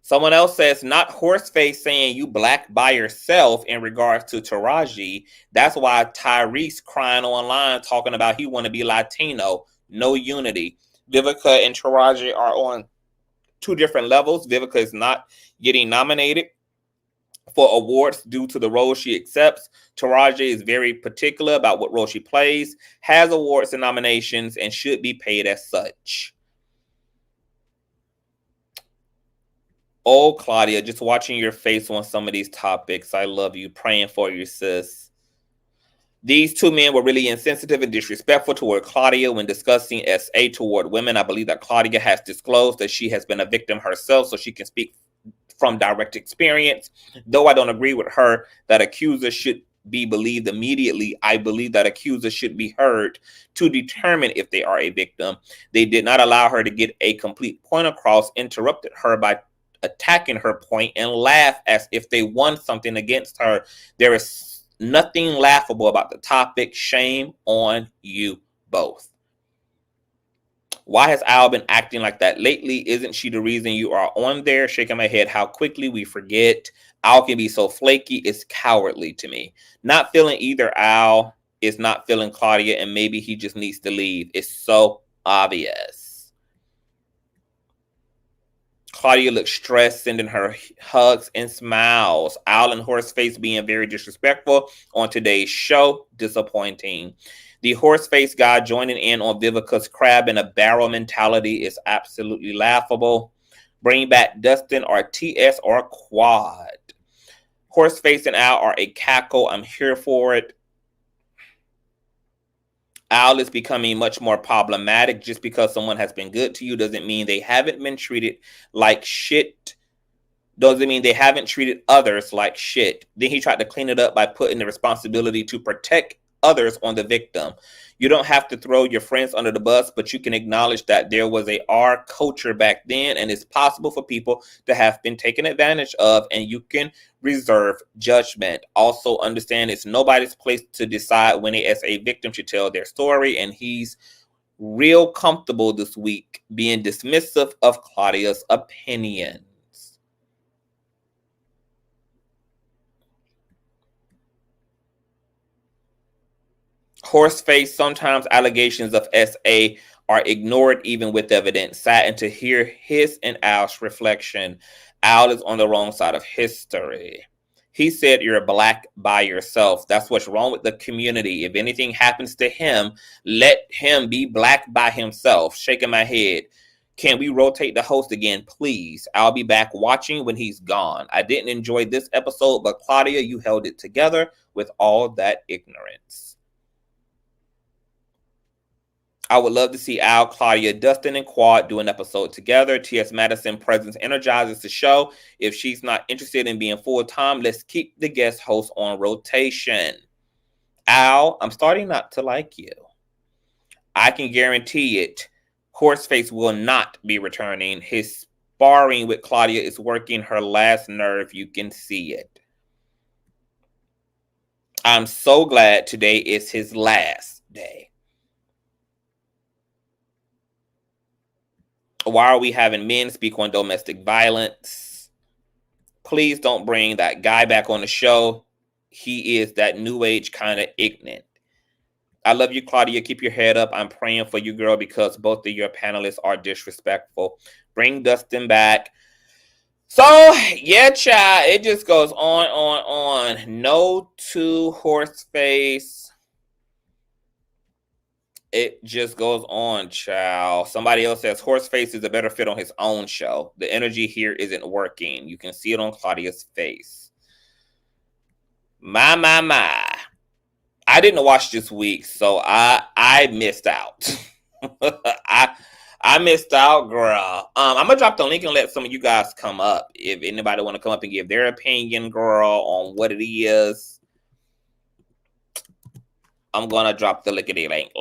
Someone else says, not Horseface saying you black by yourself in regards to Taraji. That's why Tyrese crying online talking about he want to be Latino. No unity. Vivica and Taraji are on 2 different levels. Vivica is not getting nominated for awards due to the role she accepts. Taraji is very particular about what role she plays, has awards and nominations, and should be paid as such. Oh, Claudia, just watching your face on some of these topics. I love you. Praying for you, sis. These 2 men were really insensitive and disrespectful toward Claudia when discussing SA toward women. I believe that Claudia has disclosed that she has been a victim herself, so she can speak from direct experience. Though I don't agree with her that accusers should be believed immediately, I believe that accusers should be heard to determine if they are a victim. They did not allow her to get a complete point across, interrupted her by attacking her point, and laugh as if they won something against her. There is nothing laughable about the topic. Shame on you both. Why has Al been acting like that lately? Isn't she the reason you are on there? Shaking my head how quickly we forget. Al can be so flaky. It's cowardly to me. Not feeling either Al is not feeling Claudia, and maybe he just needs to leave. It's so obvious. Claudia looks stressed, sending her hugs and smiles. Al and Horseface being very disrespectful on today's show. Disappointing. The Horseface guy joining in on Vivica's crab in a barrel mentality is absolutely laughable. Bring back Dustin or TS or Quad. Horseface and Al are a cackle. I'm here for it. Al is becoming much more problematic. Just because someone has been good to you doesn't mean they haven't been treated like shit. Doesn't mean they haven't treated others like shit. Then he tried to clean it up by putting the responsibility to protect others on the victim. You don't have to throw your friends under the bus, but you can acknowledge that there was a R culture back then, and it's possible for people to have been taken advantage of, and you can reserve judgment. Also understand it's nobody's place to decide when as a victim should tell their story, and he's real comfortable this week being dismissive of Claudia's opinions. Horseface, sometimes allegations of SA are ignored even with evidence. Saddened to hear his and Al's reflection. Al is on the wrong side of history. He said you're black by yourself. That's what's wrong with the community. If anything happens to him, let him be black by himself. Shaking my head. Can we rotate the host again, please? I'll be back watching when he's gone. I didn't enjoy this episode, but Claudia, you held it together with all that ignorance. I would love to see Al, Claudia, Dustin, and Quad do an episode together. T.S. Madison's presence energizes the show. If she's not interested in being full-time, let's keep the guest host on rotation. Al, I'm starting not to like you. I can guarantee it. Horseface will not be returning. His sparring with Claudia is working her last nerve. You can see it. I'm so glad today is his last day. Why are we having men speak on domestic violence? Please don't bring that guy back on the show. He is that new age kind of ignorant. I love you, Claudia. Keep your head up. I'm praying for you, girl, because both of your panelists are disrespectful. Bring Dustin back. So, yeah, child, it just goes on. No to Horseface. It just goes on, child. Somebody else says Horseface is a better fit on his own show. The energy here isn't working. You can see it on Claudia's face. My. I didn't watch this week, so I missed out. I missed out, girl. I'm gonna drop the link and let some of you guys come up. If anybody want to come up and give their opinion, girl, on what it is. I'm gonna drop the lickety link.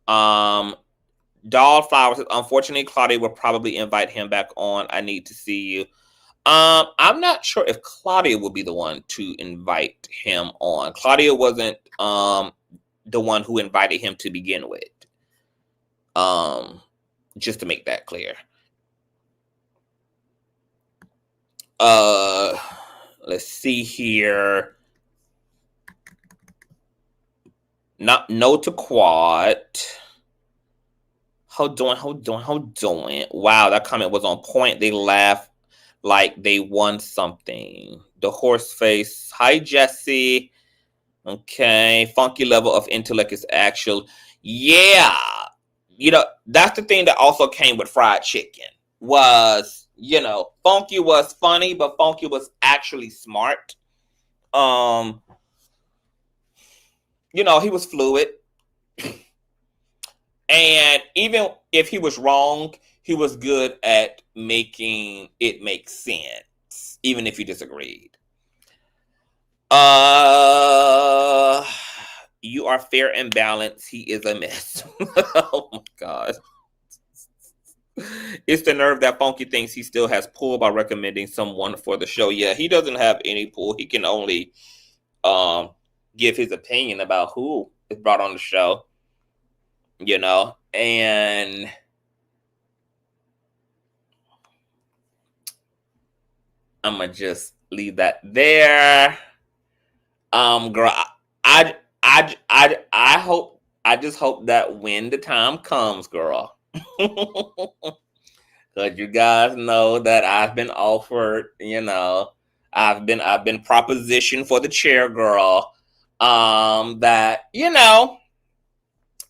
Doll Flowers. Unfortunately, Claudia will probably invite him back on. I need to see you. I'm not sure if Claudia will be the one to invite him on. Claudia wasn't the one who invited him to begin with. Just to make that clear. Let's see here. No to Quad. Hold on. Wow, that comment was on point. They laughed like they won something. The horse face. Hi, Jesse. Okay. Funky level of intellect is actual. Yeah. You know, that's the thing that also came with fried chicken. Was, you know, Funky was funny, but Funky was actually smart. You know, he was fluid. And even if he was wrong, he was good at making it make sense, even if he disagreed. You are fair and balanced. He is a mess. Oh my God. It's the nerve that Funky thinks he still has pull by recommending someone for the show. Yeah, he doesn't have any pull. He can only give his opinion about who is brought on the show. You know, and I'm gonna just leave that there. Girl, I just hope that when the time comes, girl, because you guys know that I've been offered, you know, I've been propositioned for the chair, girl. That, you know,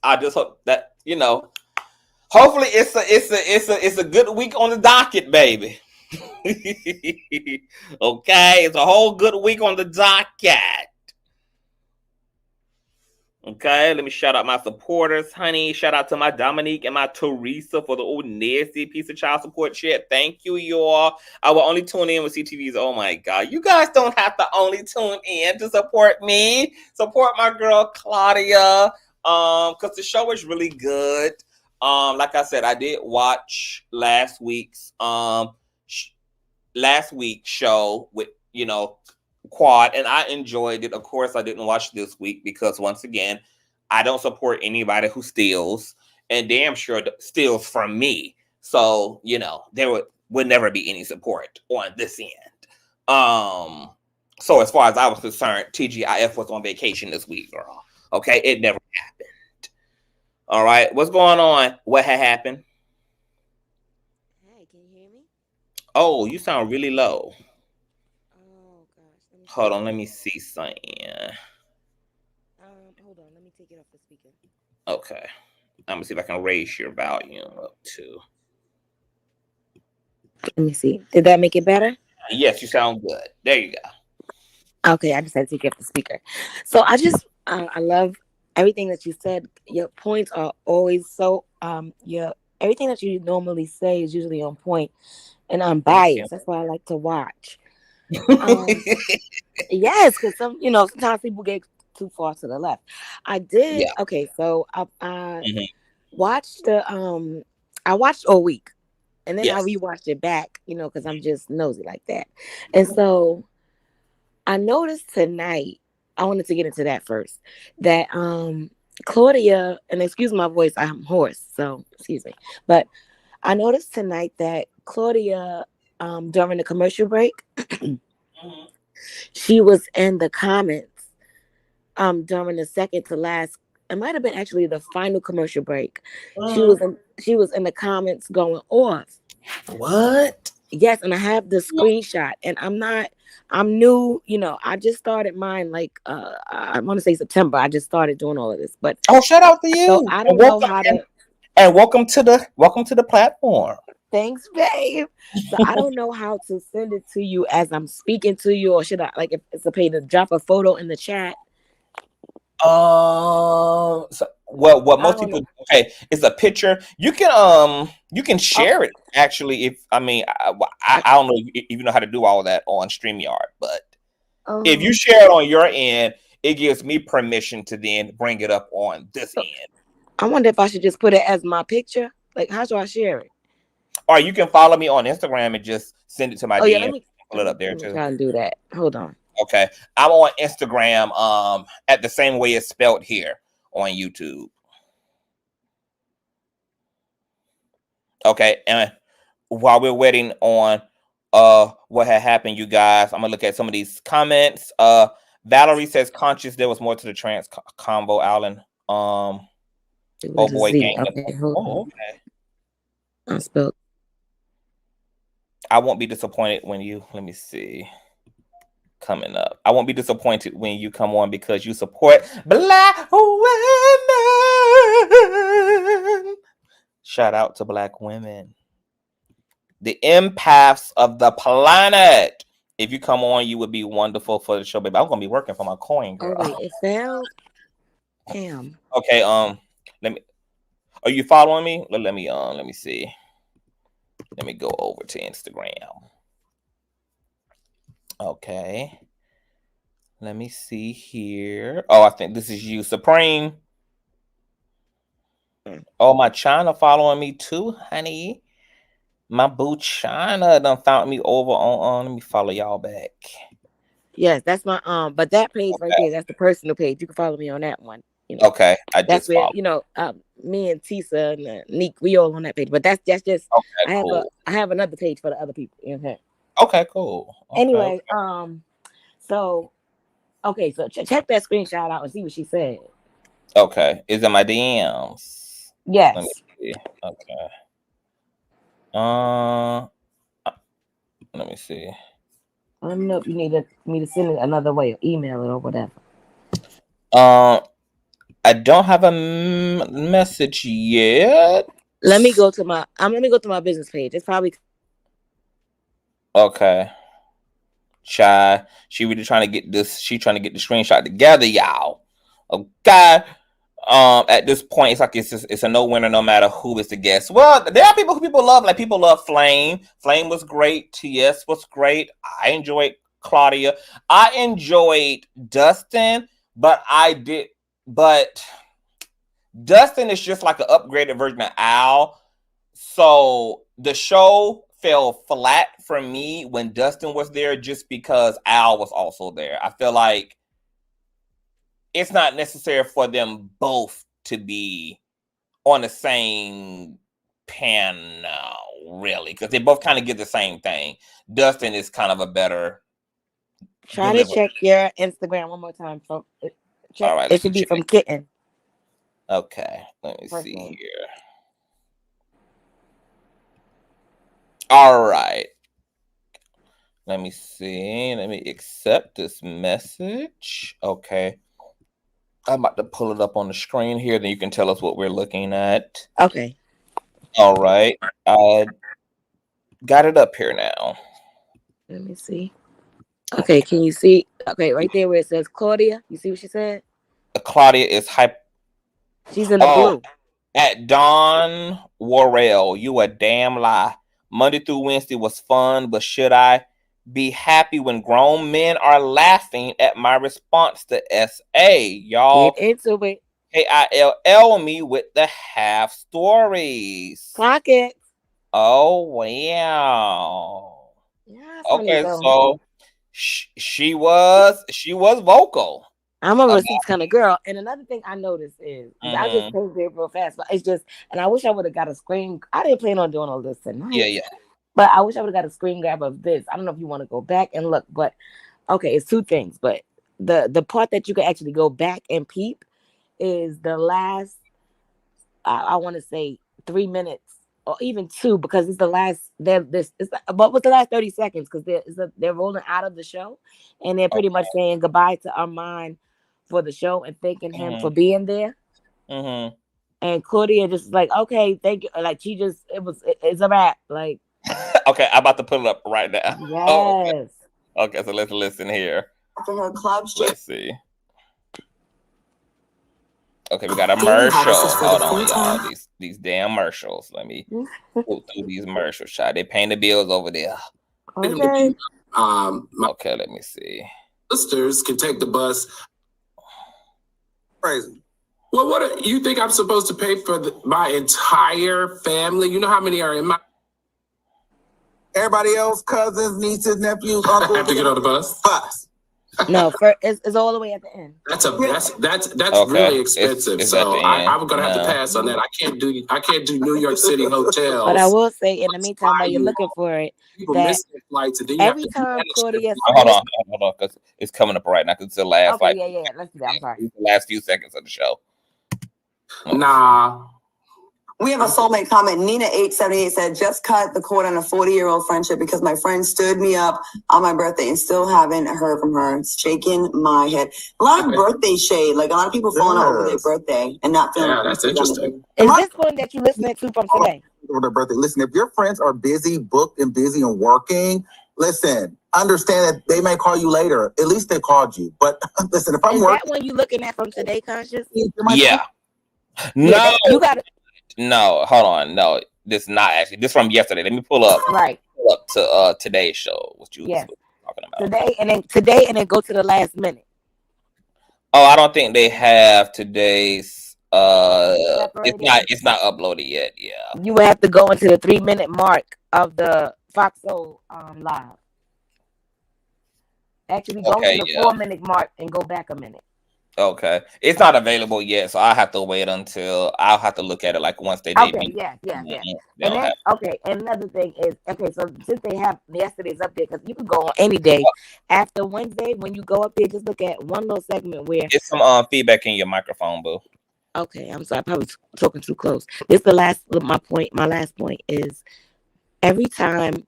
I just hope that, you know, hopefully it's a good week on the docket, baby. Okay, it's a whole good week on the docket. Okay, let me shout out my supporters, honey. Shout out to my Dominique and my Teresa for the old nasty piece of child support shit. Thank you, y'all. I will only tune in with CTVs. Oh my God. You guys don't have to only tune in to support me. Support my girl, Claudia. Because the show is really good. Like I said, I did watch last week's show with, you know, Quad, and I enjoyed it. Of course, I didn't watch this week because, once again, I don't support anybody who steals, and damn sure steals from me. So, you know, there would never be any support on this end. So as far as I was concerned, TGIF was on vacation this week, girl. Okay, it never happened. All right, what's going on? What had happened? Hey, can you hear me? Oh, you sound really low. Oh gosh. Hold on, let me see something. Hold on, let me take it off the speaker. Okay. I'm gonna see if I can raise your volume up too. Let me see. Did that make it better? Yes, you sound good. There you go. Okay, I just had to take it off the speaker. So I love everything that you said. Your points are always so everything that you normally say is usually on point and unbiased. That's why I like to watch. Yes, because sometimes people get too far to the left. I did. Yeah. Okay, so I watched I watched all week, and then I rewatched it back, because I'm just nosy like that. And so I noticed tonight, I wanted to get into that first, that Claudia, and excuse my voice, I'm hoarse, so excuse me, but I noticed tonight that Claudia, during the commercial break, she was in the comments during the second to last, it might have been actually the final commercial break. She was in the comments going off. What? Yes, and I have the screenshot, and I'm not I'm new, you know, I just started mine like I want to say September. I just started doing all of this. But shout out to you. So I don't know how to and welcome to the platform. Thanks, babe. So I don't know how to send it to you as I'm speaking to you, or should I, like, if it's okay to drop a photo in the chat? So, well, what most people it's a picture. You can share it actually. If I don't know if you know how to do all of that on StreamYard, but if you share it on your end, it gives me permission to then bring it up on this end. I wonder if I should just put it as my picture. Like, how do I share it? Or you can follow me on Instagram and just send it to my DM. Yeah, let me pull it up there too. Try and do that. Hold on. Okay, I'm on Instagram at the same way it's spelled here on YouTube. Okay, and while we're waiting on what had happened, you guys, I'm gonna look at some of these comments. Valerie says, "Conscious, there was more to the trans combo, Alan." Oh boy, gang. Okay. I spelled. I won't be disappointed when you. Let me see. Coming up, I won't be disappointed when you come on because you support Black women. Shout out to Black women, the empaths of the planet. If you come on, you would be wonderful for the show, baby. I'm gonna be working for my coin, girl. Oh, wait, it failed. Damn. Okay, let me. Are you following me? Let me see. Let me go over to Instagram. Okay. Let me see here. Oh, I think this is you, Supreme. Oh, my China following me too, honey. My boo China done found me over on let me follow y'all back. Yes, that's my but that page right there, that's the personal page. You can follow me on that one. You know, okay, that's where you know me and Tisa and Neek, we all on that page. But that's just I have another page for the other people. Okay. Okay, cool. Okay, anyway, so check that screenshot out and see what she said. Okay, is it my DMs? Yes. Let me see. Okay. Let me see. Let me know if you need me to send it another way or email it or whatever. I don't have a message yet. Let me go to my business page. It's probably okay. Chai, she really trying to get this. She trying to get the screenshot together, y'all. Okay. At this point, it's like it's a no-winner no matter who is the guest. Well, there are people who people love. Like people love Flame. Flame was great. TS was great. I enjoyed Claudia. I enjoyed Dustin, but Dustin is just like an upgraded version of Al. So the show fell flat for me when Dustin was there just because Al was also there. I feel like it's not necessary for them both to be on the same panel, really, because they both kind of get the same thing. Dustin is kind of a better. Try to check your Instagram one more time. All right, it should be from Kitten. Okay, let me see here. All right. Let me see. Let me accept this message. Okay. I'm about to pull it up on the screen here. Then you can tell us what we're looking at. Okay. All right. I got it up here now. Let me see. Okay, can you see? Okay, right there where it says Claudia. You see what she said? Claudia is She's in the blue. At Dawn Worrell, you a damn lie. Monday through Wednesday was fun, but should I be happy when grown men are laughing at my response to SA? Y'all get into it. KILL me with the half stories. Clock it. Oh wow. Yeah, okay, so she was vocal. I'm a receipts kind of girl. And another thing I noticed is I just posted it real fast, but it's just, and I wish I would have got a screen. I didn't plan on doing all this tonight. Yeah. But I wish I would have got a screen grab of this. I don't know if you want to go back and look, but okay, it's two things. But the part that you can actually go back and peep is the last, I want to say 3 minutes or even 2, because it's the last. What was the last 30 seconds? Because they're rolling out of the show, and they're pretty much saying goodbye to Armon for the show and thanking him for being there. Mm-hmm. And Claudia just like, okay, thank you. Like it's a wrap. Like, okay, I'm about to put it up right now. Yes. Oh, okay, so let's listen here. For her club, let's see. Okay, we got a commercial. Hold on, y'all. These damn commercials. Let me go through these commercials. Child. They paying the bills over there. Okay. Okay, let me see. Sisters can take the bus. Crazy. Well, what you think I'm supposed to pay for my entire family? You know how many are in my... Everybody else, cousins, nieces, nephews, uncles. I have to get on the bus? No, it's all the way at the end. That's really expensive. It's so I'm gonna have to pass on that. I can't do New York City hotels. But I will say, in the meantime, while you're looking for it, that flights, and then every time Claudia, hold on, because it's coming up right now. Because it's the last yeah, let's do that. I'm sorry. The last few seconds of the show. Nah. We have a soulmate comment. Nina 878 said, just cut the cord on a 40-year-old friendship because my friend stood me up on my birthday and still haven't heard from her. It's shaking my head. A lot of birthday shade. Like a lot of people falling out over their birthday and not feeling. Yeah, that's interesting. Is this one that you listening to from today? For their birthday. Listen, if your friends are busy, booked and busy and working, listen, understand that they may call you later. At least they called you. But listen, if I'm working. Is that one you looking at from today, Conscious? Yeah. No. You got it. No, hold on. No, this is not actually. This from yesterday. Let me pull up to today's show. What you was talking about today, and then go to the last minute. Oh, I don't think they have today's. It's not uploaded yet. Yeah, you would have to go into the 3-minute mark of the Fox Soul live. Actually, go to the 4-minute mark and go back a minute. Okay, it's not available yet, so I'll have to wait until I'll have to look at it like once they debut. Yeah. And then, and another thing is, so since they have yesterday's up there, because you can go on any day after Wednesday when you go up there, just look at one little segment where it's some feedback in your microphone, boo. Okay, I'm sorry, I probably talking too close. This is the last. My last point is every time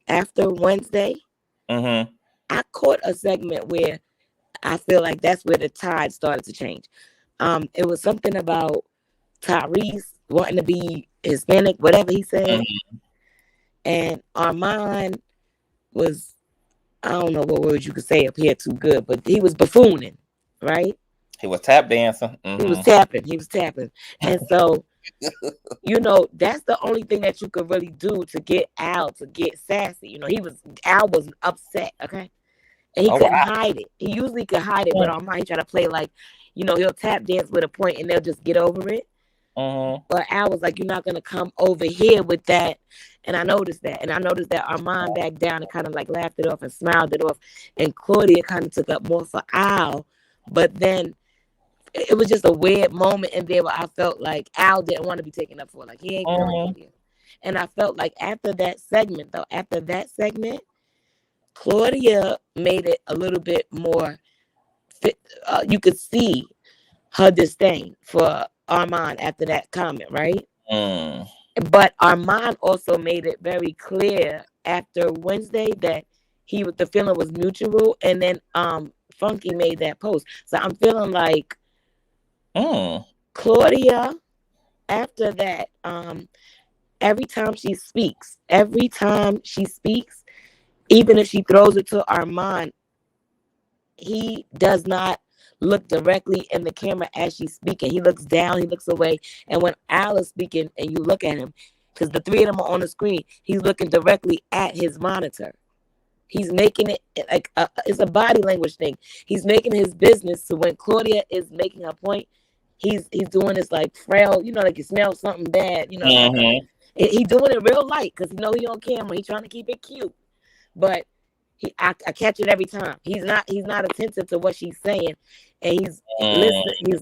after Wednesday, I caught a segment where I feel like that's where the tide started to change. It was something about Tyrese wanting to be Hispanic, whatever he said. And Armon was, I don't know what words you could say up here too good, but he was buffooning, right? He was tap dancing. He was tapping. And so, that's the only thing that you could really do to get Al to get sassy. Al was upset, okay? And he couldn't hide it. He usually could hide it, but Armon, he try to play like, he'll tap dance with a point and they'll just get over it. But Al was like, you're not going to come over here with that. And I noticed that. And I noticed that Armon backed down and kind of like laughed it off and smiled it off. And Claudia kind of took up more for Al. But then it was just a weird moment in there where I felt like Al didn't want to be taken up for. Like, he ain't going here. And I felt like after that segment, Claudia made it a little bit more fit. You could see her disdain for Armon after that comment, right? But Armon also made it very clear after Wednesday that the feeling was mutual, and then Funky made that post. So I'm feeling like Claudia after that, every time she speaks, even if she throws it to Armon, he does not look directly in the camera as she's speaking. He looks down, he looks away. And when Al is speaking and you look at him, because the three of them are on the screen, he's looking directly at his monitor. He's making it like it's a body language thing. He's making his business. So when Claudia is making a point, he's doing this like frail, like you smell something bad, He's doing it real light because he on camera. He's trying to keep it cute. But I catch it every time. He's not attentive to what she's saying, and he's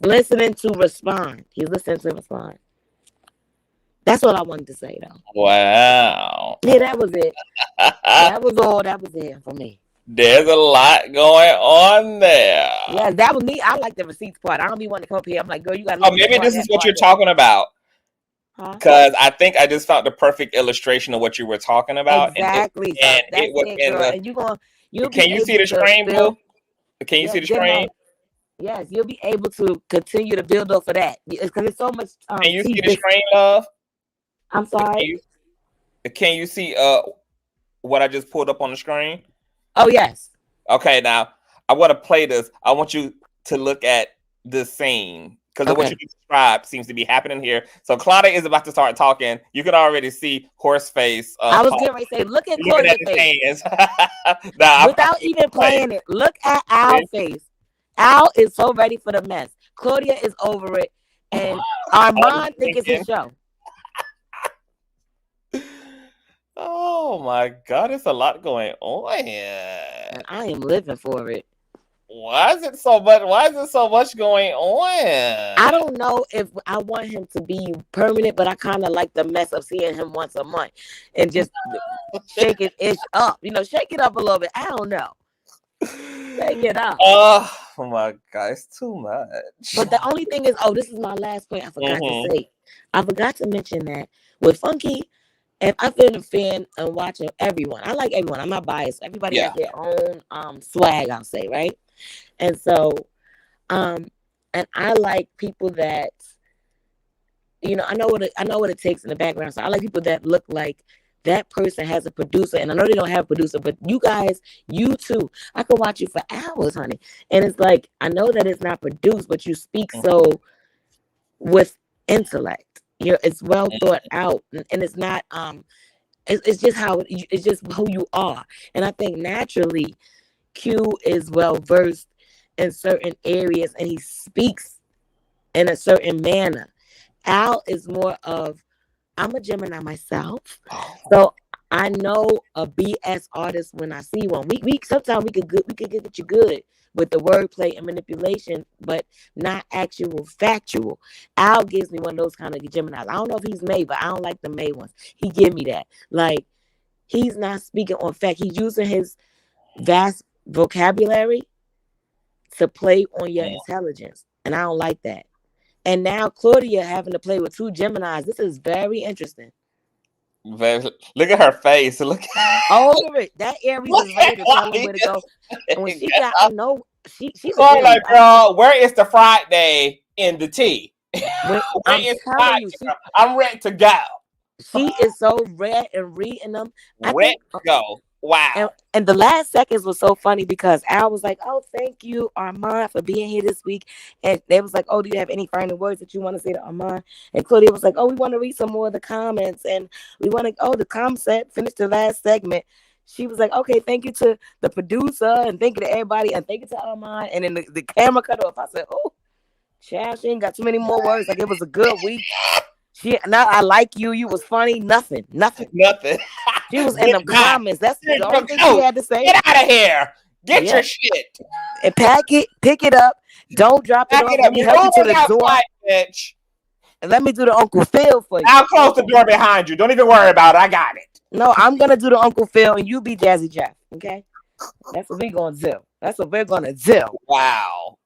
listening to respond. That's what I wanted to say, though. Wow. Yeah, that was it. That was all. That was it for me. There's a lot going on there. Yeah, that was me. I like the receipts part. I don't be wanting to come up here. I'm like, girl, you got. Maybe this is what you're talking about. Because I think I just found the perfect illustration of what you were talking about. Exactly. And it was in girl. And you'll can you see the screen, boo? Can you see the screen? Yes, you'll be able to continue to build off of that because there's so much. Can you see the screen, love? I'm sorry. Can you see what I just pulled up on the screen? Oh yes. Okay, now I want to play this. I want you to look at this scene because what you described seems to be happening here. So Claudia is about to start talking. You can already see horse face. I was getting ready to say, look at Claudia's face. Without even playing it, look at Al's face. Al is so ready for the mess. Claudia is over it, and Armon think it's his show. Oh my God, there's a lot going on here. And I am living for it. Why is it so much going on? I don't know if I want him to be permanent, but I kind of like the mess of seeing him once a month and just shake it up. Shake it up a little bit. I don't know. Shake it up. Oh my God, it's too much. But the only thing is, this is my last point I forgot to say. I forgot to mention that with Funky, and I've been a fan of watching everyone. I like everyone. I'm not biased. Everybody has their own swag, I'll say, right? And so, and I like people that, I know what it takes in the background. So I like people that look like that person has a producer, and I know they don't have a producer, but you guys, you too, I could watch you for hours, honey. And it's like, I know that it's not produced, but you speak so with intellect. It's well thought out, and it's not. It's just it's just who you are, and I think naturally, Q is well versed in certain areas, and he speaks in a certain manner. Al is more of, I'm a Gemini myself, so I know a BS artist when I see one. We sometimes we could get you good with the wordplay and manipulation, but not actual factual. Al gives me one of those kind of Geminis. I don't know if he's May, but I don't like the May ones. He give me that. Like, he's not speaking on fact. He's using his vast vocabulary to play on your intelligence, and I don't like that. And now Claudia having to play with two Geminis. This is very interesting. Look at her face. Look over it. That Aries is ready to tell him where to go. And when she got, I know she's like, girl, where is the Friday in the tea? I'm ready to go. She is so red and reading them. Ready to go. Wow. And the last seconds was so funny because Al was like, oh, thank you, Armon, for being here this week. And they was like, oh, do you have any final words that you want to say to Armon? And Claudia was like, oh, we want to read some more of the comments. And we want to, the comment set, finished the last segment. She was like, okay, thank you to the producer and thank you to everybody and thank you to Armon. And then the camera cut off. I said, oh, child, she ain't got too many more words. Like, it was a good week. Now I like you. You was funny. Nothing. She was in the comments. That's the only thing she had to say. Get out of here. Get your shit. And pick it up. Don't drop it off. Let me help you to the door. Bitch. And let me do the Uncle Phil for you. I'll close the door behind you. Don't even worry about it. I got it. No, I'm going to do the Uncle Phil and you be Jazzy Jeff. Okay? That's what we're going to do. That's what we're going to do. Wow.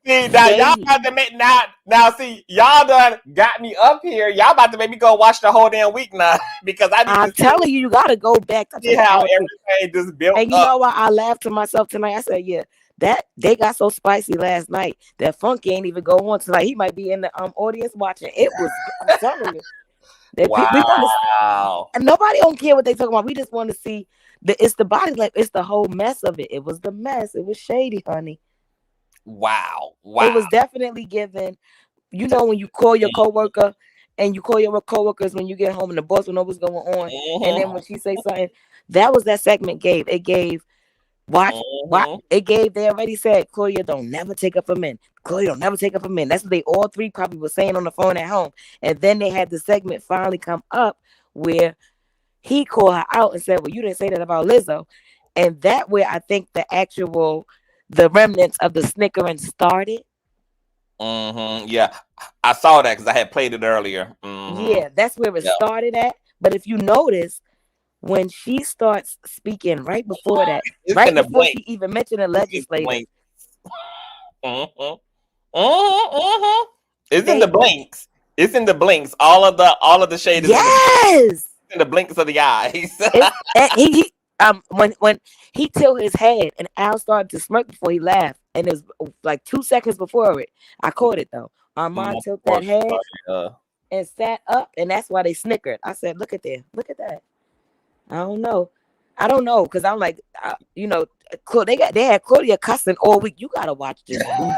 See, now y'all about to make now see y'all done got me up here. Y'all about to make me go watch the whole damn week now because I'm telling you gotta go back to see how everything just built up. And you know what? I laughed to myself tonight. I said, yeah, that they got so spicy last night that Funky ain't even go on tonight. He might be in the audience watching. It was, I'm telling you. Wow. And nobody don't care what they talking about. We just want to see it's the body, like it's the whole mess of it. It was the mess. It was shady, honey. Wow. It was definitely given. You know, when you call your coworker and you call your coworkers when you get home and the boss will know what's going on. And then when she say something, that was that segment gave. It gave watch. It gave, they already said, Claudia don't never take up for men. Claudia don't never take up for men. That's what they all three probably were saying on the phone at home. And then they had the segment finally come up where he called her out and said, well, you didn't say that about Lizzo. And that way I think the remnants of the snickering started. Yeah, I saw that because I had played it earlier. Yeah, that's where it started at. But if you notice, when she starts speaking right before that, right before she even mentioned the legislature, it's in the blinks. It's in the blinks. All of the shade is in the blinks of the eyes. When he tilted his head and Al started to smirk before he laughed, and it was like 2 seconds before it. I caught it though. Armon tilted that head and sat up, and that's why they snickered. I said, "Look at that." I don't know, because I'm like, they had Claudia cussing all week. You gotta watch this. Oh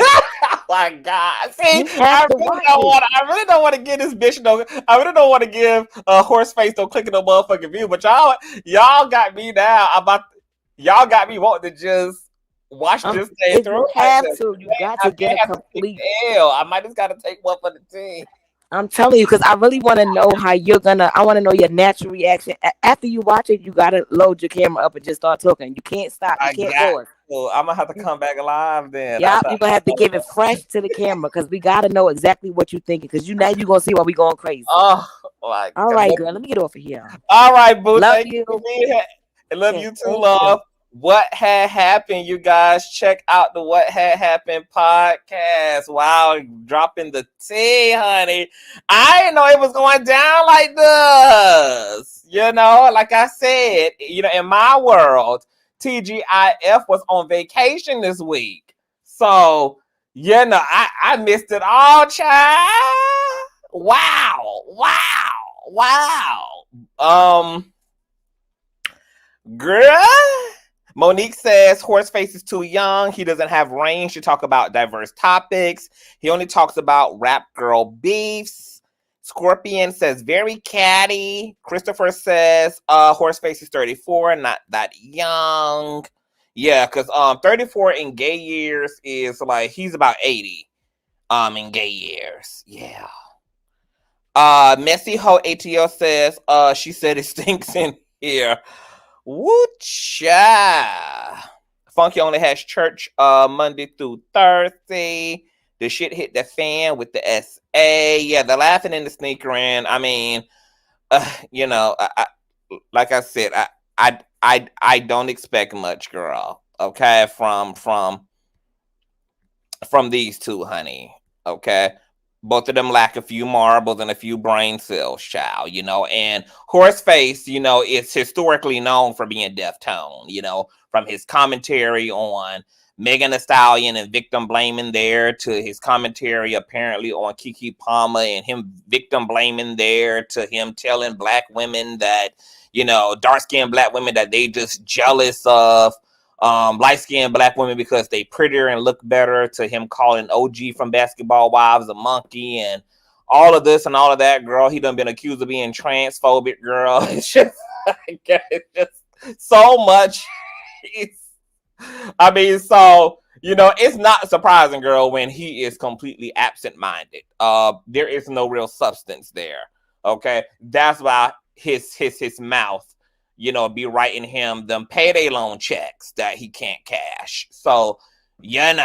my God! See, I really don't want to give this bitch no. I really don't want to give Horseface no clicking no motherfucking view. But y'all got me now y'all got me wanting to just watch this thing through. You got to get a complete. I might just gotta take one for the team. I'm telling you, because I really want to know how you're gonna. I want to know your natural reaction after you watch it. You gotta load your camera up and just start talking. You can't stop. You can't pause. I'm gonna have to come back alive then. Yeah, you're gonna have to give it fresh to the camera because we gotta know exactly what you're thinking. Because you're gonna see why we going crazy. Oh, my God. All right, girl. Let me get off of here. All right, boo. Love Thank you. I love you too, love. What had happened, you guys? Check out the What Had Happened podcast. Wow, dropping the tea, honey. I didn't know it was going down like this. Like I said, in my world, TGIF was on vacation this week. So, I missed it all, child. Wow. Girl. Monique says Horseface is too young. He doesn't have range to talk about diverse topics. He only talks about rap girl beefs. Scorpion says very catty. Christopher says Horseface is 34, not that young. Yeah, because 34 in gay years is like he's about 80 in gay years. Yeah. Messy Ho ATL says she said it stinks in here. Woo-cha. Funky only has church Monday through Thursday. The shit hit the fan with the SA. Yeah, the laughing and the sneakering. I mean, like I said, I don't expect much, girl. Okay, from these two, honey. Okay. Both of them lack a few marbles and a few brain cells, child, and Horseface, is historically known for being deaf-tone, from his commentary on Megan Thee Stallion and victim blaming there to his commentary apparently on Kiki Palmer and him victim blaming there to him telling black women that, dark-skinned black women that they just jealous of light-skinned black women because they prettier and look better, to him calling OG from Basketball Wives a monkey and all of this and all of that, girl. He done been accused of being transphobic, girl. It's just so much. It's not surprising, girl, when he is completely absent-minded. There is no real substance there. Okay, that's why his mouth, be writing him them payday loan checks that he can't cash. So, he's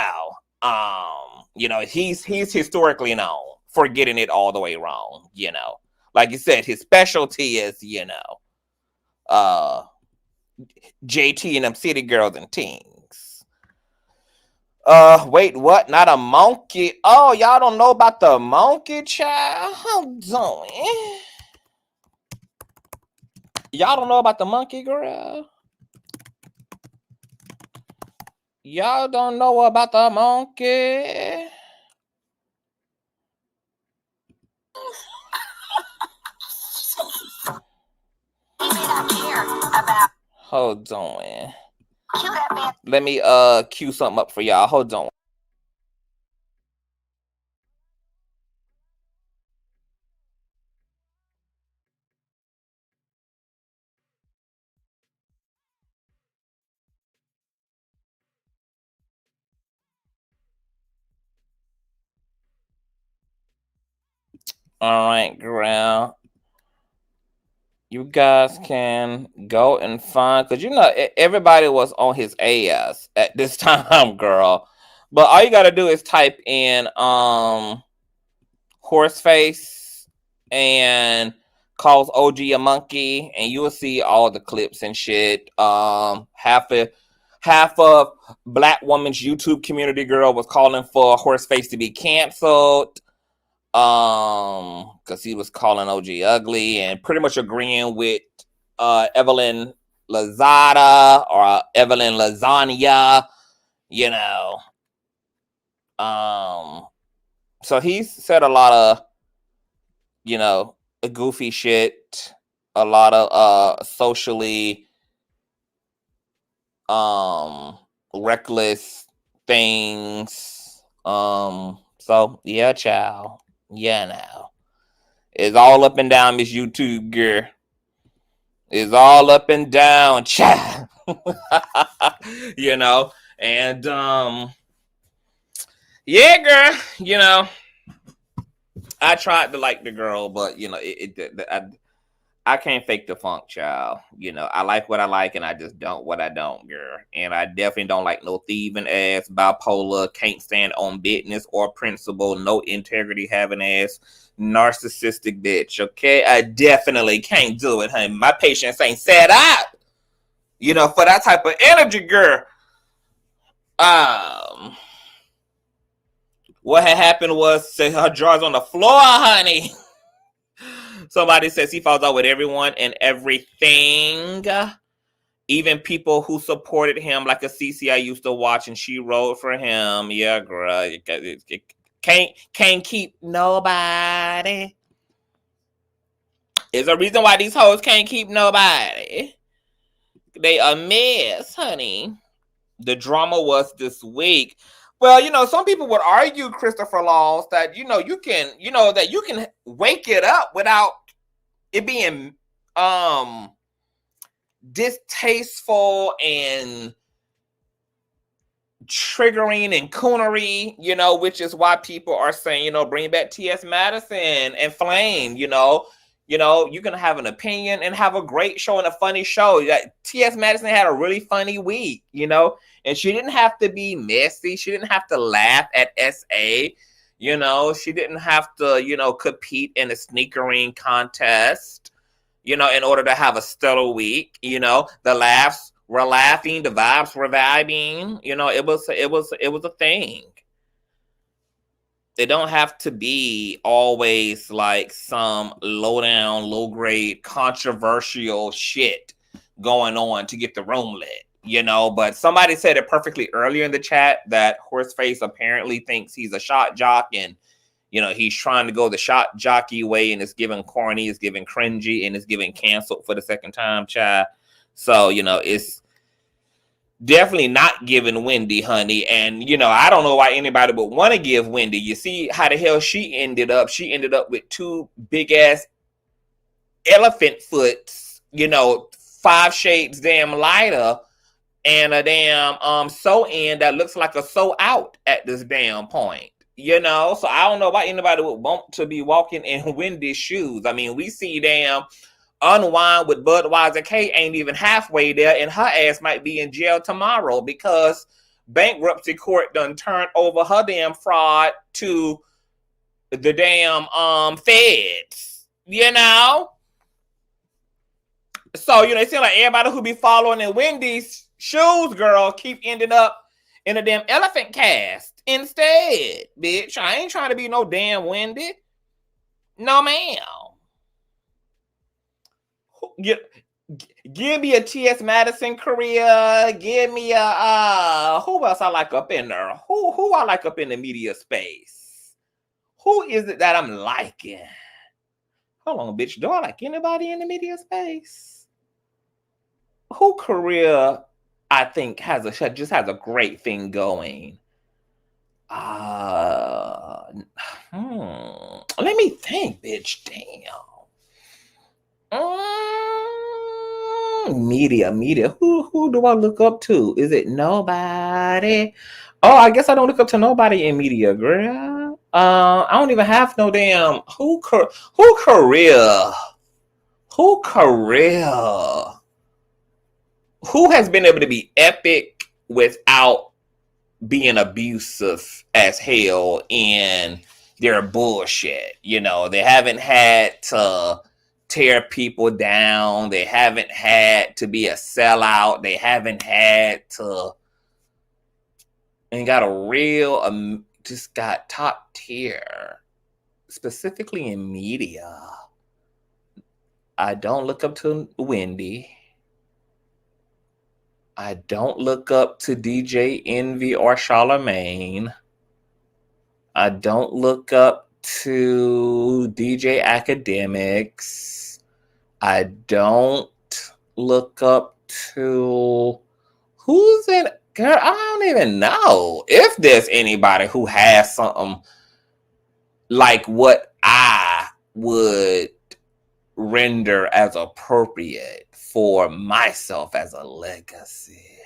historically known for getting it all the way wrong. Like you said, his specialty is, JT and them city girls and teens. Wait, what? Not a monkey? Oh, y'all don't know about the monkey, child? Hold on. Y'all don't know about the monkey, girl? Y'all don't know about the monkey? Hold on. Let me cue something up for y'all. Hold on. All right, girl. You guys can go and find, because everybody was on his ass at this time, girl. But all you gotta do is type in Horseface and calls OG a monkey, and you will see all the clips and shit. Half of Black woman's YouTube community, girl, was calling for Horseface to be canceled. Because he was calling OG ugly and pretty much agreeing with Evelyn Lazada or Evelyn Lasagna, you know. So he said a lot of, you know, goofy shit, a lot of socially reckless things. So yeah, child. Yeah, now. It's all up and down this YouTube girl. It's all up and down, child. You know, and yeah, girl, you know, I tried to like the girl, but you know, I can't fake the funk, child. You know, I like what I like, and I just don't what I don't, girl. And I definitely don't like no thieving ass, bipolar, can't stand on business or principle, no integrity having ass, narcissistic bitch. Okay, I definitely can't do it, honey. My patience ain't set up, you know, for that type of energy, girl. What had happened was her drawers on the floor, honey. Somebody says he falls out with everyone and everything. Even people who supported him, like a CC I used to watch, and she wrote for him. Yeah, girl. Can't keep nobody. There's a reason why these hoes can't keep nobody. They a mess, honey. The drama was this week. Well, you know, some people would argue, Christopher Laws, that you can wake it up without it being distasteful and triggering and coonery, you know, which is why people are saying, you know, bring back T.S. Madison and Flame, you know, you can have an opinion and have a great show and a funny show. That T.S. Madison had a really funny week, you know, and she didn't have to be messy. She didn't have to laugh at SA, you know, she didn't have to, you know, compete in a sneakering contest, you know, in order to have a stellar week. You know, the laughs were laughing, the vibes were vibing, you know, it was a thing. It don't have to be always like some low down, low grade, controversial shit going on to get the room lit, you know. But somebody said it perfectly earlier in the chat that Horseface apparently thinks he's a shot jock, and you know, he's trying to go the shot jockey way, and it's giving corny, it's giving cringy, and it's giving canceled for the second time, child. So, you know, it's definitely not giving Wendy, honey. And, you know, I don't know why anybody would want to give Wendy. You see how the hell she ended up. She ended up with two big-ass elephant foots, you know, 5 shades damn lighter, and a damn sew-in that looks like a sew-out at this damn point. You know, so I don't know why anybody would want to be walking in Wendy's shoes. I mean, we see damn Unwind with Budweiser K ain't even halfway there, and her ass might be in jail tomorrow because bankruptcy court done turned over her damn fraud to the damn feds, you know? So, you know, it seems like everybody who be following in Wendy's shoes, girl, keep ending up in a damn elephant cast instead, bitch. I ain't trying to be no damn Wendy. No, ma'am. Give me a T.S. Madison career. Give me a who else I like up in there? Who I like up in the media space? Who is it that I'm liking? Hold on, bitch. Do I like anybody in the media space? Who career I think just has a great thing going? Let me think, bitch. Damn. Media. Who do I look up to? Is it nobody? Oh, I guess I don't look up to nobody in media, girl. I don't even have no damn who career. Who has been able to be epic without being abusive as hell in their bullshit? You know, they haven't had to tear people down. They haven't had to be a sellout. They haven't had to, and got a real, just got top tier. specifically in media, I don't look up to Wendy. I don't look up to DJ Envy or Charlemagne. I don't look up to DJ Academics. I don't look up to who's in. Girl, I don't even know if there's anybody who has something like what I would render as appropriate for myself as a legacy.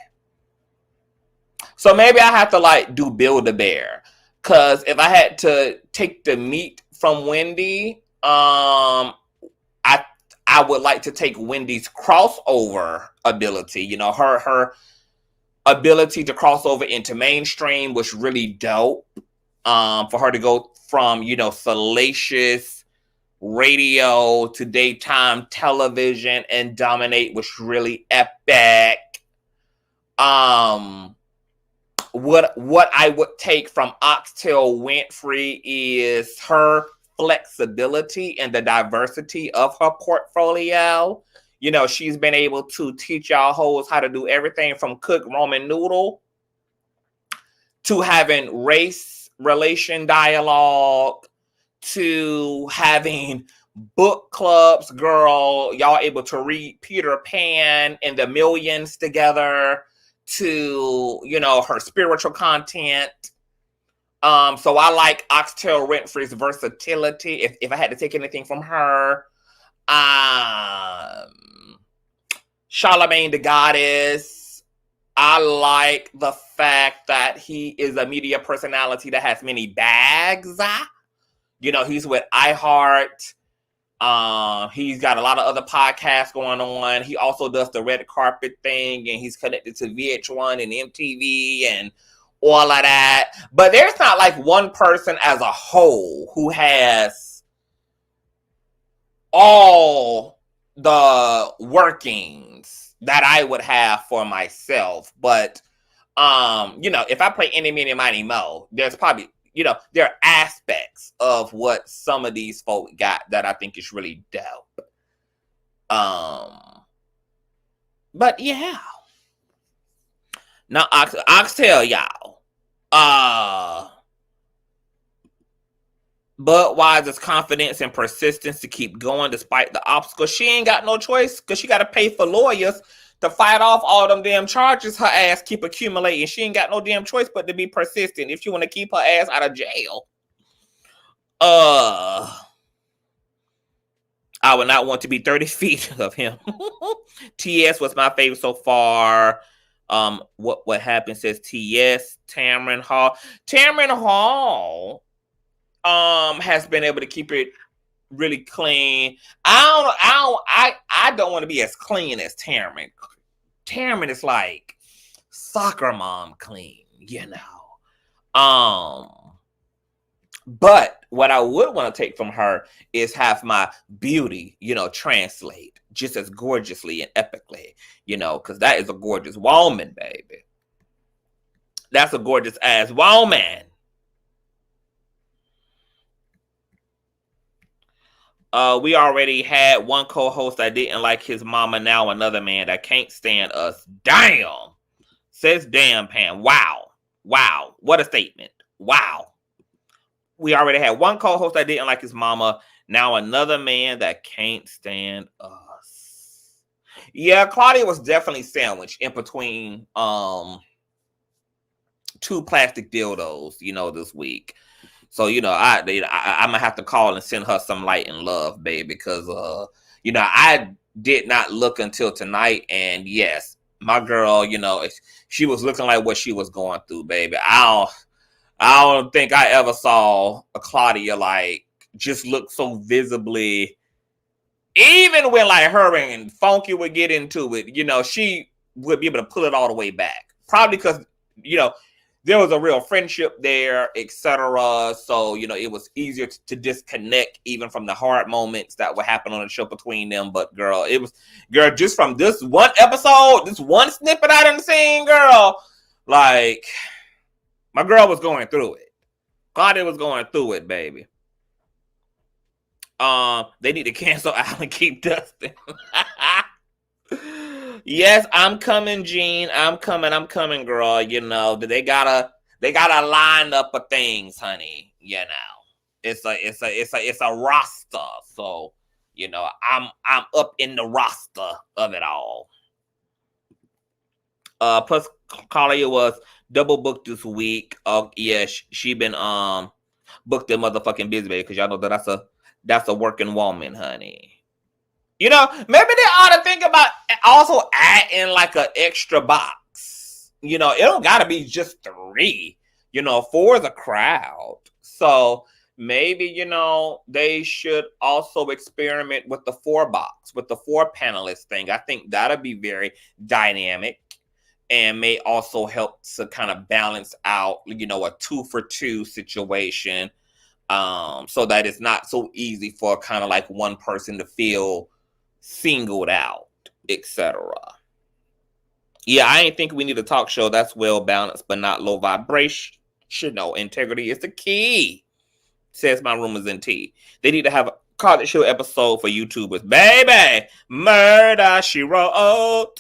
So maybe I have to like do Build-A-Bear. Cause if I had to take the meat from Wendy, I would like to take Wendy's crossover ability. You know, her ability to cross over into mainstream was really dope. For her to go from, you know, salacious radio to daytime television and dominate was really epic. What I would take from Oxtail Winfrey is her flexibility and the diversity of her portfolio. You know, she's been able to teach y'all hoes how to do everything from cook Roman noodle to having race relation dialogue to having book clubs. Girl, y'all able to read Peter Pan and the Millions together, to, you know, her spiritual content. So I like Oxtail Winfrey's versatility. If I had to take anything from her, Charlemagne the Goddess. I like the fact that he is a media personality that has many bags. You know, he's with iHeart. He's got a lot of other podcasts going on. He also does the red carpet thing, and he's connected to VH1 and MTV and all of that. But there's not like one person as a whole who has all the workings that I would have for myself. But, you know, if I play Any, Mini, Mighty, Mo, there's probably, you know, there are aspects of what some of these folk got that I think is really dope. But yeah. Now, Oxtail, y'all. Budweiser's confidence and persistence to keep going despite the obstacles. She ain't got no choice because she got to pay for lawyers to fight off all them damn charges her ass keep accumulating. She ain't got no damn choice but to be persistent if she want to keep her ass out of jail. I would not want to be 30 feet of him. TS was my favorite so far. What happened says TS, Tamron Hall. Tamron Hall has been able to keep it really clean. I don't want to be as clean as Tamron. Tamron is like soccer mom clean, you know. But what I would want to take from her is have my beauty, you know, translate just as gorgeously and epically, you know, because that is a gorgeous woman, baby. That's a gorgeous ass woman. We already had one co-host that didn't like his mama, now another man that can't stand us. Damn. Says damn Pam. Wow. Wow. What a statement. Wow. We already had one co-host that didn't like his mama, now another man that can't stand us. Yeah, Claudia was definitely sandwiched in between two plastic dildos, you know, this week. So, you know, I'm going to have to call and send her some light and love, baby, because, you know, I did not look until tonight. And yes, my girl, you know, she was looking like what she was going through, baby. I don't think I ever saw a Claudia, like, just look so visibly, even when, like, her and Funky would get into it, you know, she would be able to pull it all the way back. Probably because, you know, there was a real friendship there, etc. So, you know, it was easier to disconnect even from the hard moments that would happen on the show between them. But girl, just from this one episode, this one snippet I done seen, girl, like, my girl was going through it. Claudia was going through it, baby. They need to cancel Al and keep Dustin. Yes, I'm coming, Gene. I'm coming, girl. You know, they got a lineup of things, honey. You know, it's a roster. So, you know, I'm up in the roster of it all. Plus Claudia was double booked this week. Yeah, she been booked a motherfucking busy because y'all know that that's a working woman, honey. You know, maybe they ought to think about also adding like an extra box. You know, it don't gotta be just 3. You know, 4 is a crowd. So maybe, you know, they should also experiment with the 4 box, with the 4 panelist thing. I think that'll be very dynamic and may also help to kind of balance out, you know, a 2 for 2 situation. So that it's not so easy for kind of like one person to feel singled out, etc. Yeah, I ain't think we need a talk show that's well balanced but not low vibrational. Integrity is the key, says my room is in T. They need to have a call it show episode for YouTubers. Baby, murder she wrote.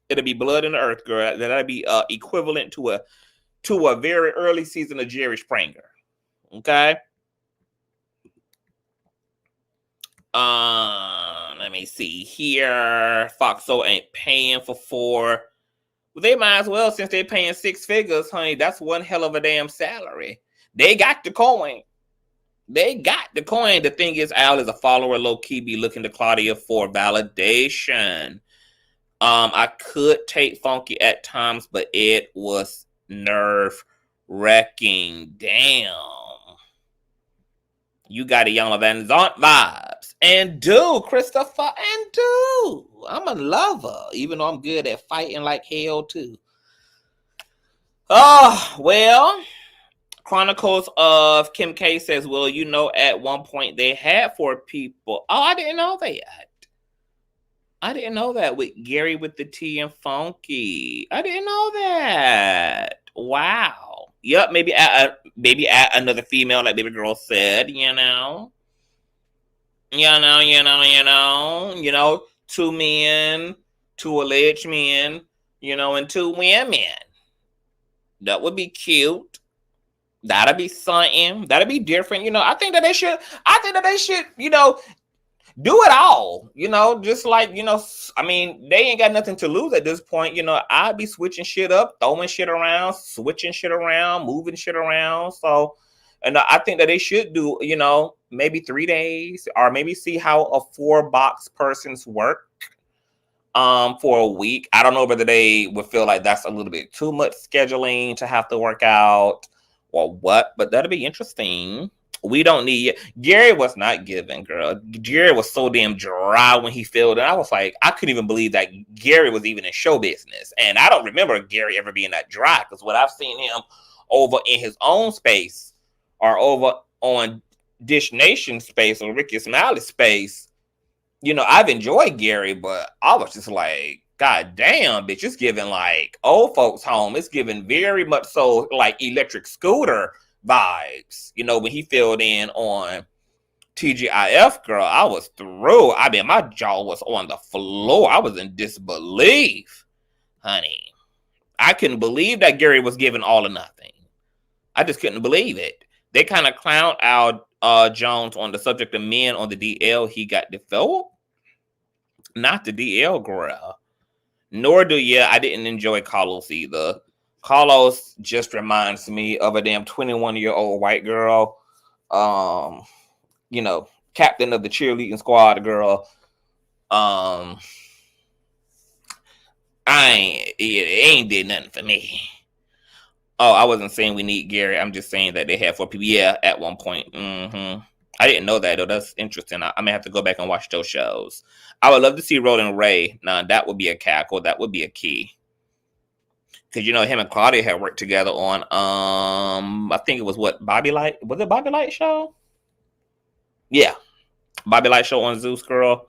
It'll be blood in the earth, girl. That'll be equivalent to a very early season of Jerry Springer. Okay. Let me see here. Foxo ain't paying for 4. Well, they might as well, since they're paying 6 figures, honey. That's one hell of a damn salary. They got the coin. The thing is, Al is a follower, low key, be looking to Claudia for validation. I could take Funky at times, but it was nerve wrecking. Damn. You got a Young Van Zant vibes. And do, Christopher, and do. I'm a lover, even though I'm good at fighting like hell, too. Oh, well, Chronicles of Kim K says, well, you know, at one point they had 4 people. Oh, I didn't know that. I didn't know that with Gary with the T and Funky. I didn't know that. Wow. Yep, maybe add another female, like Baby Girl said, you know. You know, 2 men, 2 alleged men, you know, and 2 women. That would be cute. That'd be something. That'd be different. You know, I think that they should, you know, do it all, you know, just like, you know, I mean, they ain't got nothing to lose at this point. You know, I'd be switching shit up, throwing shit around, switching shit around, moving shit around. So, and I think that they should do, you know, maybe 3 days or maybe see how a 4-box person's work for a week. I don't know whether they would feel like that's a little bit too much scheduling to have to work out or what, but that'd be interesting. We don't need Gary was not giving, girl. Gary was so damn dry when he filled in. I was like, I couldn't even believe that Gary was even in show business. And I don't remember Gary ever being that dry, because what I've seen him over in his own space or over on Dish Nation space or Ricky Smiley space, you know, I've enjoyed Gary, but I was just like, God damn, bitch, it's giving like old folks home. It's giving very much so like Electric Scooter vibes. You know, when he filled in on TGIF, girl, I was through. I mean, my jaw was on the floor. I was in disbelief, honey. I couldn't believe that Gary was giving all or nothing. I just couldn't believe it. They kind of clowned out Jones on the subject of men on the DL. He got developed. Not the DL, girl. Nor do I didn't enjoy Carlos either. Carlos just reminds me of a damn 21-year-old white girl. You know, captain of the cheerleading squad girl. It ain't did nothing for me. Oh, I wasn't saying we need Gary. I'm just saying that they had 4 people. Yeah, at one point. I didn't know that, though. That's interesting. I may have to go back and watch those shows. I would love to see Roland Ray. Now, that would be a cackle. That would be a key. Because, you know, him and Claudia had worked together on, I think it was Bobby Light? Was it Bobby Light show? Yeah. Bobby Light show on Zeus, girl.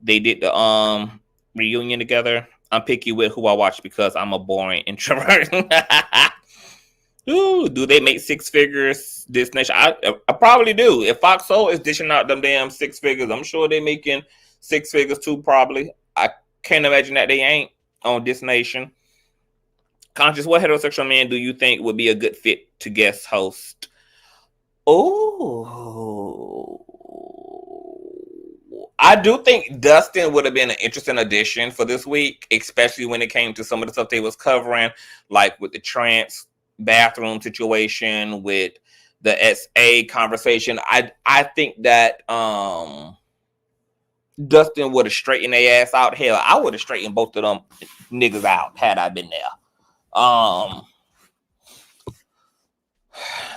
They did the reunion together. I'm picky with who I watch because I'm a boring introvert. Ooh, do they make six figures this nation? I probably do. If Fox Soul is dishing out them damn six figures, I'm sure they're making six figures too, probably. I can't imagine that they ain't on this nation. Conscious, what heterosexual man do you think would be a good fit to guest host? Oh, I do think Dustin would have been an interesting addition for this week, especially when it came to some of the stuff they was covering, like with the trans bathroom situation, with the SA conversation. I think that Dustin would have straightened their ass out. Hell, I would have straightened both of them niggas out had I been there.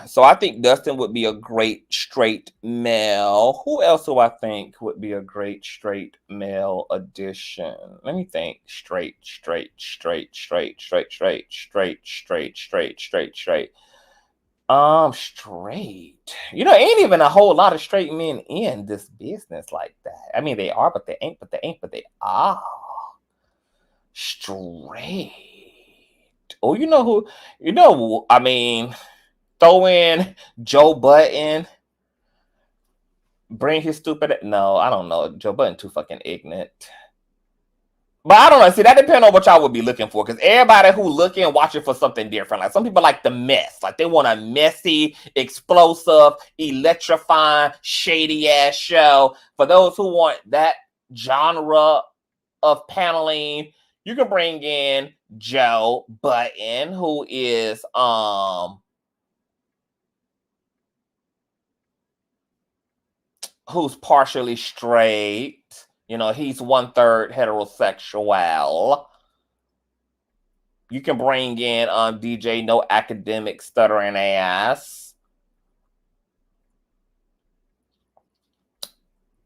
So I think Dustin would be a great straight male. Who else do I think would be a great straight male addition? Let me think. Straight. Straight. You know, ain't even a whole lot of straight men in this business like that. I mean, they are, but they ain't, but they are. Straight. Oh, you know who? You know, I mean, throw in Joe Budden. Bring his stupid. No, I don't know. Joe Budden too fucking ignorant. But I don't know. See, that depends on what y'all would be looking for. Because everybody who looking watching for something different. Like some people like the mess. Like they want a messy, explosive, electrifying, shady ass show. For those who want that genre of paneling, you can bring in Joe Budden, who is who's partially straight. You know, he's 1/3 heterosexual. You can bring in DJ No Academic Stuttering Ass.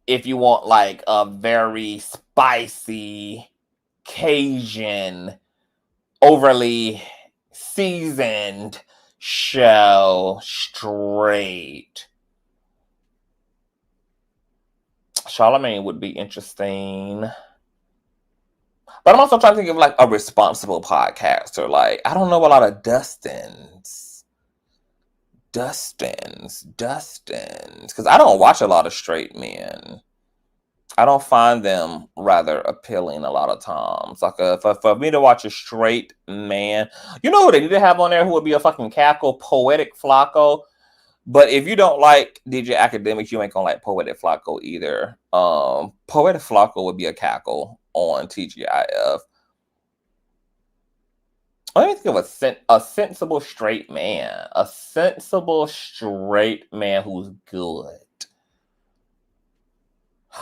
If you want like a very spicy, Cajun, overly seasoned show, straight. Charlamagne would be interesting. But I'm also trying to think of like a responsible podcaster. Like, I don't know a lot of Dustins. Because I don't watch a lot of straight men. I don't find them rather appealing a lot of times. Like, for me to watch a straight man, you know who they need to have on there who would be a fucking cackle? Poetic Flacco. But if you don't like DJ Academics, you ain't gonna like Poetic Flacco either. Poetic Flacco would be a cackle on TGIF. Let me think of a sensible straight man. A sensible straight man who's good.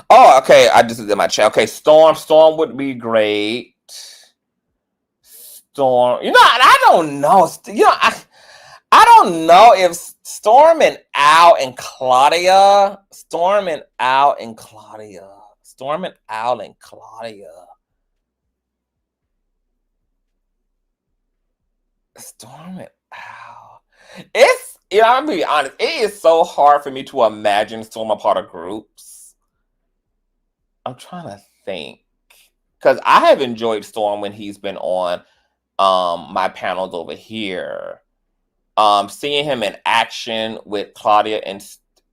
Oh, okay. I just did my chat. Okay, Storm would be great. Storm. You know, I don't know. You know, I don't know if Storm and Al and Claudia. Storm and Al and It's, you know, I'm gonna be honest. It is so hard for me to imagine Storm a part of groups. I'm trying to think. Because I have enjoyed Storm when he's been on my panels over here. Seeing him in action with Claudia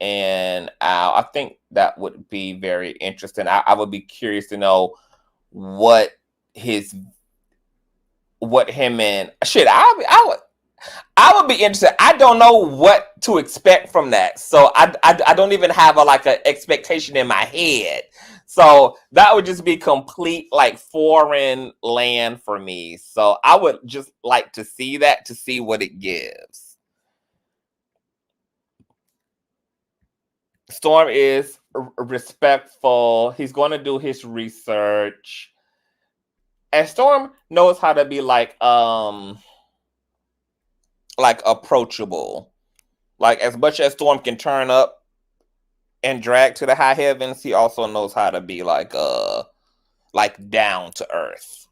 and Al, I think that would be very interesting. I would be curious to know what him and shit. I would be interested. I don't know what to expect from that, so I don't even have an expectation in my head. So that would just be complete like foreign land for me. So I would just like to see that, to see what it gives. Storm is respectful. He's going to do his research. And Storm knows how to be like approachable. Like, as much as Storm can turn up and drag to the high heavens, he also knows how to be like down to earth.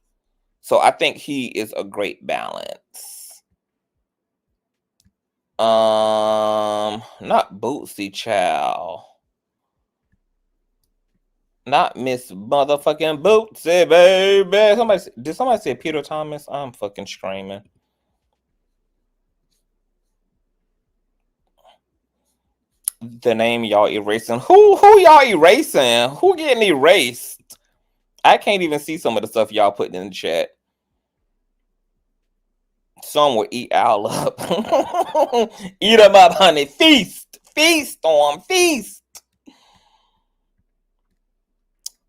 So I think he is a great balance. Not Bootsy Chow. Not Miss motherfucking Bootsy, baby. Did somebody say Peter Thomas? I'm fucking screaming. The name y'all erasing. Who y'all erasing? Who getting erased? I can't even see some of the stuff y'all putting in the chat. Some will eat Al up. Eat them up, honey. Feast. Feast on feast.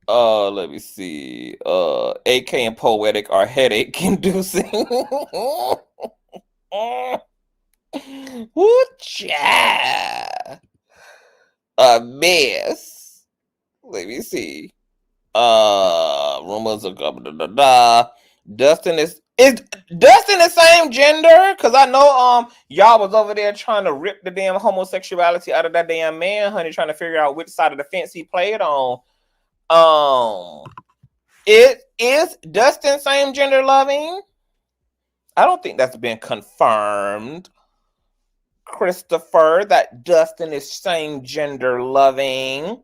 Let me see. AK and poetic are headache inducing. Woo cha. A mess. Let me see. Rumors of Dustin is Dustin the same gender? Cause I know y'all was over there trying to rip the damn homosexuality out of that damn man, honey, trying to figure out which side of the fence he played on. It is Dustin same gender loving? I don't think that's been confirmed, Christopher, that Dustin is same gender loving.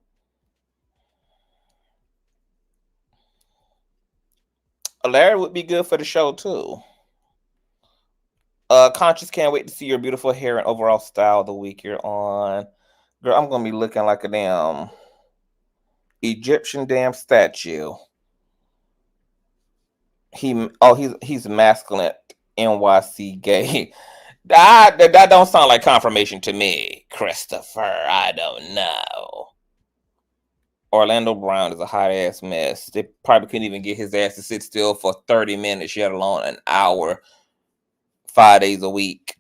Larry would be good for the show too. Conscious, can't wait to see your beautiful hair and overall style the week you're on. Girl, I'm gonna be looking like a damn Egyptian damn statue. He's masculine, NYC gay. That don't sound like confirmation to me, Christopher. I don't know. Orlando Brown is a hot ass mess. They probably couldn't even get his ass to sit still for 30 minutes, yet alone an hour, 5 days a week.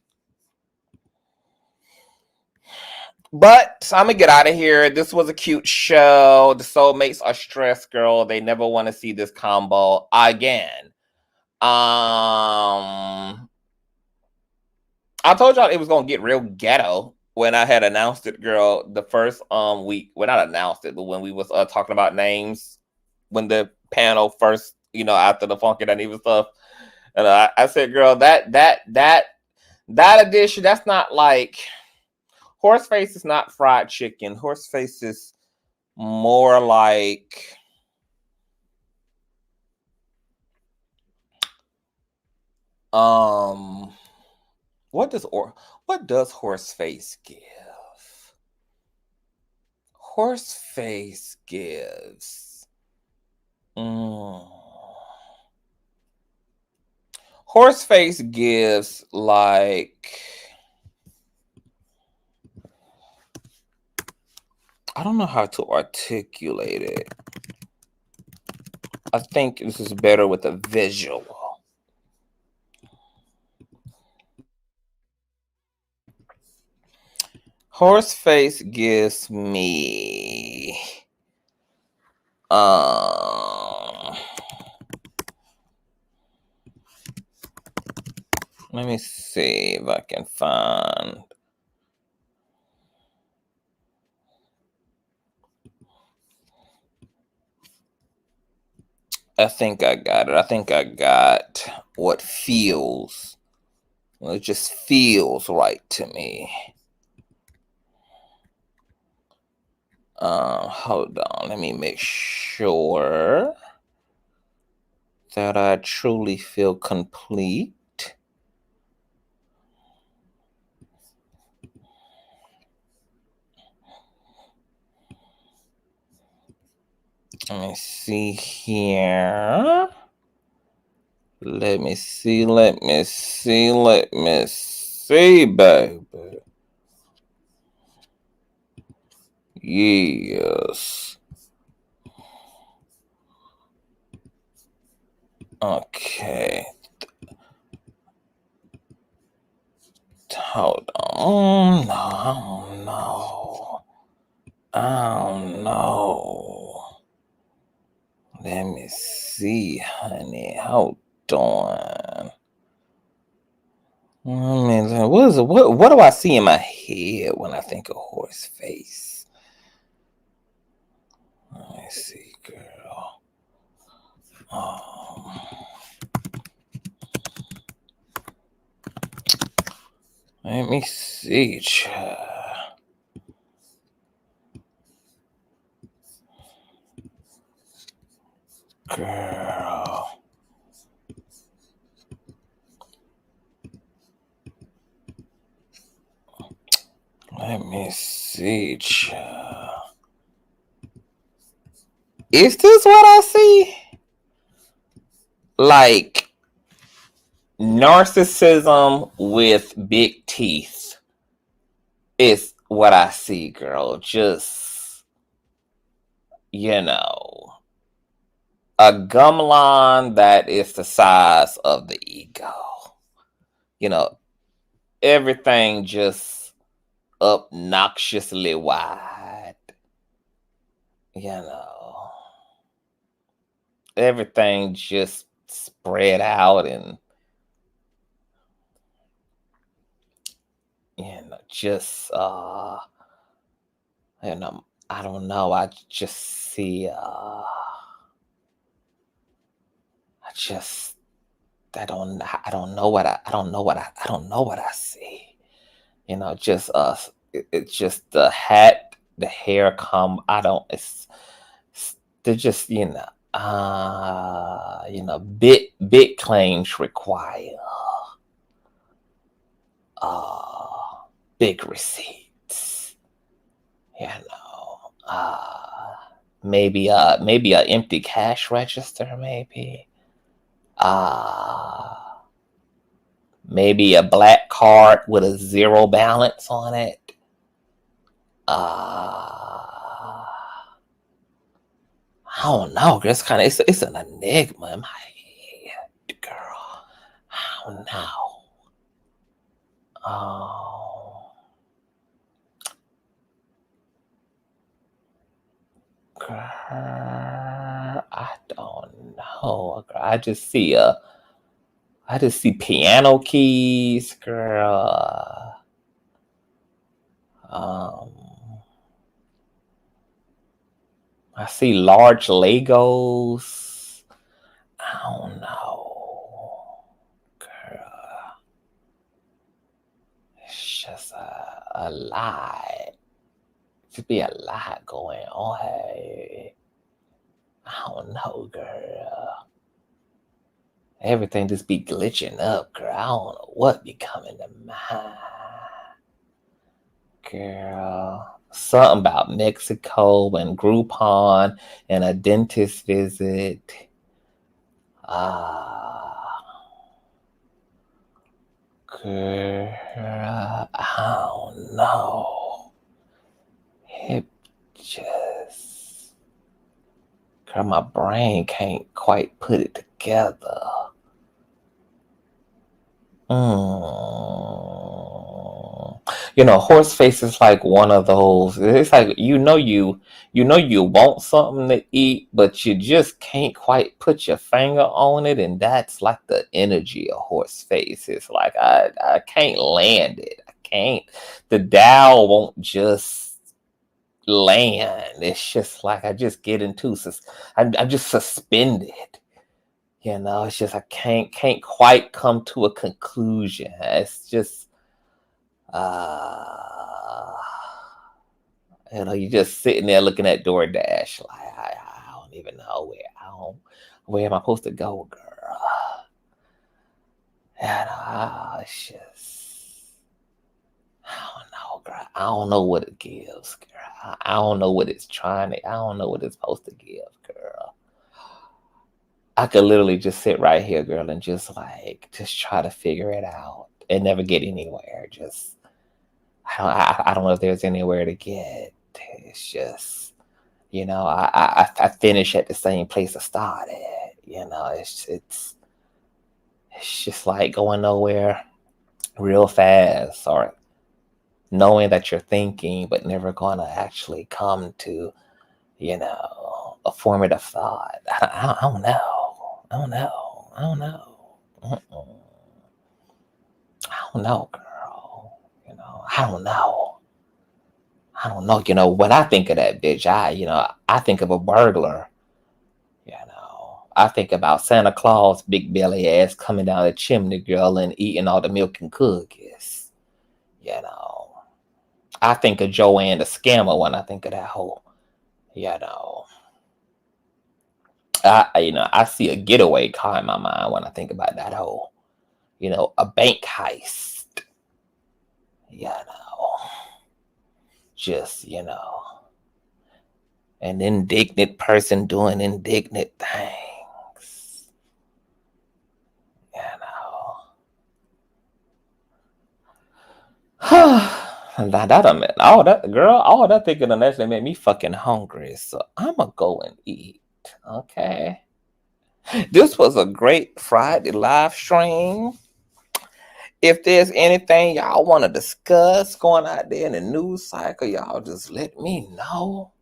But I'm gonna get out of here. This was a cute show. The Soulmates are stressed, girl. They never want to see this combo again. I told y'all it was gonna get real ghetto when I had announced it, girl, the first week. Well, not announced it, but when we was talking about names, when the panel first, after the Funky Dineva stuff, and I said, girl, that edition, that's not like Horseface is not fried chicken. Horseface is more like what does Horseface give? Horseface gives Horseface gives like, I don't know how to articulate it. I think this is better with a visual. Horseface gives me let me see if I can find. I think I got it. I think I got what feels. Well, it just feels right to me. Hold on. Let me make sure that I truly feel complete. Let me see here. Let me see, baby. Yes. Okay. Hold on. No, I don't know. Let me see, honey. Hold on. What do I see in my head when I think of Horseface? Let me see, girl. Let me see, child. Girl. Let me see. Is this what I see? Like narcissism with big teeth is what I see, girl. Just, you know, a gumlon that is the size of the ego. You know, everything just obnoxiously wide. You know, everything just spread out and, you know, just you know, I don't know. I just see I don't know what I see. You know, just it's just the hat, the hair they're just, you know, big claims require big receipts. You know, maybe a empty cash register, maybe maybe a black card with a zero balance on it. I don't know. It's kind of it's an enigma in my head, girl. I don't know. Oh, girl, I don't know. Girl, I just see piano keys, girl. I see large Legos. I don't know, girl. It's just a lot. Should be a lot going on. Hey, I don't know, girl. Everything just be glitching up, girl. I don't know what be coming to mind, girl. Something about Mexico and Groupon and a dentist visit. Girl, I don't know. It just, girl, my brain can't quite put it together. You know, horse face is like one of those. It's like you want something to eat, but you just can't quite put your finger on it, and that's like the energy of horse face. It's like I can't land it. I can't. The Dow won't just land. It's just like I just get into. I'm just suspended. You know, it's just I can't quite come to a conclusion. It's just you know, you're just sitting there looking at DoorDash like I don't even know where am I supposed to go, girl? And it's just I don't know, girl. I don't know what it gives, girl. I don't know what it's trying to. I don't know what it's supposed to give, girl. I could literally just sit right here, girl, and just try to figure it out and never get anywhere. Just I don't know if there's anywhere to get. It's just, you know, I finish at the same place I started. You know, it's just like going nowhere real fast, or knowing that you're thinking but never gonna actually come to, you know, a formative thought. I don't know. I don't know. I don't know. I don't know, girl. You know, I don't know. I don't know. You know, when I think of that bitch, I think of a burglar. You know, I think about Santa Claus, big belly ass coming down the chimney, girl, and eating all the milk and cookies. You know, I think of Joanne the scammer when I think of that hoe. You know, I see a getaway car in my mind when I think about that hoe. You know, a bank heist. You know. just, you know, an indignant person doing indignant things. You know. Now that I meant all that, girl, all that thinking of actually made me fucking hungry. So I'ma go and eat. Okay. This was a great Friday live stream. If there's anything y'all want to discuss going out there in the news cycle, y'all just let me know.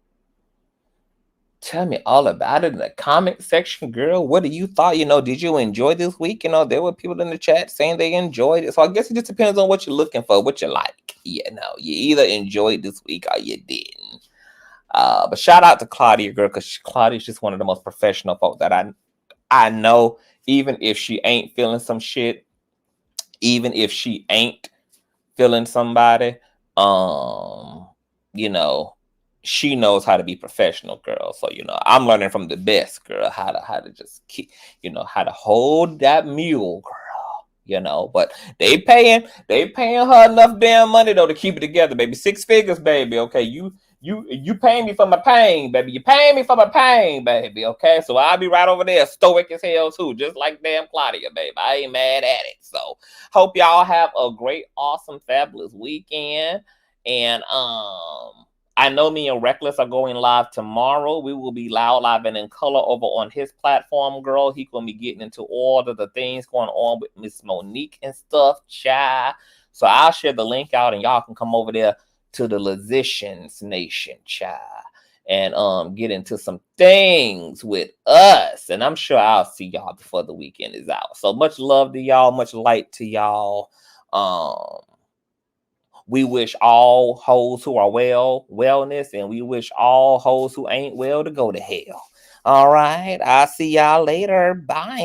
Tell me all about it in the comment section, girl. What do you thought? You know, did you enjoy this week? You know, there were people in the chat saying they enjoyed it. So I guess it just depends on what you're looking for, what you like. You know, you either enjoyed this week or you didn't. But shout out to Claudia, girl, because Claudia's just one of the most professional folk that I know. Even if she ain't feeling some shit, even if she ain't feeling somebody, you know, she knows how to be professional, girl. So, you know, I'm learning from the best, girl, how to just keep, you know, how to hold that mule, girl, you know. But they paying her enough damn money though to keep it together, baby. 6 figures, baby. Okay, you paying me for my pain, baby. You paying me for my pain, baby. Okay, so I'll be right over there, stoic as hell too, just like damn Claudia, baby. I ain't mad at it. So hope y'all have a great, awesome, fabulous weekend. And I know me and Reckless are going live tomorrow. We will be live and in color over on his platform, girl. He's gonna be getting into all of the things going on with Miss Monique and stuff, child. So I'll share the link out and y'all can come over there to the Logicians Nation, child, and get into some things with us. And I'm sure I'll see y'all before the weekend is out. So much love to y'all, much light to y'all. We wish all hoes who are wellness, and we wish all hoes who ain't well to go to hell. All right, I'll see y'all later. Bye.